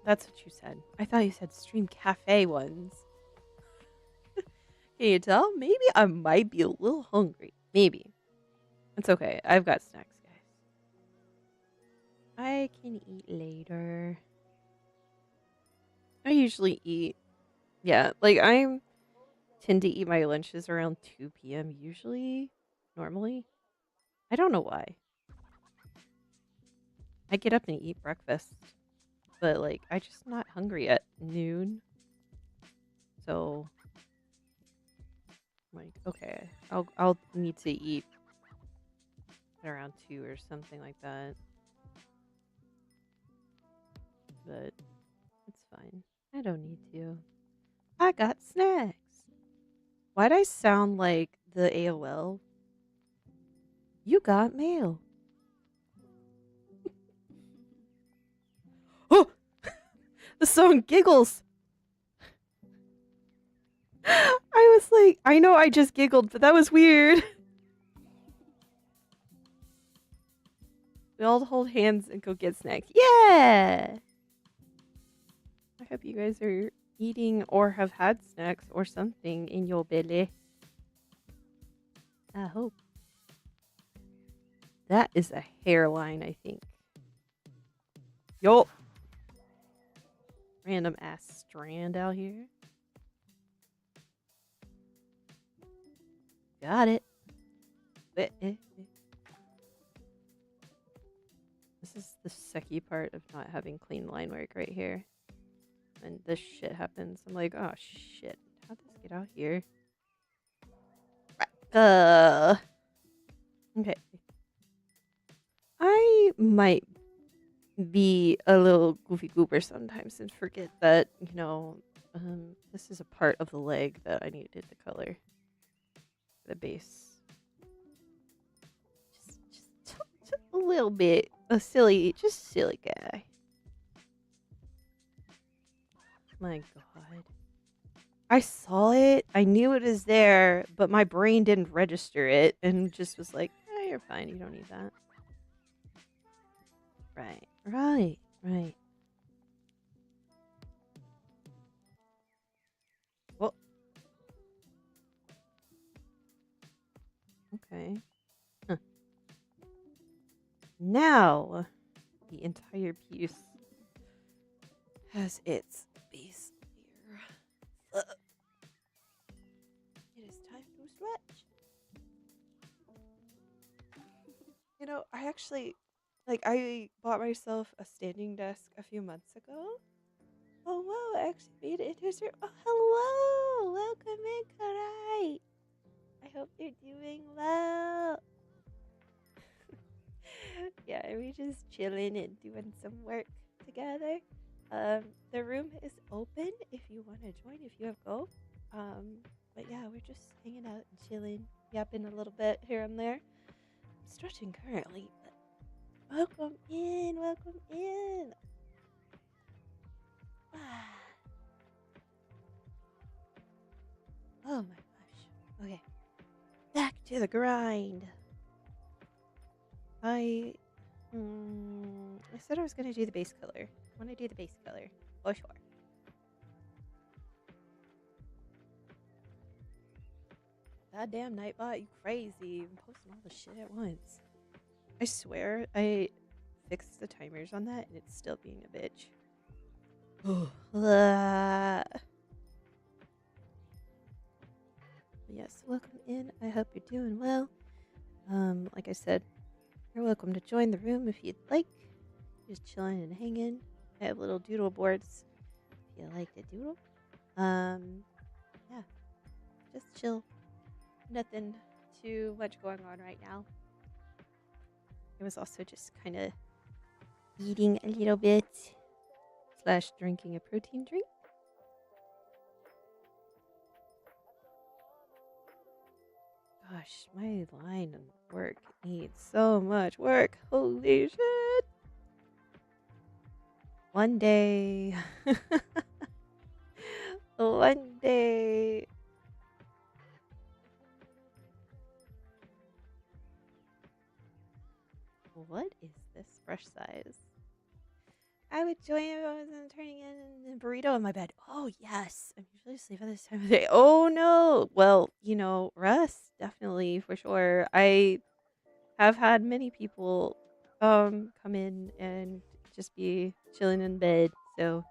That's what you said. I thought you said stream cafe ones. Can you tell? Maybe I might be a little hungry. Maybe. It's okay. I've got snacks, guys. I can eat later. I usually eat. Yeah, like I tend to eat my lunches around 2 p.m. usually. Normally. I don't know why. I get up and eat breakfast. But like I just not hungry at noon. So like okay, I'll need to eat around 2 or something like that. But it's fine. I don't need to. I got snacks. Why'd I sound like the AOL? You got mail. Oh! The song giggles. I was like, I know I just giggled, but that was weird. We all hold hands and go get snacks. Yeah! I hope you guys are eating or have had snacks or something in your belly. I hope. That is a hairline, I think. Yup. Random ass strand out here. Got it. This is the sucky part of not having clean line work right here. And this shit happens. I'm like, oh shit. How'd this get out here? Okay. I might be a little goofy goober sometimes and forget that, you know, this is a part of the leg that I needed to color. The base. Just a little bit. Silly guy. My god. I saw it. I knew it was there, but my brain didn't register it and just was like, eh, you're fine. You don't need that. Right. Well. Okay. Huh. Now, the entire piece has its base here. It is time to stretch. You know, I actually, I bought myself a standing desk a few months ago. Oh, wow, I actually made it into his room. Oh, hello! Welcome in, Karai! I hope you're doing well. Yeah, we're just chilling and doing some work together. The room is open if you want to join, if you have go. But yeah, we're just hanging out and chilling, yapping a little bit here and there. I'm stretching currently, but welcome in, welcome in. Oh my gosh. Okay, back to the grind. I said I was gonna do the base color. I want to do the base color for sure. Goddamn Nightbot, you crazy! I'm posting all the shit at once. I swear I fixed the timers on that and it's still being a bitch. Yes, welcome in. I hope you're doing well. Like I said, you're welcome to join the room if you'd like. Just chilling and hanging. I have little doodle boards if you like to doodle. Yeah, just chill. Nothing too much going on right now. I was also just kind of eating a little bit / drinking a protein drink. Gosh, my line of work needs so much work. Holy shit. One day. One day. What is this brush size? I would join if I wasn't turning in a burrito in my bed. Oh, yes. I'm usually asleep at this time of day. Oh, no. Well, you know, rest, definitely, for sure. I have had many people come in and just be chilling in bed. So,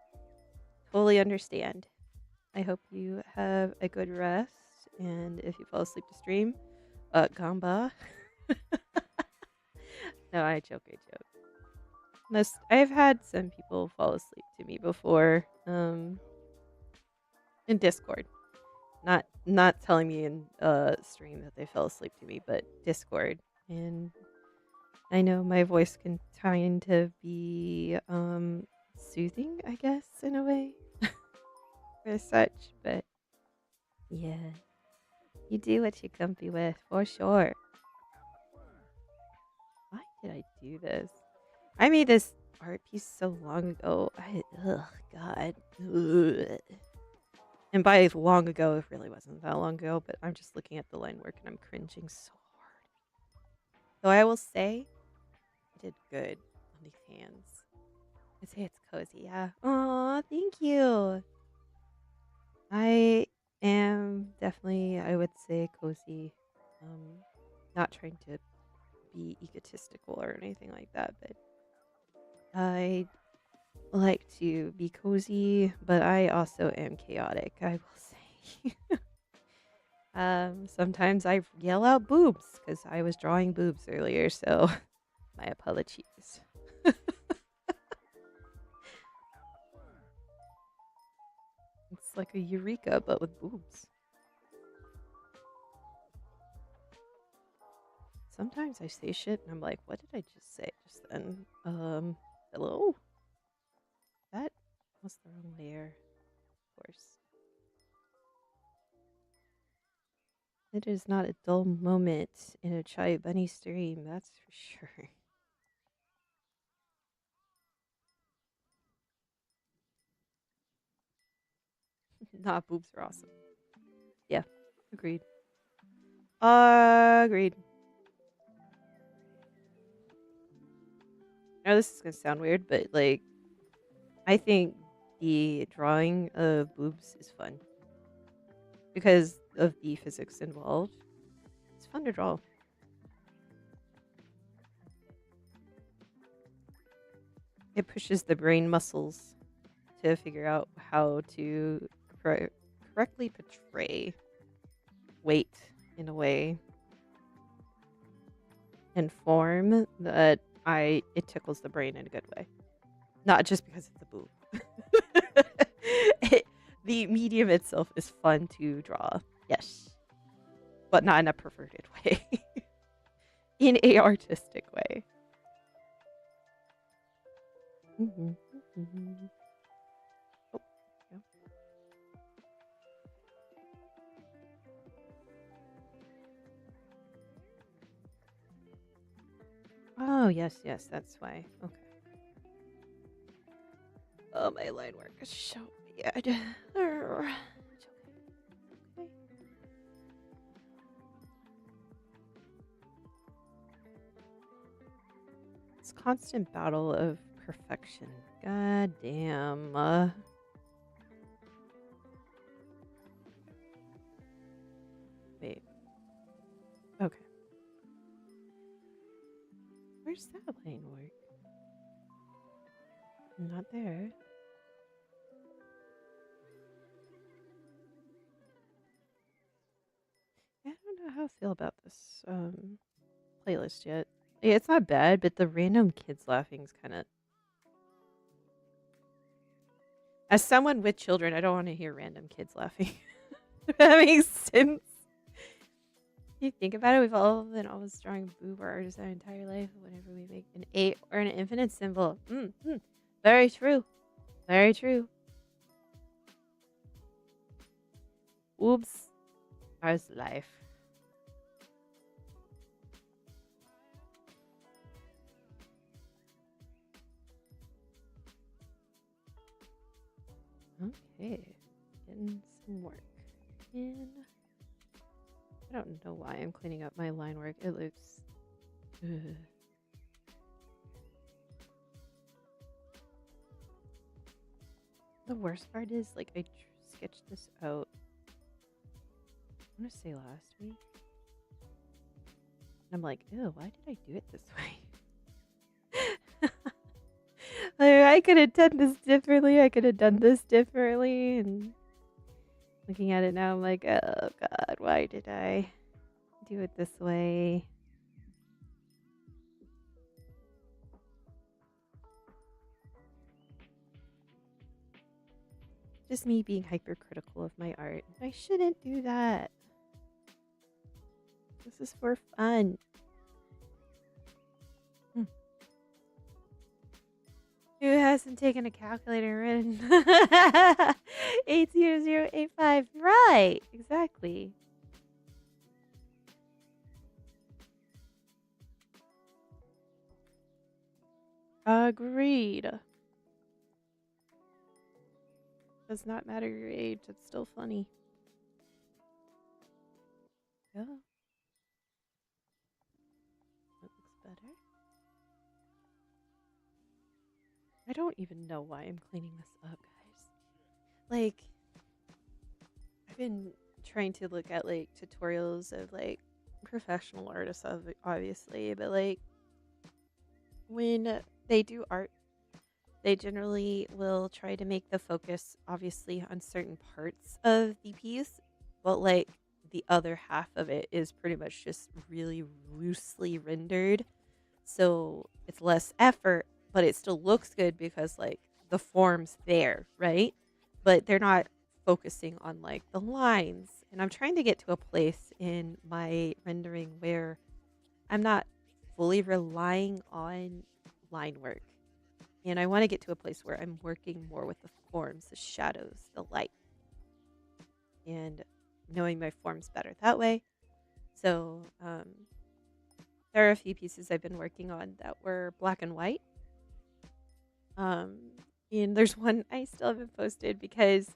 totally understand. I hope you have a good rest. And if you fall asleep to stream, gamba. No, I joke. I've had some people fall asleep to me before, in Discord. Not telling me in stream that they fell asleep to me, but Discord. And I know my voice can kind of be soothing, I guess, in a way, or such. But yeah, you do what you're comfy with, for sure. Why did I do this? I made this art piece so long ago. God. Ugh. And by long ago, it really wasn't that long ago, but I'm just looking at the line work and I'm cringing so hard. So I will say, I did good on these hands. I'd say it's cozy, yeah. Aw, thank you. I am definitely, I would say, cozy. Not trying to be egotistical or anything like that, but I like to be cozy, but I also am chaotic, I will say. Sometimes I yell out boobs because I was drawing boobs earlier, so my apologies. It's like a eureka, but with boobs. Sometimes I say shit and I'm like, what did I just say just then? Hello? That was the wrong layer, of course. It is not a dull moment in a Chai Bunny stream, that's for sure. Nah, boobs are awesome. Yeah, agreed. Agreed. I know this is gonna sound weird, but like, I think the drawing of boobs is fun because of the physics involved. It's fun to draw. It pushes the brain muscles to figure out how to correctly portray weight in a way and form that it tickles the brain in a good way. Not just because it's a boob. The medium itself is fun to draw, yes, but not in a perverted way. In a artistic way. Mhm. Oh, yeah. Oh, yes, yes, that's why. Okay. Oh, my line work is so bad. It's okay. It's constant battle of perfection. God damn. Wait. Okay. Where's that line work? Not there. I don't know how I feel about this playlist yet. Yeah, it's not bad, but the random kids laughing is kind of. As someone with children, I don't want to hear random kids laughing. That makes sense. You think about it, we've all been always drawing boob artists our entire life. Whenever we make an 8 or an infinite symbol. Very true. Very true. Oops. How's life? Okay. Getting some work in. I don't know why I'm cleaning up my line work. It looks. Ugh. The worst part is, like, I sketched this out. I'm gonna say last week. And I'm like, ew, why did I do it this way? Like, I could have done this differently. I could have done this differently. And looking at it now, I'm like, oh God, why did I do it this way? Just me being hypercritical of my art. I shouldn't do that. This is for fun. Who hasn't taken a calculator in 80085? Right, exactly. Agreed. Does not matter your age, it's still funny. Yeah. That looks better. I don't even know why I'm cleaning this up, guys. Like, I've been trying to look at, like, tutorials of, like, professional artists, obviously, but, like, when they do art, they generally will try to make the focus, obviously, on certain parts of the piece, but, like, the other half of it is pretty much just really loosely rendered. So it's less effort, but it still looks good because, like, the form's there, right? But they're not focusing on, like, the lines. And I'm trying to get to a place in my rendering where I'm not fully relying on line work. And I want to get to a place where I'm working more with the forms, the shadows, the light, and knowing my forms better that way. So there are a few pieces I've been working on that were black and white. And there's one I still haven't posted because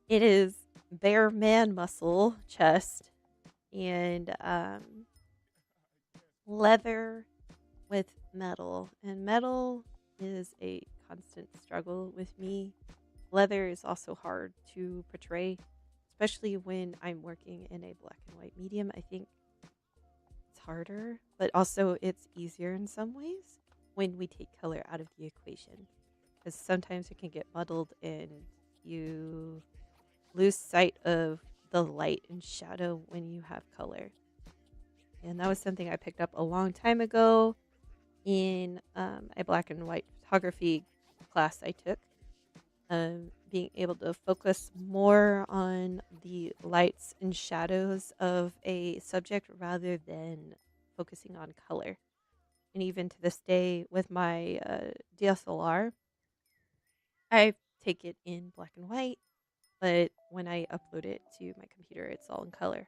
it is bare man muscle chest and leather with metal. And metal is a constant struggle with me. Leather is also hard to portray, especially when I'm working in a black and white medium. I think it's harder, but also it's easier in some ways when we take color out of the equation. Because sometimes it can get muddled and you lose sight of the light and shadow when you have color. And that was something I picked up a long time ago in a black and white photography class I took. Being able to focus more on the lights and shadows of a subject rather than focusing on color. And even to this day, with my DSLR, I take it in black and white, but when I upload it to my computer, it's all in color.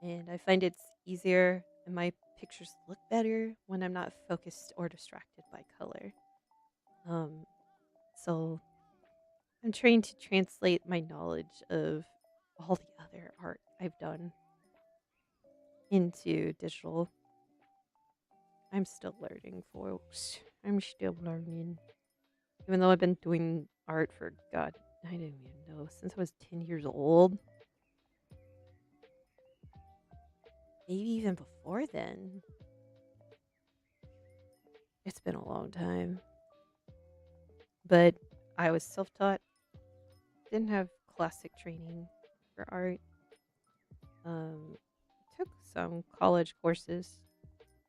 And I find it's easier and my pictures look better when I'm not focused or distracted by color. So I'm trying to translate my knowledge of all the other art I've done into digital. I'm still learning, folks. I'm still learning. Even though I've been doing art for, God, I don't even know, since I was 10 years old. Maybe even before then. It's been a long time. But I was self-taught. Didn't have classic training for art. Took some college courses,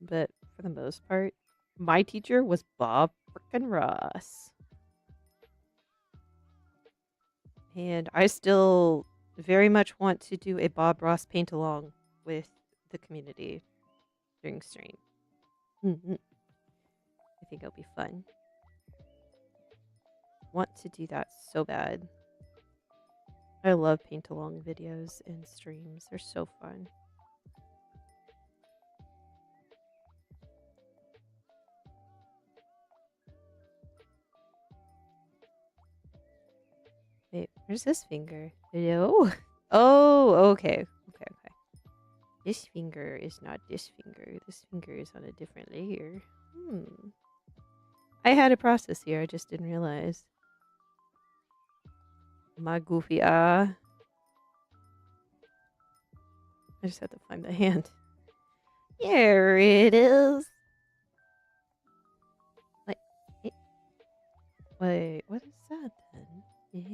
but for the most part, my teacher was Bob frickin' Ross. And I still very much want to do a Bob Ross paint along with the community during stream. I think it'll be fun. Want to do that so bad. I love paint along videos and streams. They're so fun. Wait, where's this finger? Hello? Oh, okay. Okay. This finger is not this finger. This finger is on a different layer. I had a process here. I just didn't realize. My goofy I just had to find the hand. Here it is. Like, wait, what is that then? Yeah.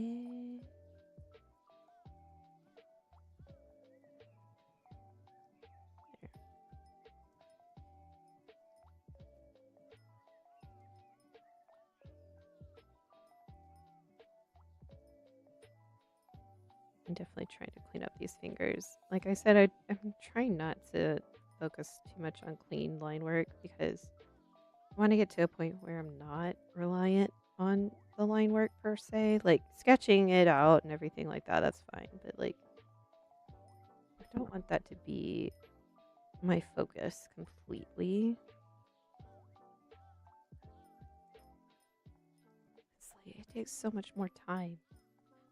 I'm definitely trying to clean up these fingers. Like I said, I'm trying not to focus too much on clean line work because I want to get to a point where I'm not reliant on the line work per se. Like sketching it out and everything like that, that's fine. But like, I don't want that to be my focus completely. It's like, it takes so much more time.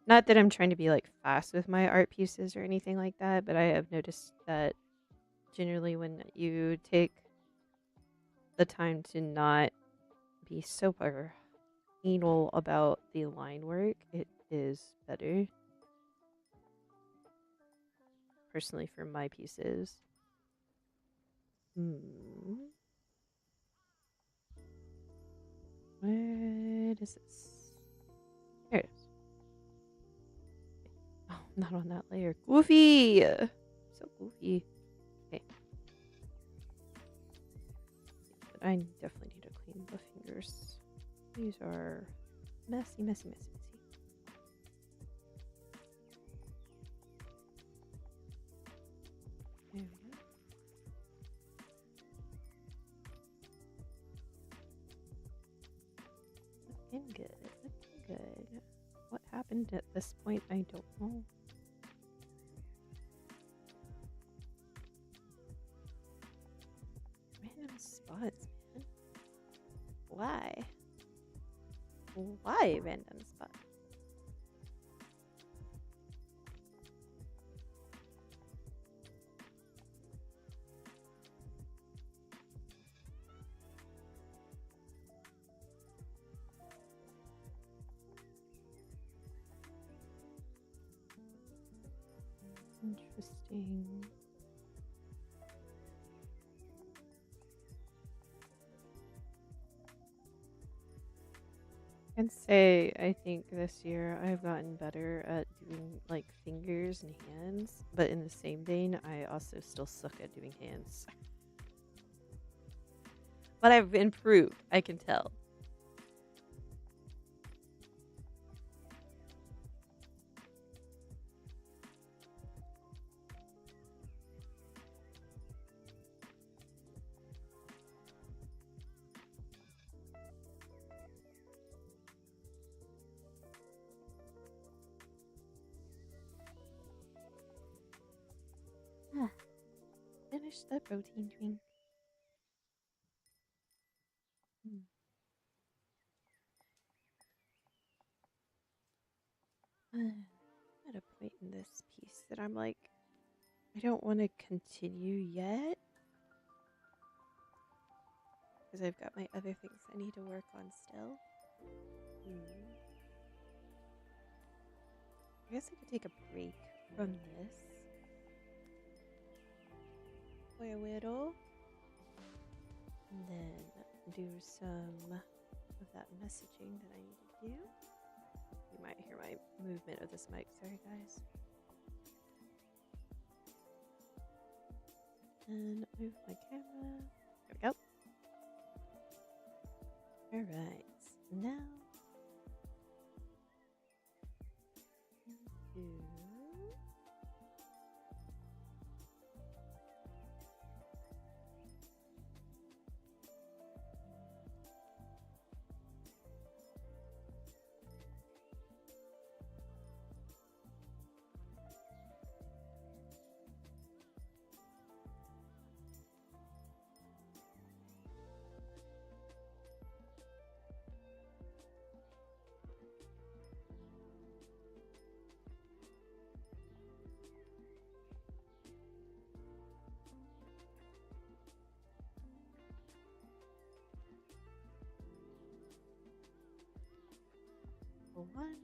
Not that I'm trying to be like fast with my art pieces or anything like that, but I have noticed that generally when you take the time to not be super anal about the line work, it is better. Personally, for my pieces. Where is this? There it is. Oh, not on that layer. Goofy! So goofy. Okay. But I definitely need to clean the fingers. These are messy, messy, messy, messy. There we go. Looking good, looking good. What happened at this point, I don't know. Random spots, man. Why? Why random spots? Interesting. I can say I think this year I've gotten better at doing like fingers and hands, but in the same vein, I also still suck at doing hands. But I've improved, I can tell. finish the protein drink. I'm at a point in this piece that I'm like, I don't want to continue yet. Because I've got my other things I need to work on still. I guess I could take a break from this for a little. And then do some of that messaging that I need to do. You might hear my movement of this mic. Sorry, guys. And move my camera. There we go. Alright. Now into one.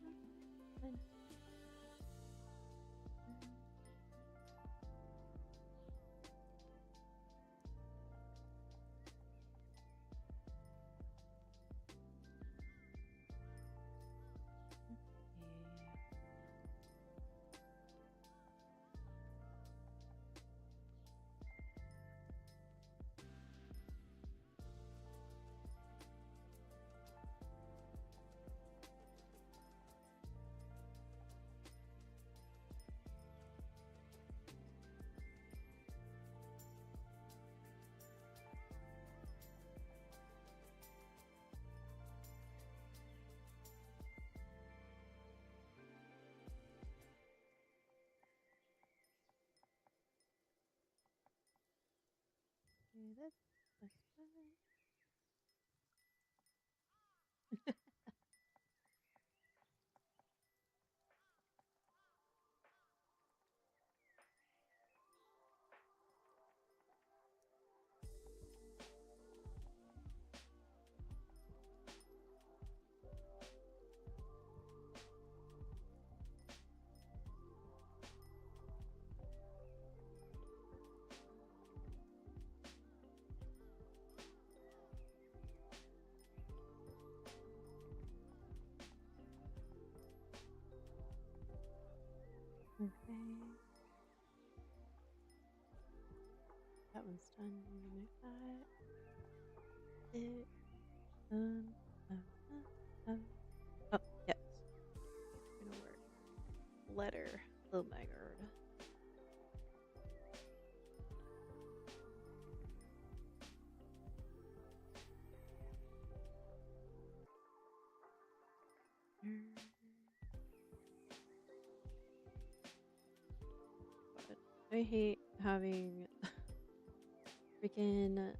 Okay, that's fine. Okay. That one's done. Remove that. It. Oh, yes. Gonna work. Letter. Oh my god. God, I hate having freaking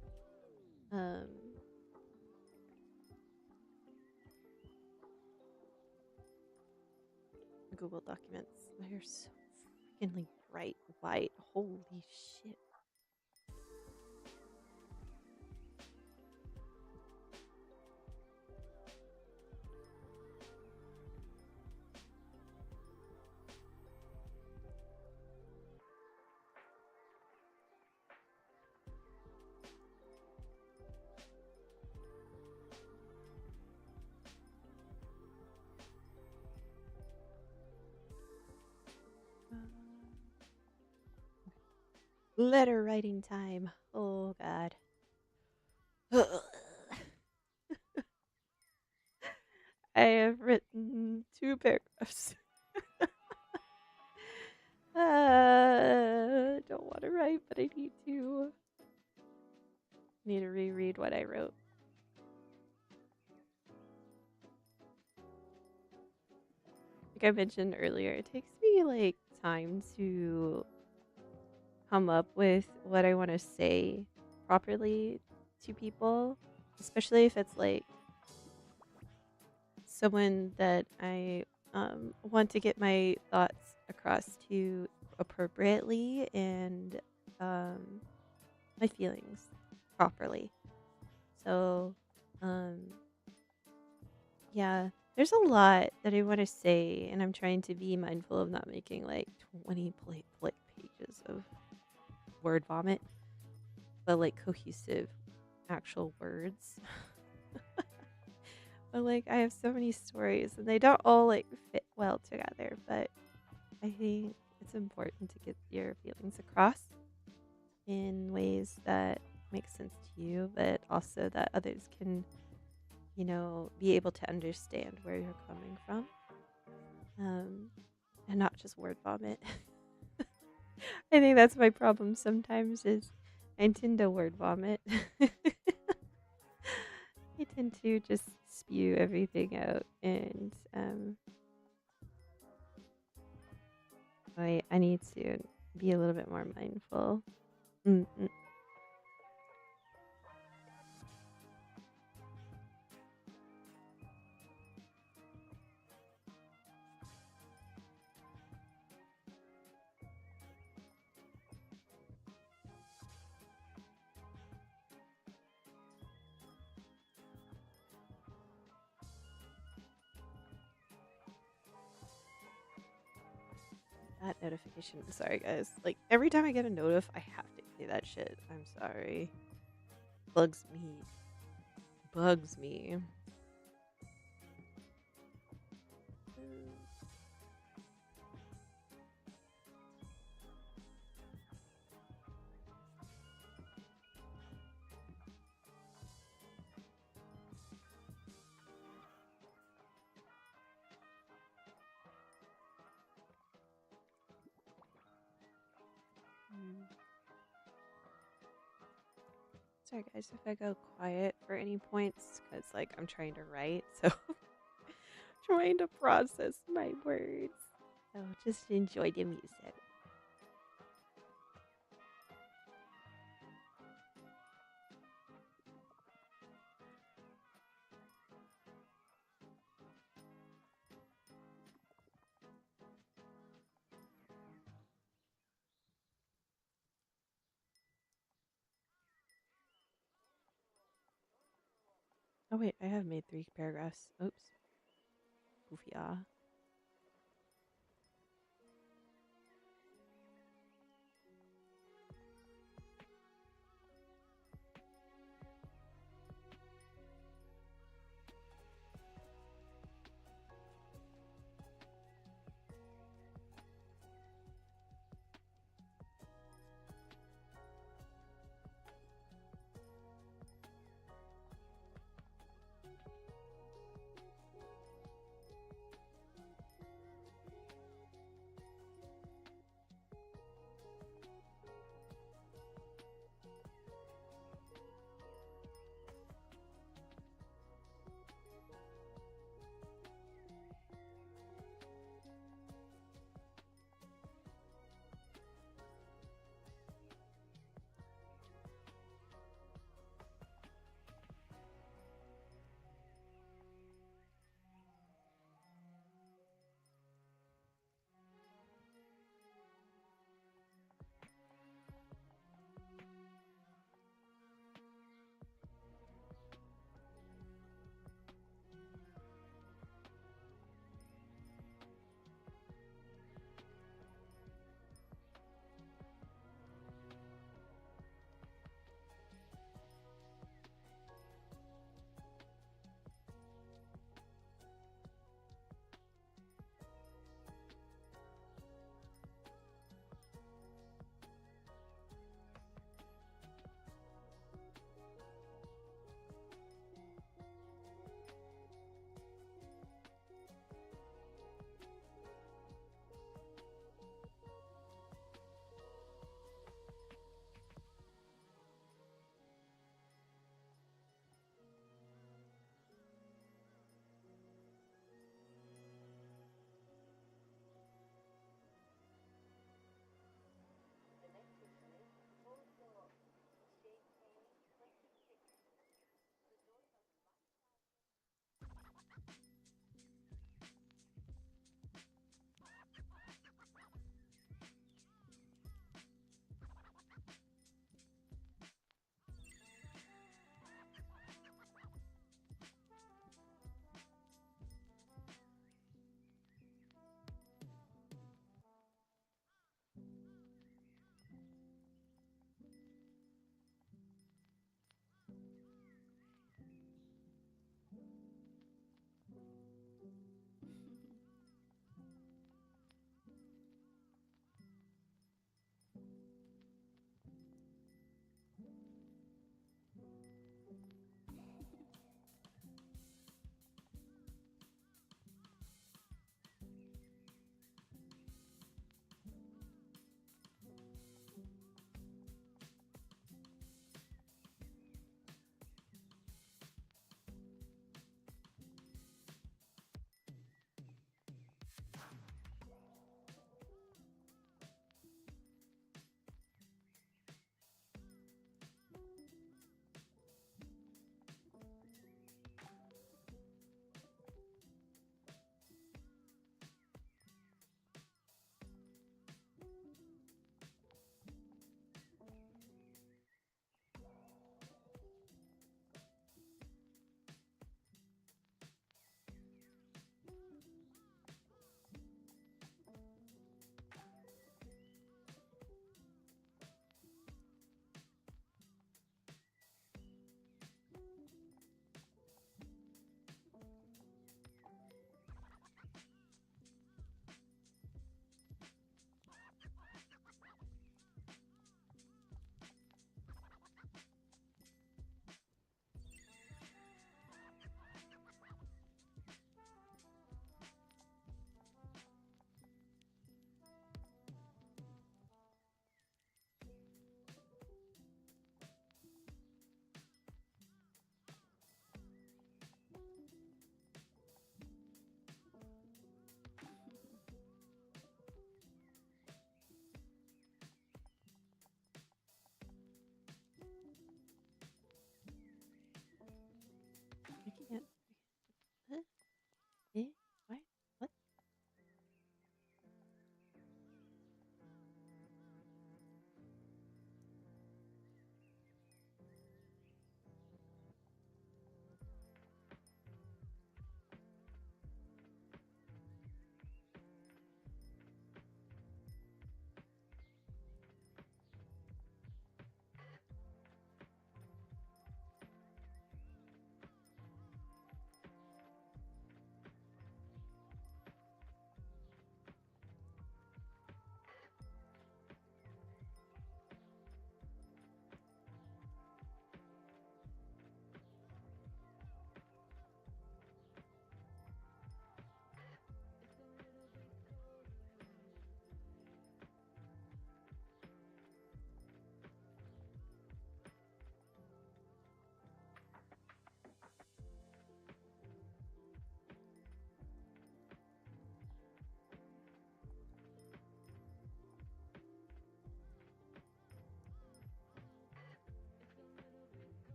Google Documents. They're so freaking bright white. Holy shit. Letter writing time. Oh god. I have written 2 paragraphs. Don't want to write, but I need to. Need to reread what I wrote. Like I mentioned earlier, it takes me like time to come up with what I want to say properly to people, especially if it's like someone that I want to get my thoughts across to appropriately and um, my feelings properly. So, um, yeah, there's a lot that I want to say, and I'm trying to be mindful of not making like 20 pages of word vomit, but like cohesive actual words. But like I have so many stories and they don't all like fit well together, but I think it's important to get your feelings across in ways that make sense to you, but also that others can, be able to understand where you're coming from. And not just word vomit. I think that's my problem sometimes is I tend to word vomit. I tend to just spew everything out, and I need to be a little bit more mindful. Mm-mm. That notification. Sorry, guys. Like every time I get a notif, I have to say that shit. I'm sorry. Bugs me. Bugs me. Sorry, guys, if I go quiet for any points, because like I'm trying to write, so trying to process my words. So just enjoy the music. Oh wait, I have made 3 paragraphs. Oops. Goofy ah.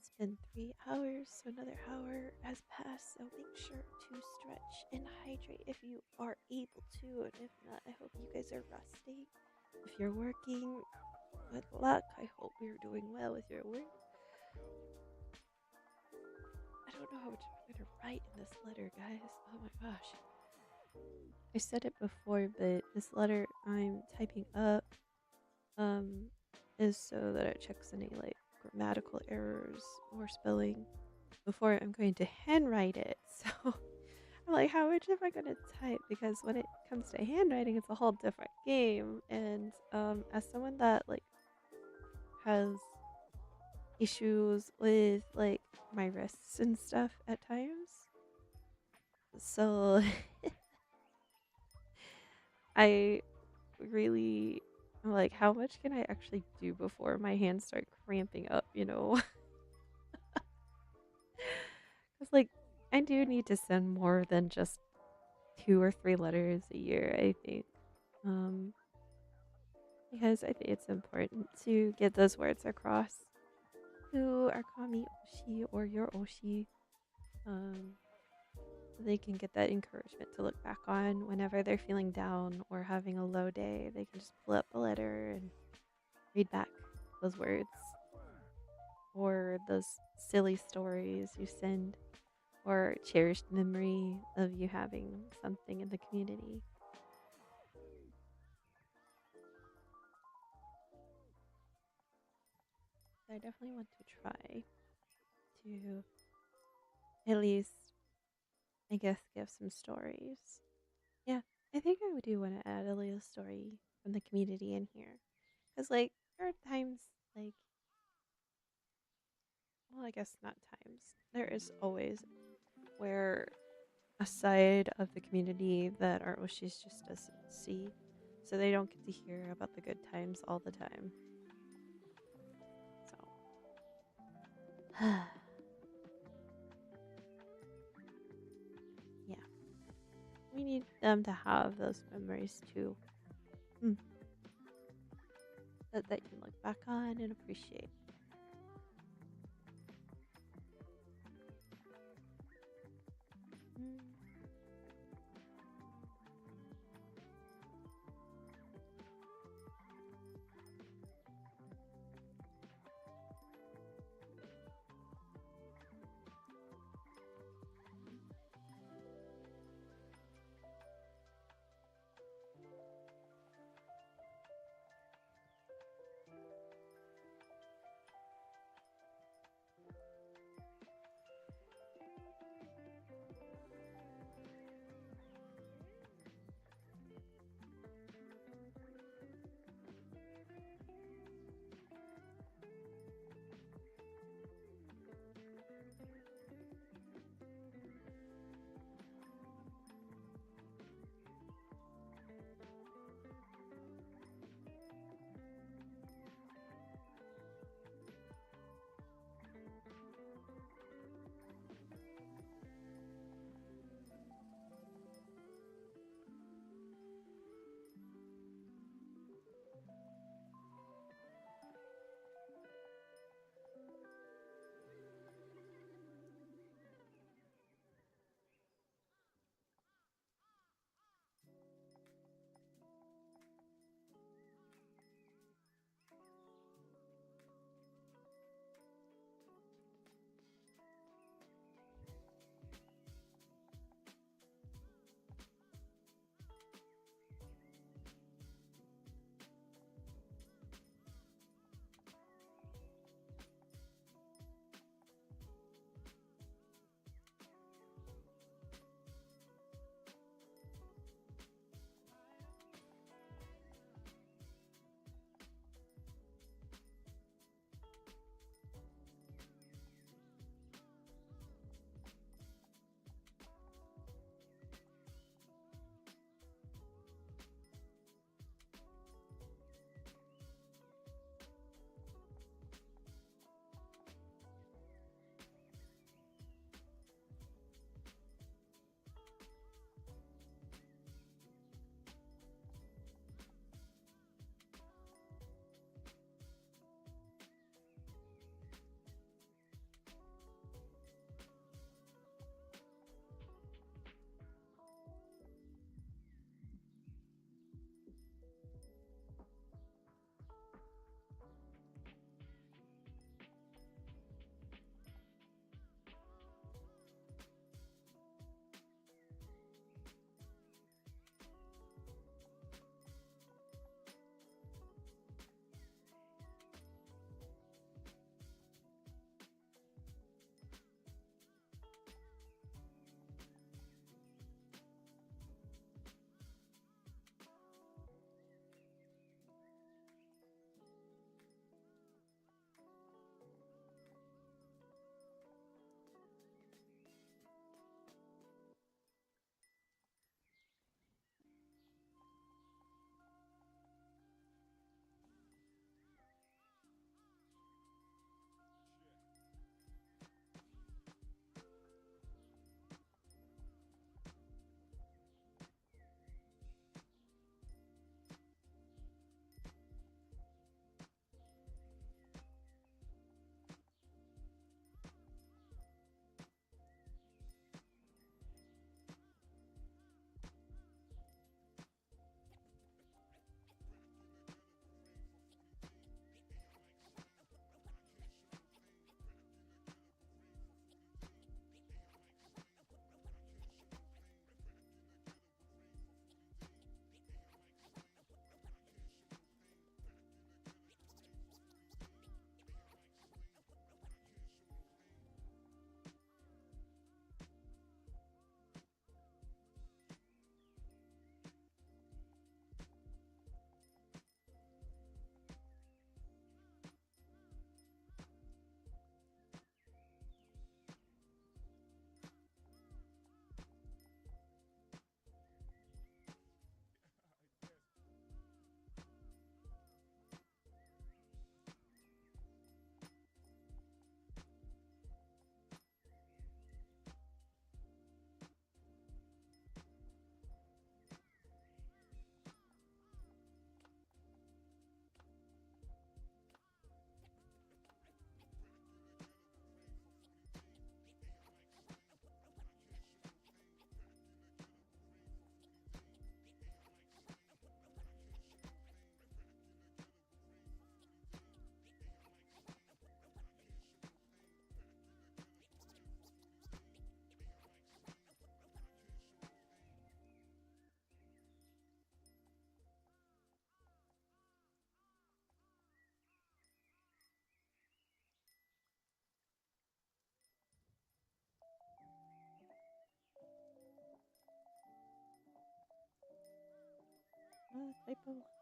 It's been 3 hours, so another hour has passed. So make sure to stretch and hydrate if you are able to, and if not, I hope you guys are resting. If you're working, good luck. I hope you're doing well with your work. I don't know how much I'm gonna write in this letter, guys. Oh my gosh. I said it before, but this letter I'm typing up um is so that it checks any like grammatical errors or spelling before I'm going to handwrite it. So I'm like, how much am I gonna type? Because when it comes to handwriting, it's a whole different game. And as someone that like has issues with like my wrists and stuff at times, so I really I'm like, how much can I actually do before my hands start cramping up, you know? Because like I do need to send more than just 2 or 3 letters a year, I think. Um, because I think it's important to get those words across to our kami oshi or your oshi. Um, so they can get that encouragement to look back on whenever they're feeling down or having a low day. They can just pull up a letter and read back those words or those silly stories you send or cherished memory of you having something in the community. I definitely want to try to at least, I guess, give some stories. Yeah, I think I would do want to add a little story from the community in here. Because, like, there are times, like, well, I guess not times. There is always where a side of the community that our Oshis just doesn't see. So they don't get to hear about the good times all the time. So, yeah, we need them to have those memories too. Mm. That they can look back on and appreciate. Mm. Typo.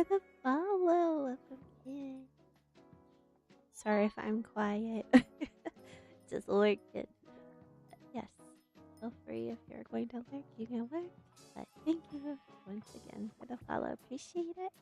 the follow. Welcome in. Sorry if I'm quiet. Just lurking. Yes, feel free if you're going to lurk, you can lurk. But thank you once again for the follow. Appreciate it.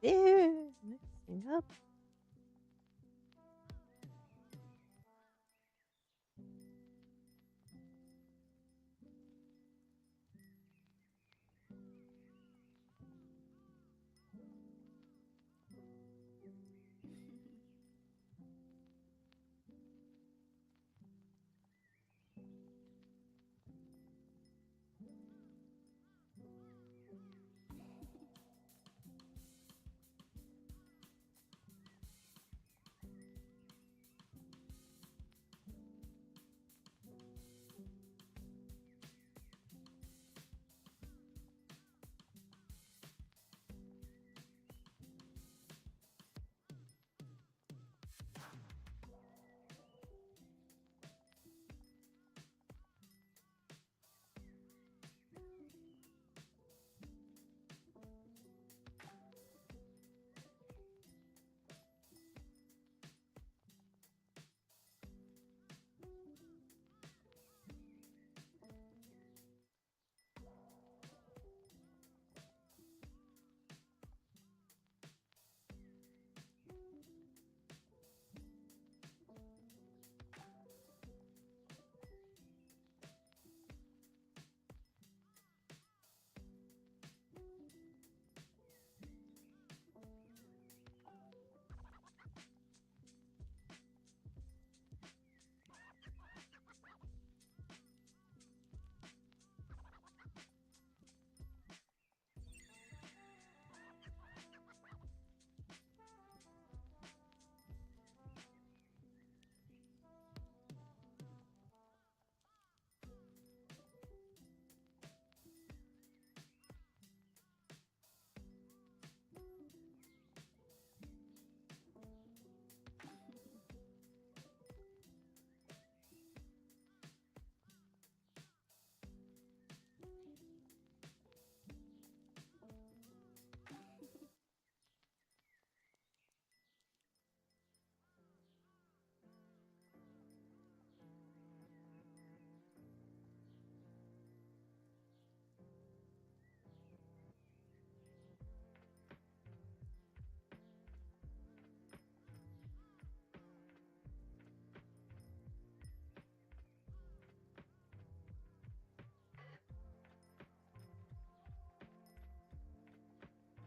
There, mixing up.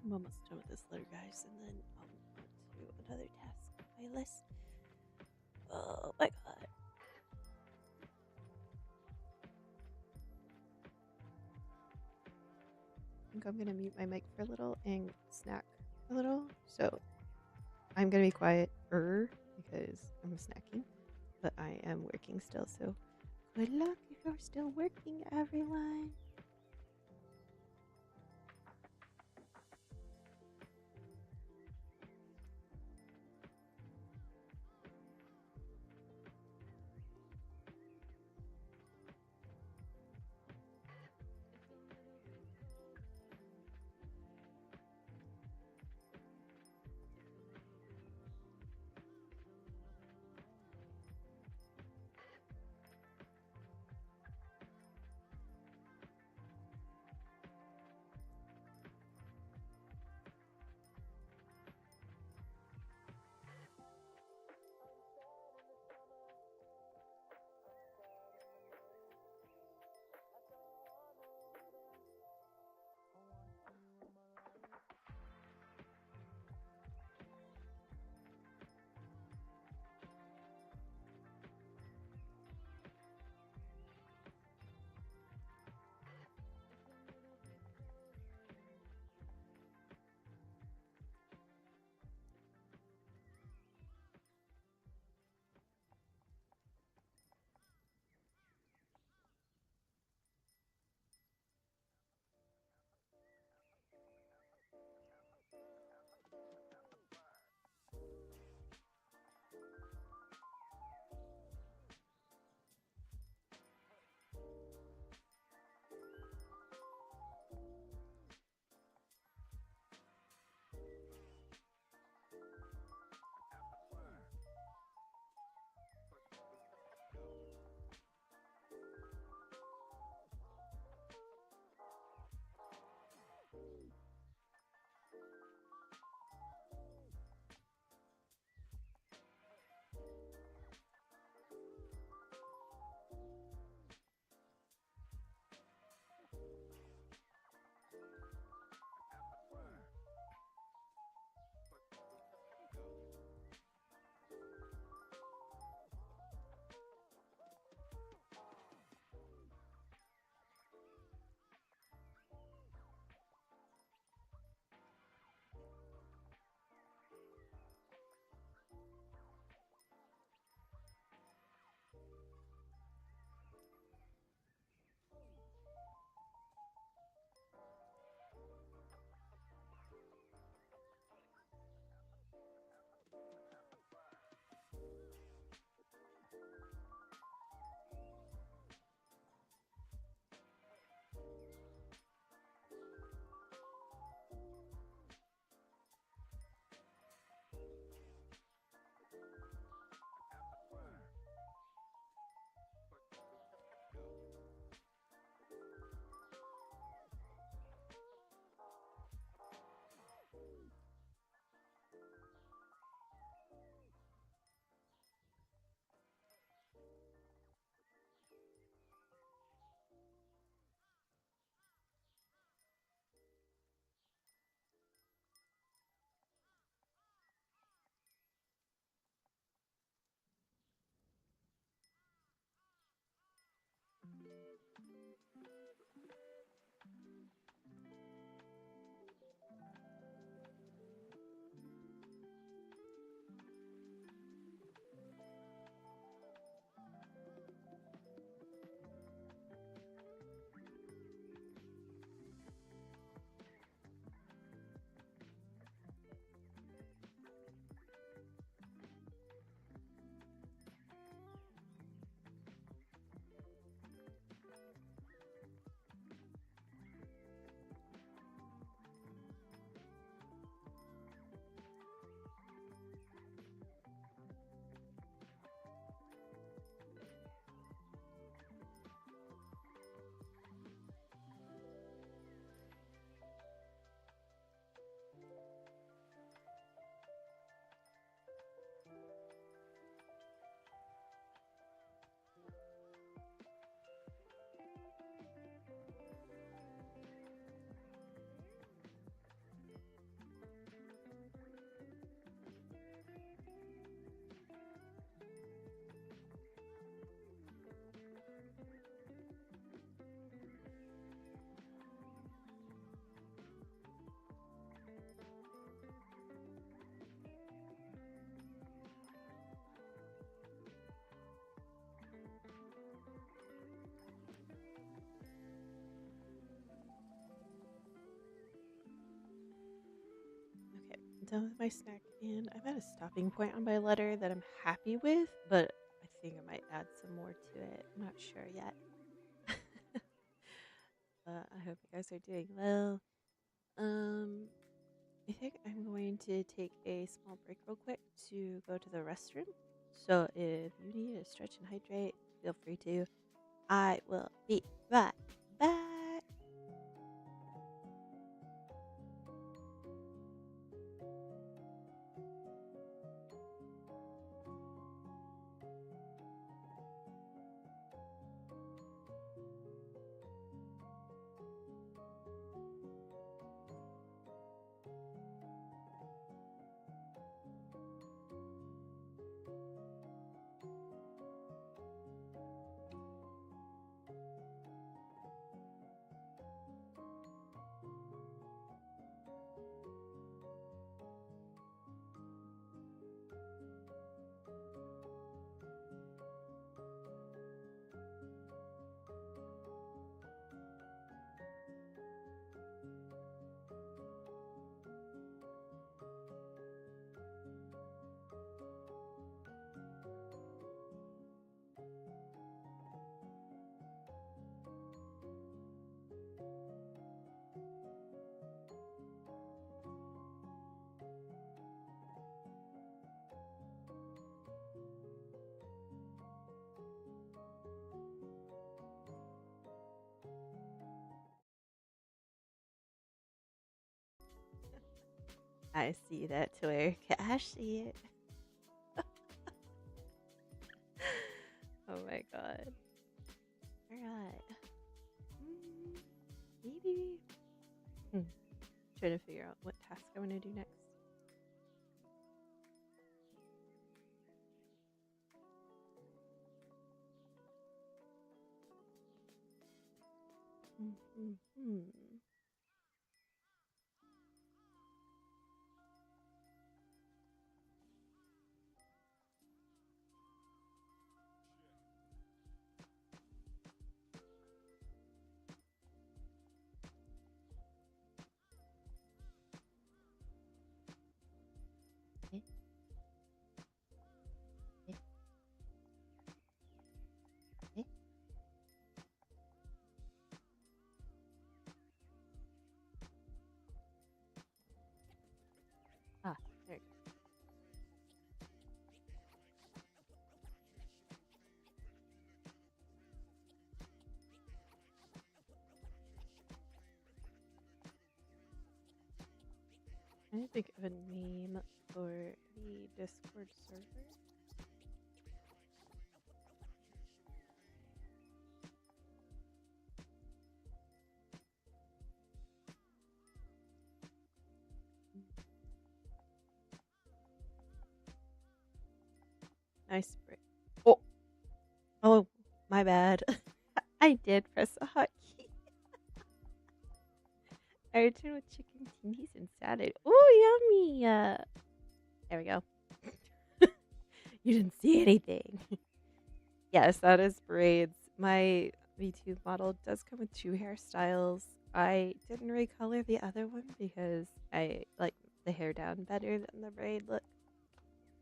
I'm almost done with this letter, guys, and then I'll move on to another task on my list. Oh my god. I think I'm gonna mute my mic for a little and snack a little. So I'm gonna be quiet because I'm snacking, but I am working still. So good luck if you're still working, everyone. done with my snack, and I'm at a stopping point on my letter that I'm happy with, but I think I might add some more to it. I'm not sure yet. But I hope you guys are doing well. I think I'm going to take a small break real quick to go to the restroom. So if you need to stretch and hydrate, feel free to. I will be right back. I see that, Twitter. I see it. Oh my god. Alright. Maybe. Trying to figure out what task I want to do next. Ah, there you go. I need to think of a name for the Discord server. Nice break. Oh, my bad. I did press a hotkey. I returned with chicken tendies and salad. Oh, yummy! There we go. You didn't see anything. Yes, that is braids. My VTube model does come with 2 hairstyles. I didn't recolor the other one because I like the hair down better than the braid look.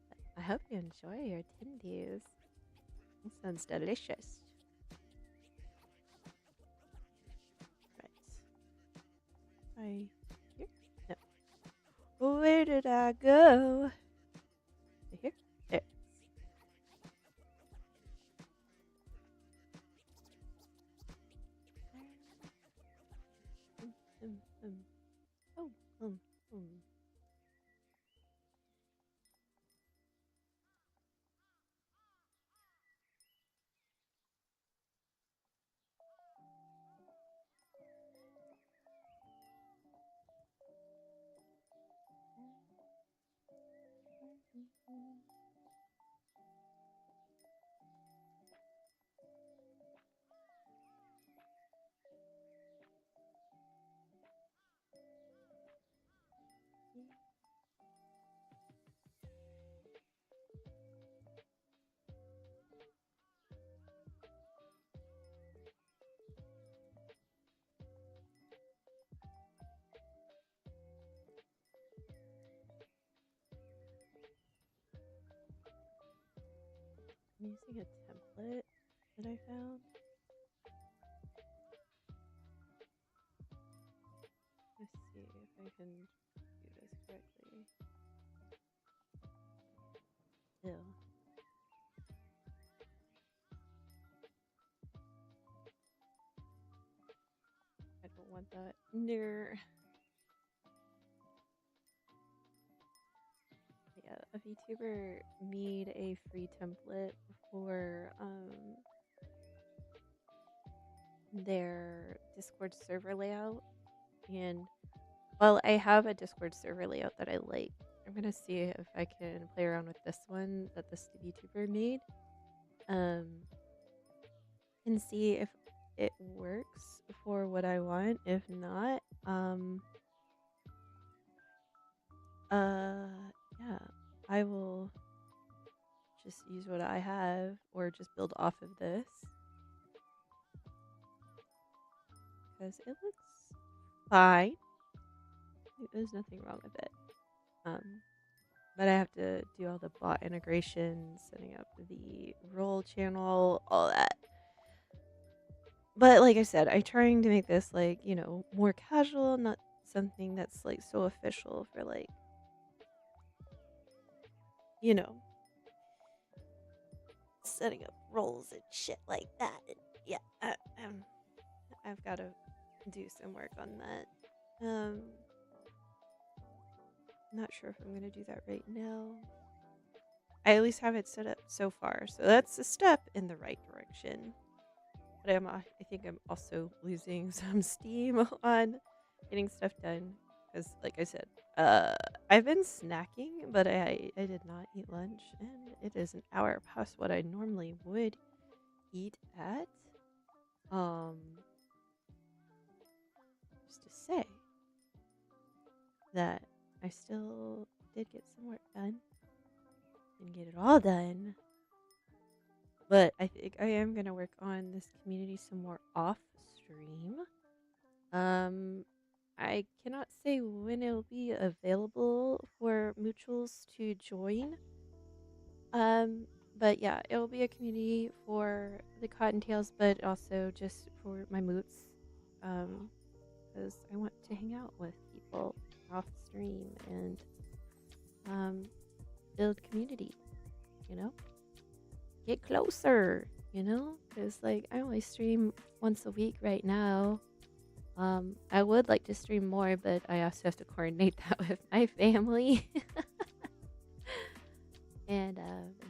But I hope you enjoy your tendies. It sounds delicious. Right. Here? No. Where did I go? Here? There. Oh, I'm using a template that I found. Let's see if I can do this correctly. Ew. I don't want that. No. Yeah, a VTuber made a free template for their Discord server layout, and well, I have a Discord server layout that I like. I'm gonna see if I can play around with this one that this VTuber made, and see if it works for what I want. If not, yeah, I will just use what I have or just build off of this because it looks fine. There's nothing wrong with it. But I have to do all the bot integration, setting up the role channel, all that. But like I said, I'm trying to make this like, you know, more casual, not something that's like so official for like, you know, setting up roles and shit like that. And yeah, I've got to do some work on that. Not sure if I'm going to do that right now. I at least have it set up so far, so that's a step in the right direction. But I think I'm also losing some steam on getting stuff done because, like I said, I've been snacking, but I did not eat lunch, and it is an hour past what I normally would eat at. Just to say that I still did get some work done. Didn't get it all done, but I think I am gonna work on this community some more off stream. I cannot say when it'll be available for mutuals to join. But yeah, it'll be a community for the Cottontails, but also just for my moots. Because I want to hang out with people off stream and build community, you know? Get closer, you know? Because like I only stream once a week right now. I would like to stream more, but I also have to coordinate that with my family. And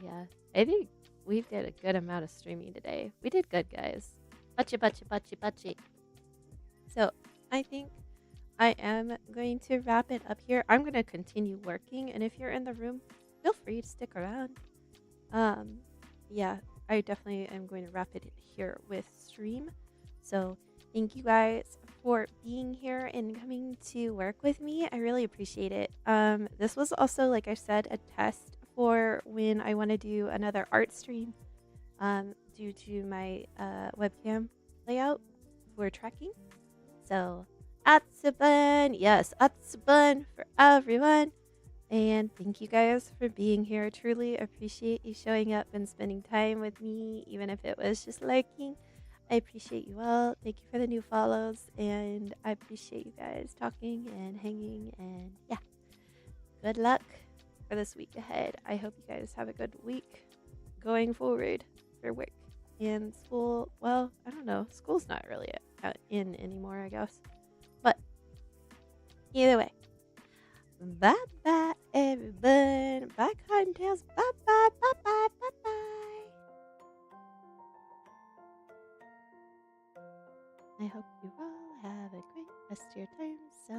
yeah, I think we've did a good amount of streaming today. We did good, guys. Bachi. So I think I am going to wrap it up here. I'm going to continue working, and if you're in the room, feel free to stick around. Yeah, I definitely am going to wrap it here with stream. So thank you guys for being here and coming to work with me. I really appreciate it. This was also, like I said, a test for when I want to do another art stream due to my webcam layout for tracking. So Atsuban, yes, Atsuban for everyone. And thank you guys for being here. Truly appreciate you showing up and spending time with me, even if it was just lurking. I appreciate you all. Thank you for the new follows, and I appreciate you guys talking and hanging. And yeah, good luck for this week ahead. I hope you guys have a good week going forward for work and school. Well, I don't know. School's not really in anymore, I guess. But either way, bye everyone. Bye Cottontails. Bye. I hope you all have a great rest of your time. So